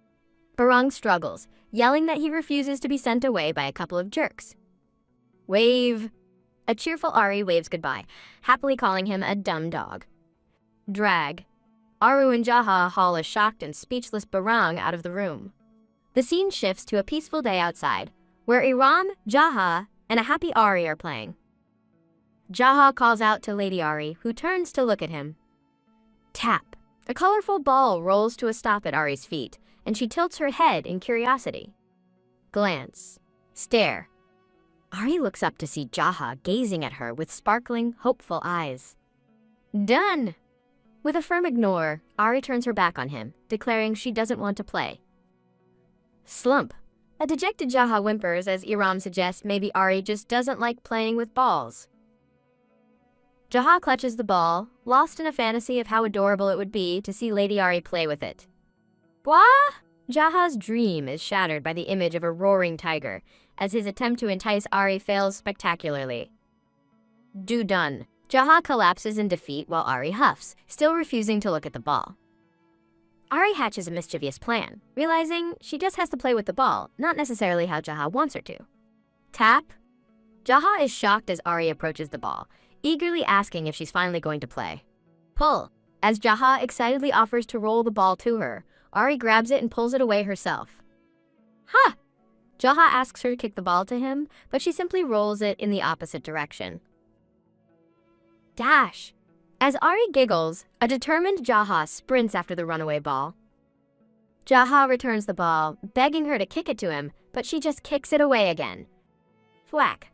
Barang struggles, yelling that he refuses to be sent away by a couple of jerks. Wave. A cheerful Ari waves goodbye, happily calling him a dumb dog. Drag. Aru and Jaha haul a shocked and speechless Barang out of the room. The scene shifts to a peaceful day outside, where Iram, Jaha, and a happy Ari are playing. Jaha calls out to Lady Ari, who turns to look at him. Tap. A colorful ball rolls to a stop at Ari's feet, and she tilts her head in curiosity. Glance. Stare. Ari looks up to see Jaha gazing at her with sparkling, hopeful eyes. Done! With a firm ignore, Ari turns her back on him, declaring she doesn't want to play. Slump. A dejected Jaha whimpers as Iram suggests maybe Ari just doesn't like playing with balls. Jaha clutches the ball, lost in a fantasy of how adorable it would be to see Lady Ari play with it. Wah! Jaha's dream is shattered by the image of a roaring tiger, as his attempt to entice Ari fails spectacularly. Do done. Jaha collapses in defeat while Ari huffs, still refusing to look at the ball. Ari hatches a mischievous plan, realizing she just has to play with the ball, not necessarily how Jaha wants her to. Tap. Jaha is shocked as Ari approaches the ball, eagerly asking if she's finally going to play. Pull. As Jaha excitedly offers to roll the ball to her, Ari grabs it and pulls it away herself. Ha! Jaha asks her to kick the ball to him, but she simply rolls it in the opposite direction. Dash. As Ari giggles, a determined Jaha sprints after the runaway ball. Jaha returns the ball, begging her to kick it to him, but she just kicks it away again. Thwack.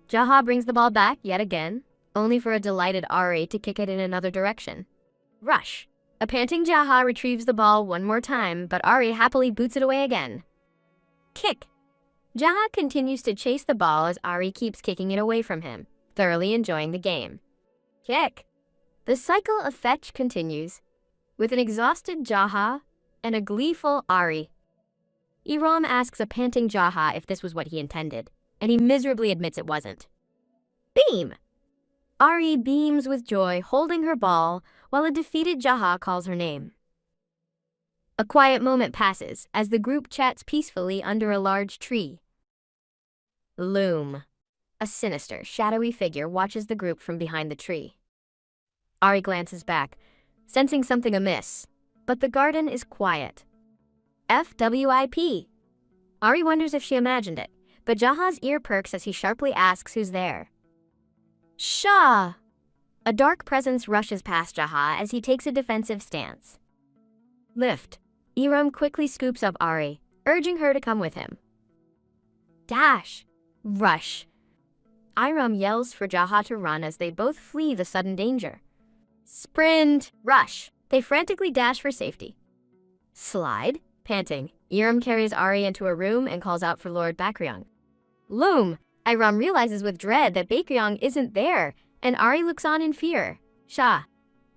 Jaha brings the ball back yet again, only for a delighted Ari to kick it in another direction. Rush. A panting Jaha retrieves the ball one more time, but Ari happily boots it away again. Kick. Jaha continues to chase the ball as Ari keeps kicking it away from him, thoroughly enjoying the game. Kick. The cycle of fetch continues, with an exhausted Jaha and a gleeful Ari. Iram asks a panting Jaha if this was what he intended, and he miserably admits it wasn't. Beam. Ari beams with joy, holding her ball, while a defeated Jaha calls her name. A quiet moment passes as the group chats peacefully under a large tree. Loom. A sinister, shadowy figure watches the group from behind the tree. Ari glances back, sensing something amiss, but the garden is quiet. FWIP. Ari wonders if she imagined it, but Jaha's ear perks as he sharply asks who's there. Shah! A dark presence rushes past Jaha as he takes a defensive stance. Lift. Iram quickly scoops up Ari, urging her to come with him. Dash. Rush. Iram yells for Jaha to run as they both flee the sudden danger. Sprint. Rush. They frantically dash for safety. Slide. Panting, Iram carries Ari into a room and calls out for Lord Baekryong. Loom. Iram realizes with dread that Baekryong isn't there, and Ari looks on in fear. Shah.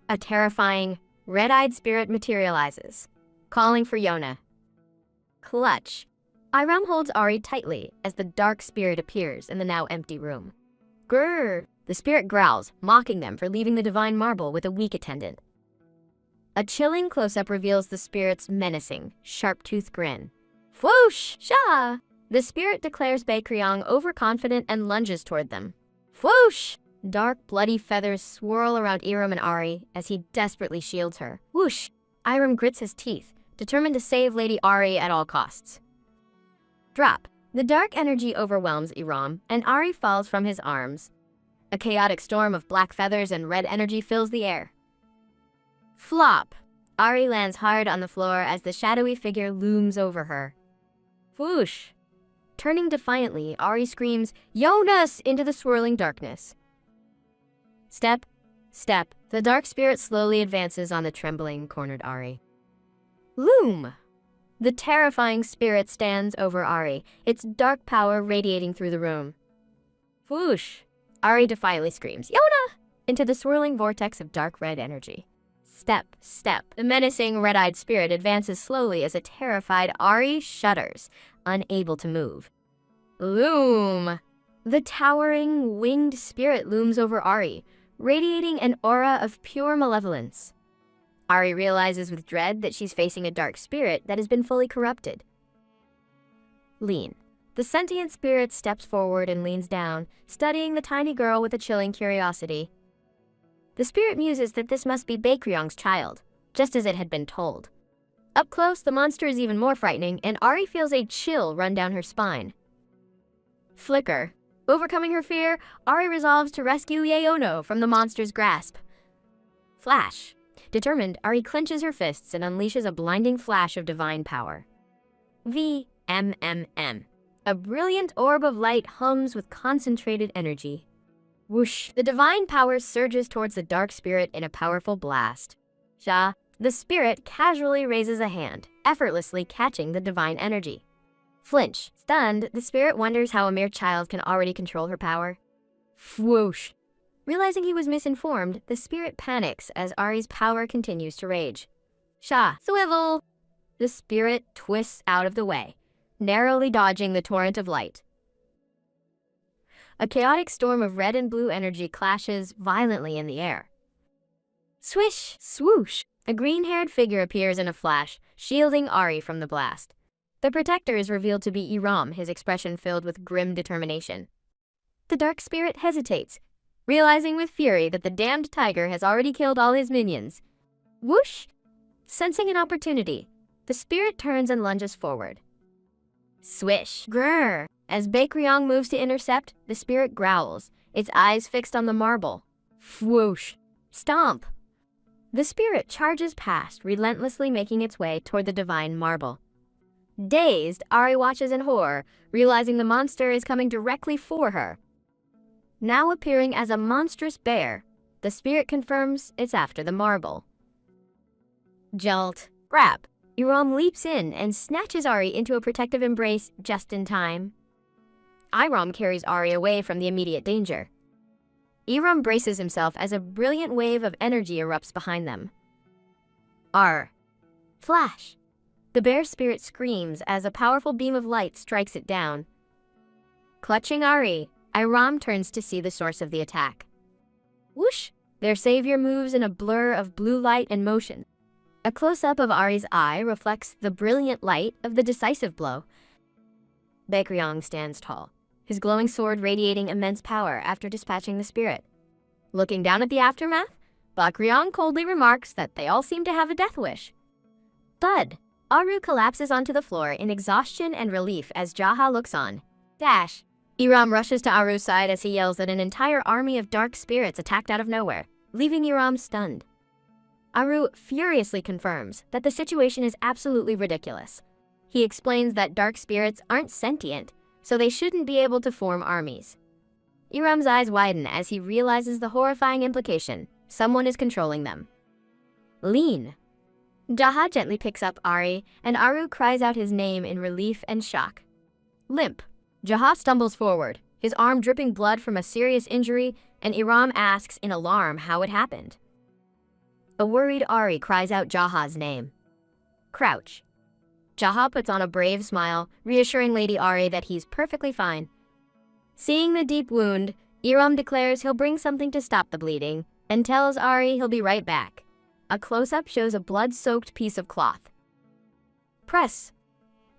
A terrifying, red-eyed spirit materializes, calling for Yona. Clutch. Iram holds Ari tightly as the dark spirit appears in the now empty room. Grrr. The spirit growls, mocking them for leaving the divine marble with a weak attendant. A chilling close-up reveals the spirit's menacing, sharp-toothed grin. Whoosh! Shah! The spirit declares Baekryong overconfident and lunges toward them. Whoosh! Dark, bloody feathers swirl around Iram and Ari as he desperately shields her. Whoosh! Iram grits his teeth, determined to save Lady Ari at all costs. Drop. The dark energy overwhelms Iram, and Ari falls from his arms. A chaotic storm of black feathers and red energy fills the air. Flop! Ari lands hard on the floor as the shadowy figure looms over her. Whoosh! Turning defiantly, Ari screams, "Jonas!" into the swirling darkness. Step, step. The dark spirit slowly advances on the trembling, cornered Ari. Loom! The terrifying spirit stands over Ari, its dark power radiating through the room. Whoosh! Ari defiantly screams, "Yona!" into the swirling vortex of dark red energy. Step, step. The menacing red-eyed spirit advances slowly as a terrified Ari shudders, unable to move. Loom! The towering, winged spirit looms over Ari, radiating an aura of pure malevolence. Ari realizes with dread that she's facing a dark spirit that has been fully corrupted. Lean. The sentient spirit steps forward and leans down, studying the tiny girl with a chilling curiosity. The spirit muses that this must be Baekryong's child, just as it had been told. Up close, the monster is even more frightening, and Ari feels a chill run down her spine. Flicker. Overcoming her fear, Ari resolves to rescue Yeono from the monster's grasp. Flash. Determined, Ari clenches her fists and unleashes a blinding flash of divine power. VMMM. A brilliant orb of light hums with concentrated energy. Whoosh! The divine power surges towards the dark spirit in a powerful blast. Jaha! The spirit casually raises a hand, effortlessly catching the divine energy. Flinch. Stunned, the spirit wonders how a mere child can already control her power. Whoosh! Realizing he was misinformed, the spirit panics as Ari's power continues to rage. Jaha! Swivel! The spirit twists out of the way, narrowly dodging the torrent of light. A chaotic storm of red and blue energy clashes violently in the air. Swish! Swoosh! A green-haired figure appears in a flash, shielding Ari from the blast. The protector is revealed to be Iram, his expression filled with grim determination. The dark spirit hesitates, realizing with fury that the damned tiger has already killed all his minions. Whoosh! Sensing an opportunity, the spirit turns and lunges forward. Swish! Grrr! As Baekryong moves to intercept, the spirit growls, its eyes fixed on the marble. Whoosh! Stomp! The spirit charges past, relentlessly making its way toward the divine marble. Dazed, Ari watches in horror, realizing the monster is coming directly for her. Now appearing as a monstrous bear, the spirit confirms it's after the marble. Jolt. Grab. Iram leaps in and snatches Ari into a protective embrace just in time. Iram carries Ari away from the immediate danger. Iram braces himself as a brilliant wave of energy erupts behind them. R. Flash. The bear spirit screams as a powerful beam of light strikes it down. Clutching Ari, Iram turns to see the source of the attack. Whoosh! Their savior moves in a blur of blue light and motion. A close-up of Ari's eye reflects the brilliant light of the decisive blow. Baekryong stands tall, his glowing sword radiating immense power after dispatching the spirit. Looking down at the aftermath, Baekryong coldly remarks that they all seem to have a death wish. Thud! Aru collapses onto the floor in exhaustion and relief as Jaha looks on. Dash! Iram rushes to Aru's side as he yells that an entire army of dark spirits attacked out of nowhere, leaving Iram stunned. Aru furiously confirms that the situation is absolutely ridiculous. He explains that dark spirits aren't sentient, so they shouldn't be able to form armies. Iram's eyes widen as he realizes the horrifying implication. Someone is controlling them. Lean. Jaha gently picks up Ari, and Aru cries out his name in relief and shock. Limp. Jaha stumbles forward, his arm dripping blood from a serious injury, and Iram asks in alarm how it happened. A worried Ari cries out Jaha's name. Crouch. Jaha puts on a brave smile, reassuring Lady Ari that he's perfectly fine. Seeing the deep wound, Iram declares he'll bring something to stop the bleeding, and tells Ari he'll be right back. A close-up shows a blood-soaked piece of cloth. Press.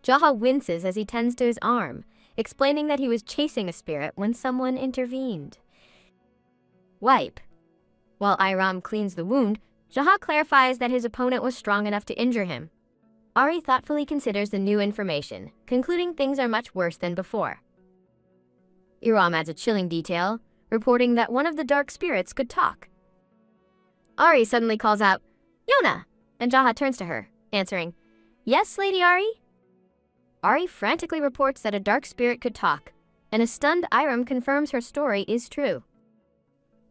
Jaha winces as he tends to his arm, explaining that he was chasing a spirit when someone intervened. Wipe. While Iram cleans the wound, Jaha clarifies that his opponent was strong enough to injure him. Ari thoughtfully considers the new information, concluding things are much worse than before. Iram adds a chilling detail, reporting that one of the dark spirits could talk. Ari suddenly calls out, "Yona!" and Jaha turns to her, answering, "Yes, Lady Ari?" Ari frantically reports that a dark spirit could talk, and a stunned Iram confirms her story is true.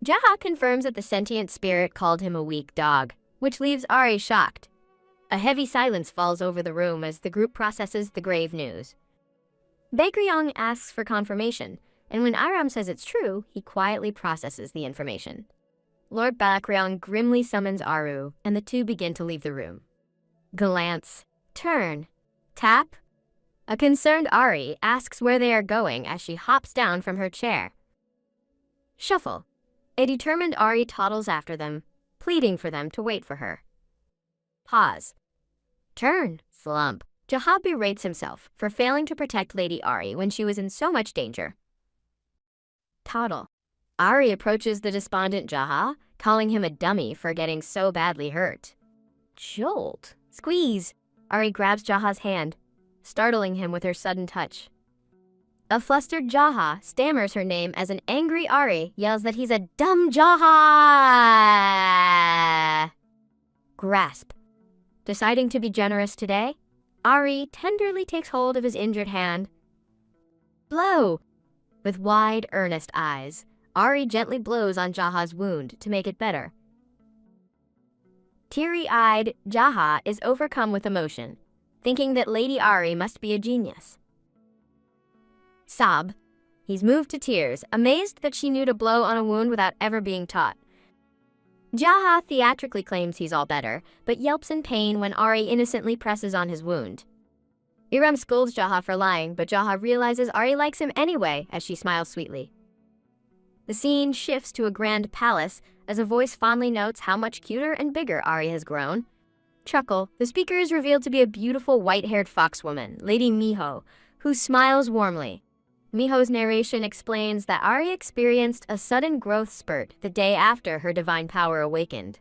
Jaha confirms that the sentient spirit called him a weak dog, which leaves Ari shocked. A heavy silence falls over the room as the group processes the grave news. Baekryong asks for confirmation, and when Iram says it's true, he quietly processes the information. Lord Baekryong grimly summons Aru, and the two begin to leave the room. Glance. Turn. Tap. A concerned Ari asks where they are going as she hops down from her chair. Shuffle. A determined Ari toddles after them, pleading for them to wait for her. Pause. Turn. Slump. Jaha berates himself for failing to protect Lady Ari when she was in so much danger. Toddle. Ari approaches the despondent Jaha, calling him a dummy for getting so badly hurt. Jolt. Squeeze. Ari grabs Jaha's hand, startling him with her sudden touch. A flustered Jaha stammers her name as an angry Ari yells that he's a dumb Jaha. Grasp. Deciding to be generous today, Ari tenderly takes hold of his injured hand. Blow. With wide, earnest eyes, Ari gently blows on Jaha's wound to make it better. Teary-eyed, Jaha is overcome with emotion, thinking that Lady Ari must be a genius. Sob. He's moved to tears, amazed that she knew to blow on a wound without ever being taught. Jaha theatrically claims he's all better, but yelps in pain when Ari innocently presses on his wound. Iram scolds Jaha for lying, but Jaha realizes Ari likes him anyway as she smiles sweetly. The scene shifts to a grand palace as a voice fondly notes how much cuter and bigger Ari has grown. Chuckle, the speaker is revealed to be a beautiful white-haired foxwoman, Lady Miho, who smiles warmly. Miho's narration explains that Ari experienced a sudden growth spurt the day after her divine power awakened.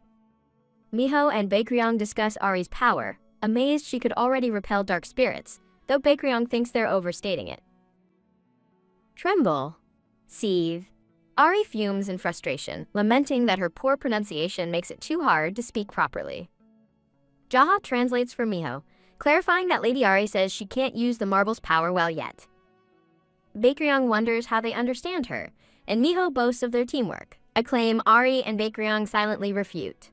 Miho and Baekryong discuss Ari's power, amazed she could already repel dark spirits, though Baekryong thinks they're overstating it. Tremble. Seethe. Ari fumes in frustration, lamenting that her poor pronunciation makes it too hard to speak properly. Jaha translates for Miho, clarifying that Lady Ari says she can't use the marble's power well yet. Baekryong wonders how they understand her, and Miho boasts of their teamwork, a claim Ari and Baekryong silently refute.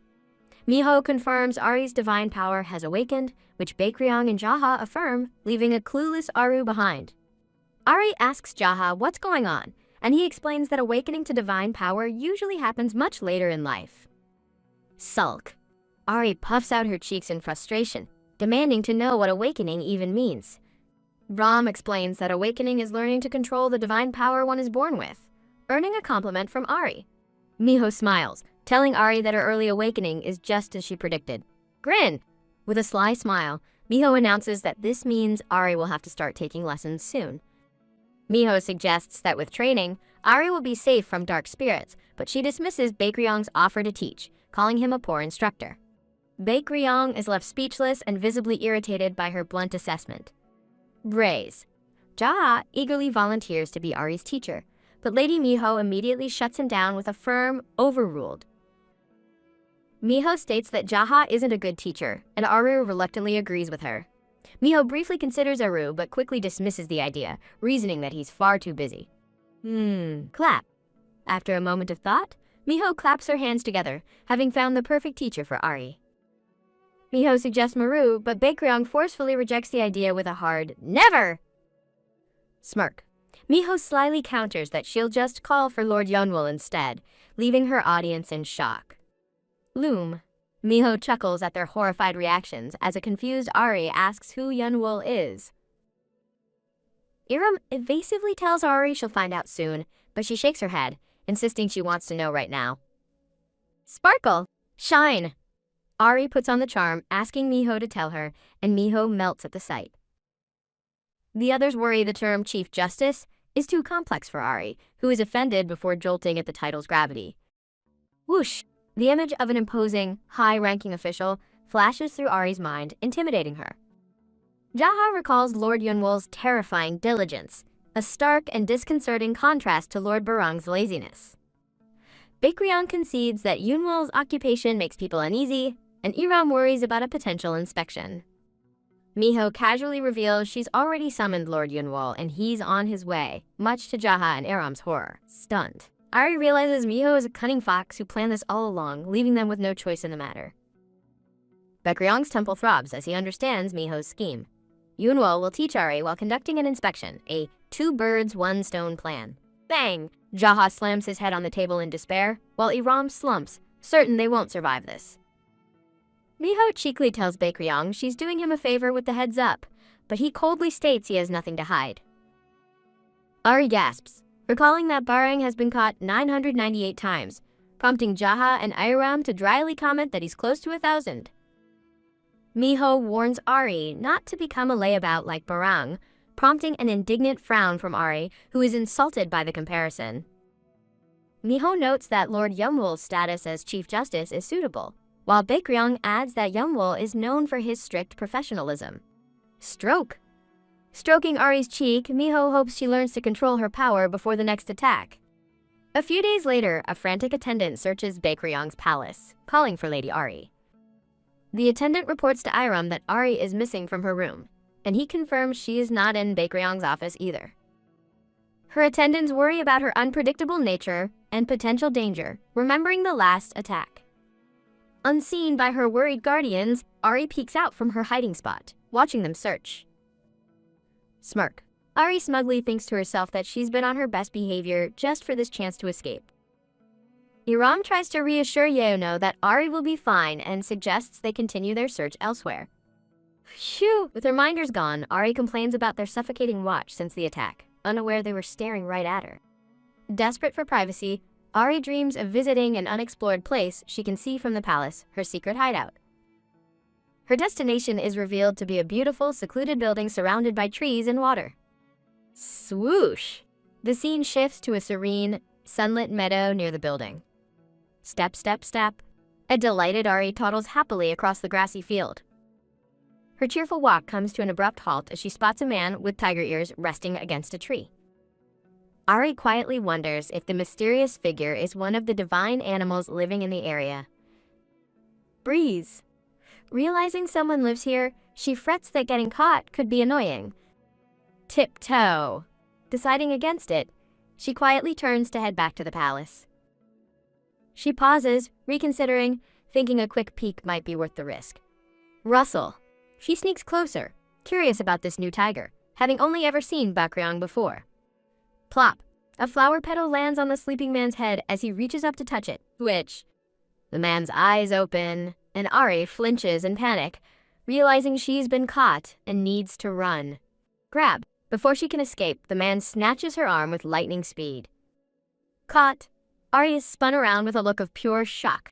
Miho confirms Ari's divine power has awakened, which Baekryong and Jaha affirm, leaving a clueless Aru behind. Ari asks Jaha what's going on, and he explains that awakening to divine power usually happens much later in life. Sulk. Ari puffs out her cheeks in frustration, demanding to know what awakening even means. Ram explains that awakening is learning to control the divine power one is born with, earning a compliment from Ari. Miho smiles, telling Ari that her early awakening is just as she predicted. Grin! With a sly smile, Miho announces that this means Ari will have to start taking lessons soon. Miho suggests that with training, Ari will be safe from dark spirits, but she dismisses Baekryong's offer to teach, calling him a poor instructor. Baekryong is left speechless and visibly irritated by her blunt assessment. Raise. Jaha eagerly volunteers to be Ari's teacher, but Lady Miho immediately shuts him down with a firm, overruled. Miho states that Jaha isn't a good teacher, and Aru reluctantly agrees with her. Miho briefly considers Aru, but quickly dismisses the idea, reasoning that he's far too busy. Clap. After a moment of thought, Miho claps her hands together, having found the perfect teacher for Ari. Miho suggests Maru, but Baekryong forcefully rejects the idea with a hard, never! Smirk. Miho slyly counters that she'll just call for Lord Yunwol instead, leaving her audience in shock. Loom. Miho chuckles at their horrified reactions as a confused Ari asks who Yunwol is. Iram evasively tells Ari she'll find out soon, but she shakes her head, insisting she wants to know right now. Sparkle. Shine. Ari puts on the charm, asking Miho to tell her, and Miho melts at the sight. The others worry the term Chief Justice is too complex for Ari, who is offended before jolting at the title's gravity. Whoosh! The image of an imposing, high-ranking official flashes through Ari's mind, intimidating her. Jaha recalls Lord Yunwol's terrifying diligence, a stark and disconcerting contrast to Lord Barang's laziness. Baekryong concedes that Yunwol's occupation makes people uneasy, and Iram worries about a potential inspection. Miho casually reveals she's already summoned Lord Yunwol and he's on his way, much to Jaha and Aram's horror. Stunned, Ari realizes Miho is a cunning fox who planned this all along, leaving them with no choice in the matter. Baekryong's temple throbs as he understands Miho's scheme. Yunwol will teach Ari while conducting an inspection, a two birds, one stone plan. Bang! Jaha slams his head on the table in despair, while Iram slumps, certain they won't survive this. Miho cheekily tells Baekryong she's doing him a favor with the heads up, but he coldly states he has nothing to hide. Ari gasps, recalling that Barang has been caught 998 times, prompting Jaha and Iram to dryly comment that he's close to 1,000. Miho warns Ari not to become a layabout like Barang, prompting an indignant frown from Ari, who is insulted by the comparison. Miho notes that Lord Yunwol's status as Chief Justice is suitable, while Baekryong adds that Yunwol is known for his strict professionalism. Stroking Ari's cheek, Miho hopes she learns to control her power before the next attack. A few days later, a frantic attendant searches Baekryong's palace, calling for Lady Ari. The attendant reports to Iram that Ari is missing from her room, and he confirms she is not in Baekryong's office either. Her attendants worry about her unpredictable nature and potential danger, remembering the last attack. Unseen by her worried guardians, Ari peeks out from her hiding spot, watching them search. Smirk. Ari smugly thinks to herself that she's been on her best behavior just for this chance to escape. Iram tries to reassure Yeono that Ari will be fine and suggests they continue their search elsewhere. Phew! With her minders gone, Ari complains about their suffocating watch since the attack, unaware they were staring right at her. Desperate for privacy, Ari dreams of visiting an unexplored place she can see from the palace, her secret hideout. Her destination is revealed to be a beautiful, secluded building surrounded by trees and water. Swoosh! The scene shifts to a serene, sunlit meadow near the building. Step, step, step. A delighted Ari toddles happily across the grassy field. Her cheerful walk comes to an abrupt halt as she spots a man with tiger ears resting against a tree. Ari quietly wonders if the mysterious figure is one of the divine animals living in the area. Breeze. Realizing someone lives here, she frets that getting caught could be annoying. Tiptoe. Deciding against it, she quietly turns to head back to the palace. She pauses, reconsidering, thinking a quick peek might be worth the risk. Rustle. She sneaks closer, curious about this new tiger, having only ever seen Baekryong before. Plop. A flower petal lands on the sleeping man's head as he reaches up to touch it, which... The man's eyes open, and Ari flinches in panic, realizing she's been caught and needs to run. Grab. Before she can escape, the man snatches her arm with lightning speed. Caught. Ari is spun around with a look of pure shock.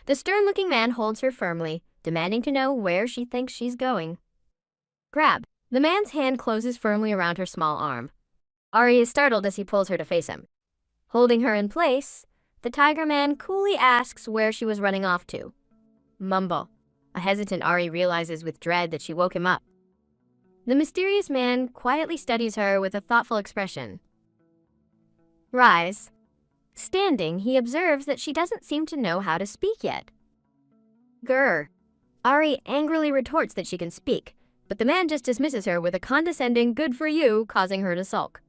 The stern-looking man holds her firmly, demanding to know where she thinks she's going. Grab. The man's hand closes firmly around her small arm. Ari is startled as he pulls her to face him. Holding her in place, the tiger man coolly asks where she was running off to. Mumble. A hesitant Ari realizes with dread that she woke him up. The mysterious man quietly studies her with a thoughtful expression. Rise. Standing, he observes that she doesn't seem to know how to speak yet. Grr. Ari angrily retorts that she can speak, but the man just dismisses her with a condescending good for you, causing her to sulk.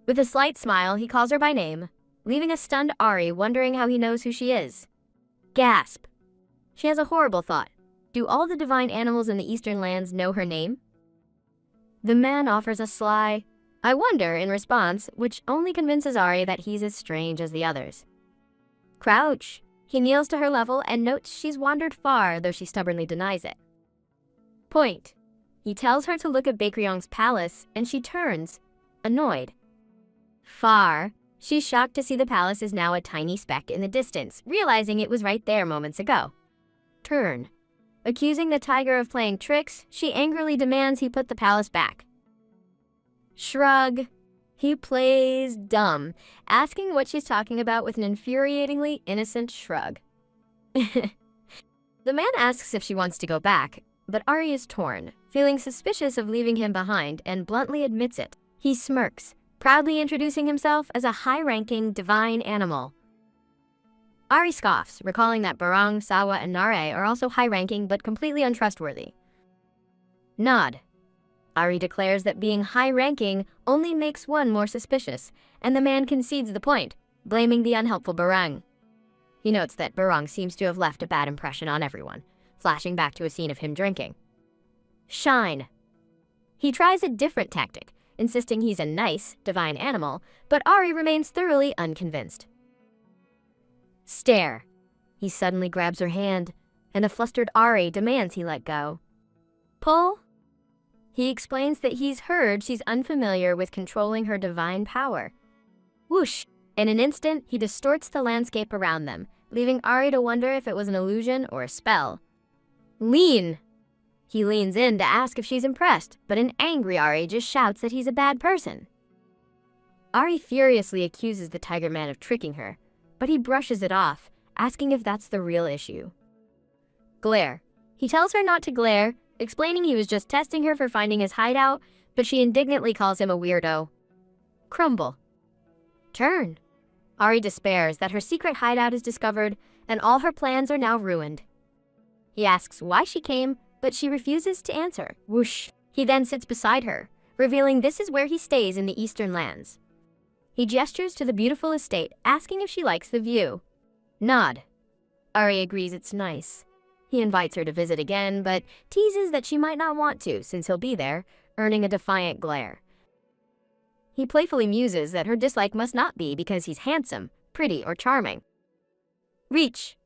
With a slight smile, he calls her by name, leaving a stunned Ari wondering how he knows who she is. Gasp. She has a horrible thought. Do all the divine animals in the eastern lands know her name? The man offers a sly, I wonder, in response, which only convinces Ari that he's as strange as the others. Crouch. He kneels to her level and notes she's wandered far, though she stubbornly denies it. Point. He tells her to look at Baekryong's palace, and she turns, annoyed. Far. She's shocked to see the palace is now a tiny speck in the distance, realizing it was right there moments ago. Turn. Accusing the tiger of playing tricks, she angrily demands he put the palace back. Shrug. He plays dumb, asking what she's talking about with an infuriatingly innocent shrug. The man asks if she wants to go back, but Ari is torn, feeling suspicious of leaving him behind, and bluntly admits it. He smirks, proudly introducing himself as a high-ranking divine animal. Ari scoffs, recalling that Barang, Sawa, and Nare are also high-ranking but completely untrustworthy. Nod. Ari declares that being high-ranking only makes one more suspicious, and the man concedes the point, blaming the unhelpful Barang. He notes that Barang seems to have left a bad impression on everyone, flashing back to a scene of him drinking. Shine. He tries a different tactic, insisting he's a nice, divine animal, but Ari remains thoroughly unconvinced. Stare. He suddenly grabs her hand, and a flustered Ari demands he let go. Pull. He explains that he's heard she's unfamiliar with controlling her divine power. Whoosh! In an instant, he distorts the landscape around them, leaving Ari to wonder if it was an illusion or a spell. Lean! He leans in to ask if she's impressed, but an angry Ari just shouts that he's a bad person. Ari furiously accuses the Tiger Man of tricking her, but he brushes it off, asking if that's the real issue. Glare. He tells her not to glare, explaining he was just testing her for finding his hideout, but she indignantly calls him a weirdo. Crumble. Turn. Ari despairs that her secret hideout is discovered, and all her plans are now ruined. He asks why she came, but she refuses to answer. Whoosh. He then sits beside her, revealing this is where he stays in the Eastern lands. He gestures to the beautiful estate, asking if she likes the view. Nod. Ari agrees it's nice. He invites her to visit again, but teases that she might not want to since he'll be there, earning a defiant glare. He playfully muses that her dislike must not be because he's handsome, pretty, or charming. Reach.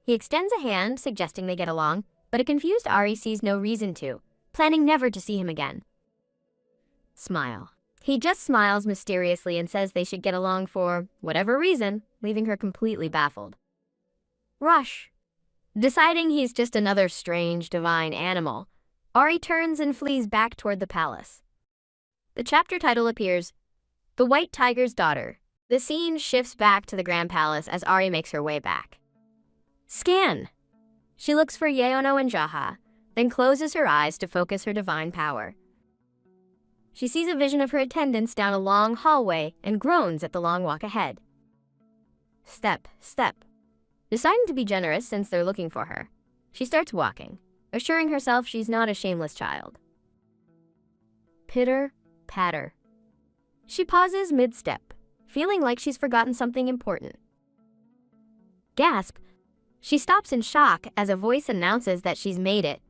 He extends a hand, suggesting they get along, but a confused Ari sees no reason to, planning never to see him again. Smile. He just smiles mysteriously and says they should get along for whatever reason, leaving her completely baffled. Rush. Deciding he's just another strange divine animal, Ari turns and flees back toward the palace. The chapter title appears, The White Tiger's Daughter. The scene shifts back to the Grand Palace as Ari makes her way back. Scan. She looks for Yeono and Jaha, then closes her eyes to focus her divine power. She sees a vision of her attendants down a long hallway and groans at the long walk ahead. Step, step. Deciding to be generous since they're looking for her, she starts walking, assuring herself she's not a shameless child. Pitter, patter. She pauses mid-step, feeling like she's forgotten something important. Gasp. She stops in shock as a voice announces that she's made it.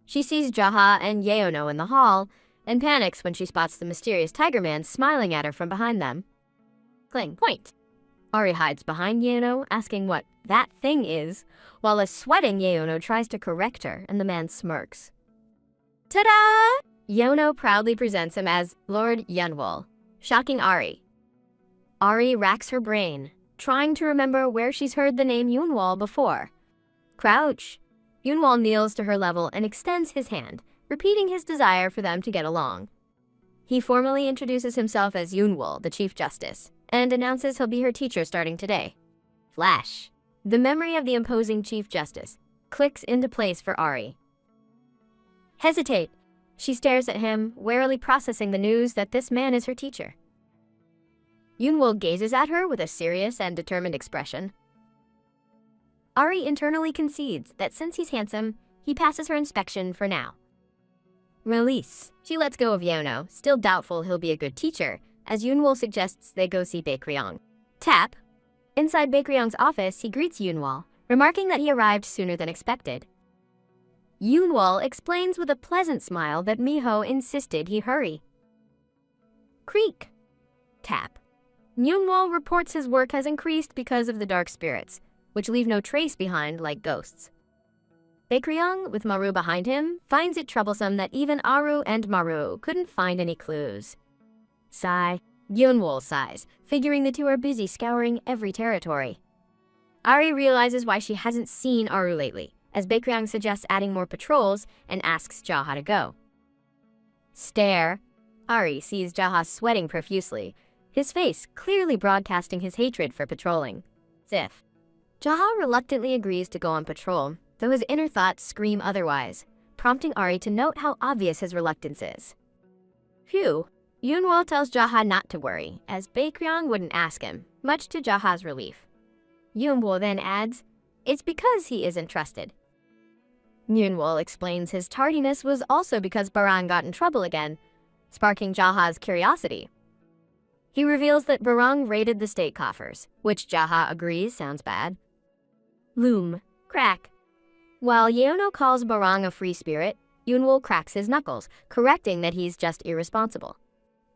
She sees Jaha and Yeono in the hall, and panics when she spots the mysterious Tiger Man smiling at her from behind them. Cling, point. Ari hides behind Yeono, asking what that thing is, while a sweating Yeono tries to correct her, and the man smirks. Ta-da! Yeono proudly presents him as Lord Yunwol, shocking Ari. Ari racks her brain, trying to remember where she's heard the name Yunwol before. Crouch. Yunwol kneels to her level and extends his hand, repeating his desire for them to get along. He formally introduces himself as Yunwol, the Chief Justice, and announces he'll be her teacher starting today. Flash. The memory of the imposing Chief Justice clicks into place for Ari. Hesitate. She stares at him, warily processing the news that this man is her teacher. Yunwol gazes at her with a serious and determined expression. Ari internally concedes that since he's handsome, he passes her inspection for now. Release. She lets go of Yeono, still doubtful he'll be a good teacher, as Yunwol suggests they go see Baekryong. Tap. Inside Baekryong's office, he greets Yunwol, remarking that he arrived sooner than expected. Yunwol explains with a pleasant smile that Miho insisted he hurry. Creak. Tap. Yunwol reports his work has increased because of the dark spirits, which leave no trace behind like ghosts. Baekryong, with Maru behind him, finds it troublesome that even Aru and Maru couldn't find any clues. Sigh. Yunwol sighs, figuring the two are busy scouring every territory. Ari realizes why she hasn't seen Aru lately, as Baekryong suggests adding more patrols and asks Jaha to go. Stare. Ari sees Jaha sweating profusely, his face clearly broadcasting his hatred for patrolling. Sif. Jaha reluctantly agrees to go on patrol, though his inner thoughts scream otherwise, prompting Ari to note how obvious his reluctance is. Phew. Yunwoo tells Jaha not to worry, as Baekryong wouldn't ask him, much to Jaha's relief. Yunwoo then adds, "It's because he isn't trusted." Yunwoo explains his tardiness was also because Barang got in trouble again, sparking Jaha's curiosity. He reveals that Barang raided the state coffers, which Jaha agrees sounds bad. Loom. Crack. While Yeono calls Barang a free spirit, Yunwoo cracks his knuckles, correcting that he's just irresponsible.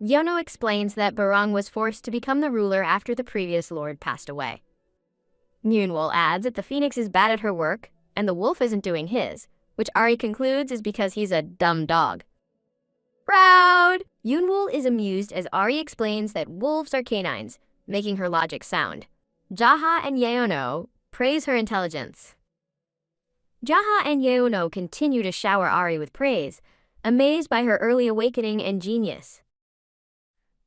Yeono explains that Barang was forced to become the ruler after the previous lord passed away. Yunwoo adds that the phoenix is bad at her work, and the wolf isn't doing his, which Ari concludes is because he's a dumb dog. Proud! Yunwoo is amused as Ari explains that wolves are canines, making her logic sound. Jaha and Yeono praise her intelligence. Jaha and Yeono continue to shower Ari with praise, amazed by her early awakening and genius.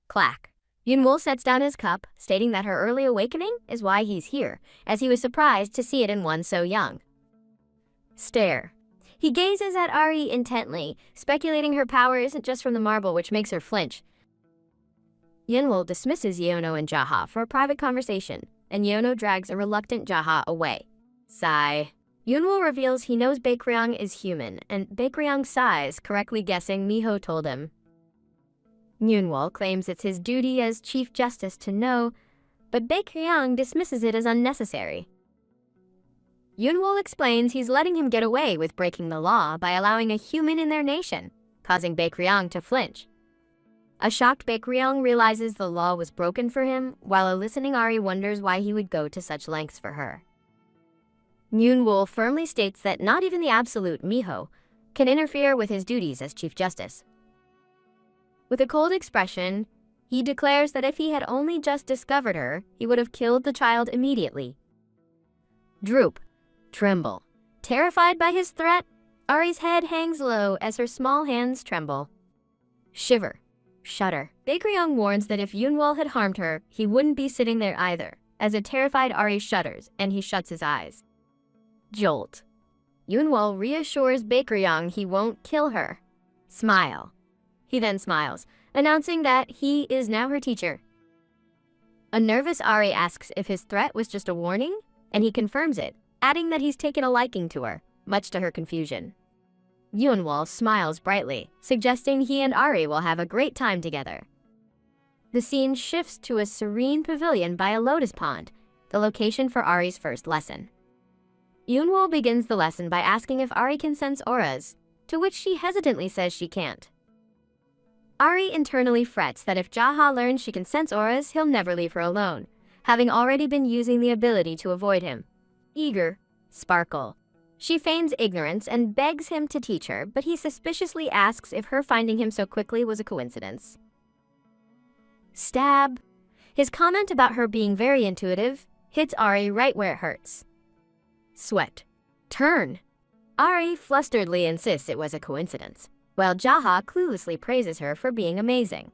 Clack. Yunwoo sets down his cup, stating that her early awakening is why he's here, as he was surprised to see it in one so young. Stare. He gazes at Ari intently, speculating her power isn't just from the marble, which makes her flinch. Yunwoo dismisses Yeono and Jaha for a private conversation, and Yeono drags a reluctant Jaha away. Sigh. Yunwoo reveals he knows Baekryong is human, and Baekryong sighs, correctly guessing Miho told him. Yunwoo claims it's his duty as Chief Justice to know, but Baekryong dismisses it as unnecessary. Yunwoo explains he's letting him get away with breaking the law by allowing a human in their nation, causing Baekryong to flinch. A shocked Baekryong realizes the law was broken for him, while a listening Ari wonders why he would go to such lengths for her. Yunwoo firmly states that not even the absolute Miho can interfere with his duties as Chief Justice. With a cold expression, he declares that if he had only just discovered her, he would have killed the child immediately. Droop. Tremble. Terrified by his threat, Ari's head hangs low as her small hands tremble. Shiver. Shudder. Baekryong warns that if Yunwoo had harmed her, he wouldn't be sitting there either, as a terrified Ari shudders and he shuts his eyes. Jolt. Yunwoo reassures Baekryong he won't kill her. Smile. He then smiles, announcing that he is now her teacher. A nervous Ari asks if his threat was just a warning, and he confirms it, adding that he's taken a liking to her, much to her confusion. Yunwoo smiles brightly, suggesting he and Ari will have a great time together. The scene shifts to a serene pavilion by a lotus pond, the location for Ari's first lesson. Yunwoo begins the lesson by asking if Ari can sense auras, to which she hesitantly says she can't. Ari internally frets that if Jaha learns she can sense auras, he'll never leave her alone, having already been using the ability to avoid him. Eager. Sparkle. She feigns ignorance and begs him to teach her, but he suspiciously asks if her finding him so quickly was a coincidence. Stab. His comment about her being very intuitive hits Ari right where it hurts. Sweat. Turn. Ari flusteredly insists it was a coincidence, while Jaha cluelessly praises her for being amazing.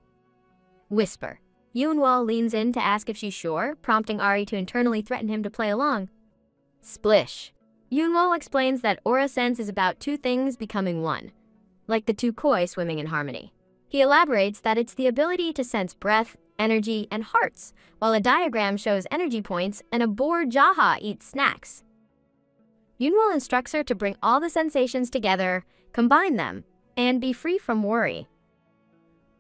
Whisper. Yunwoo leans in to ask if she's sure, prompting Ari to internally threaten him to play along. Splish. Yunwoo explains that aura sense is about two things becoming one, like the two koi swimming in harmony. He elaborates that it's the ability to sense breath, energy, and hearts, while a diagram shows energy points and a bored Jaha eats snacks. Yunwoo instructs her to bring all the sensations together, combine them, and be free from worry.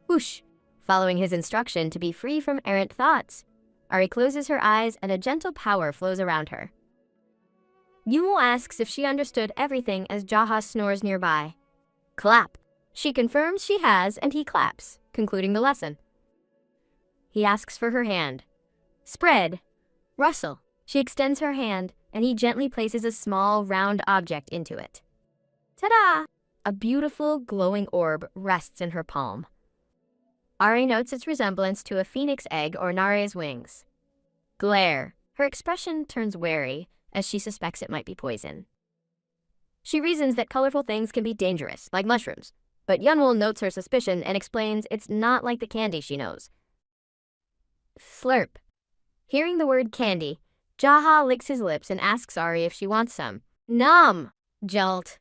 Whoosh. Following his instruction to be free from errant thoughts, Ari closes her eyes and a gentle power flows around her. Yunwoo asks if she understood everything as Jaha snores nearby. Clap. She confirms she has and he claps, concluding the lesson. He asks for her hand. Spread. Rustle. She extends her hand and he gently places a small round object into it. Ta-da! A beautiful glowing orb rests in her palm. Ari notes its resemblance to a phoenix egg or Nare's wings. Glare. Her expression turns wary, as she suspects it might be poison. She reasons that colorful things can be dangerous, like mushrooms, but Yunwoo notes her suspicion and explains it's not like the candy she knows. Slurp. Hearing the word candy, Jaha licks his lips and asks Ari if she wants some. Nom! Jolt.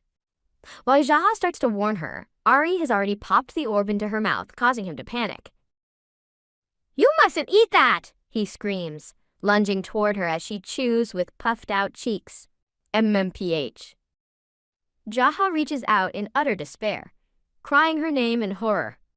While Jaha starts to warn her, Ari has already popped the orb into her mouth, causing him to panic. You mustn't eat that! He screams, lunging toward her as she chews with puffed-out cheeks. MMPH. Jaha reaches out in utter despair, crying her name in horror.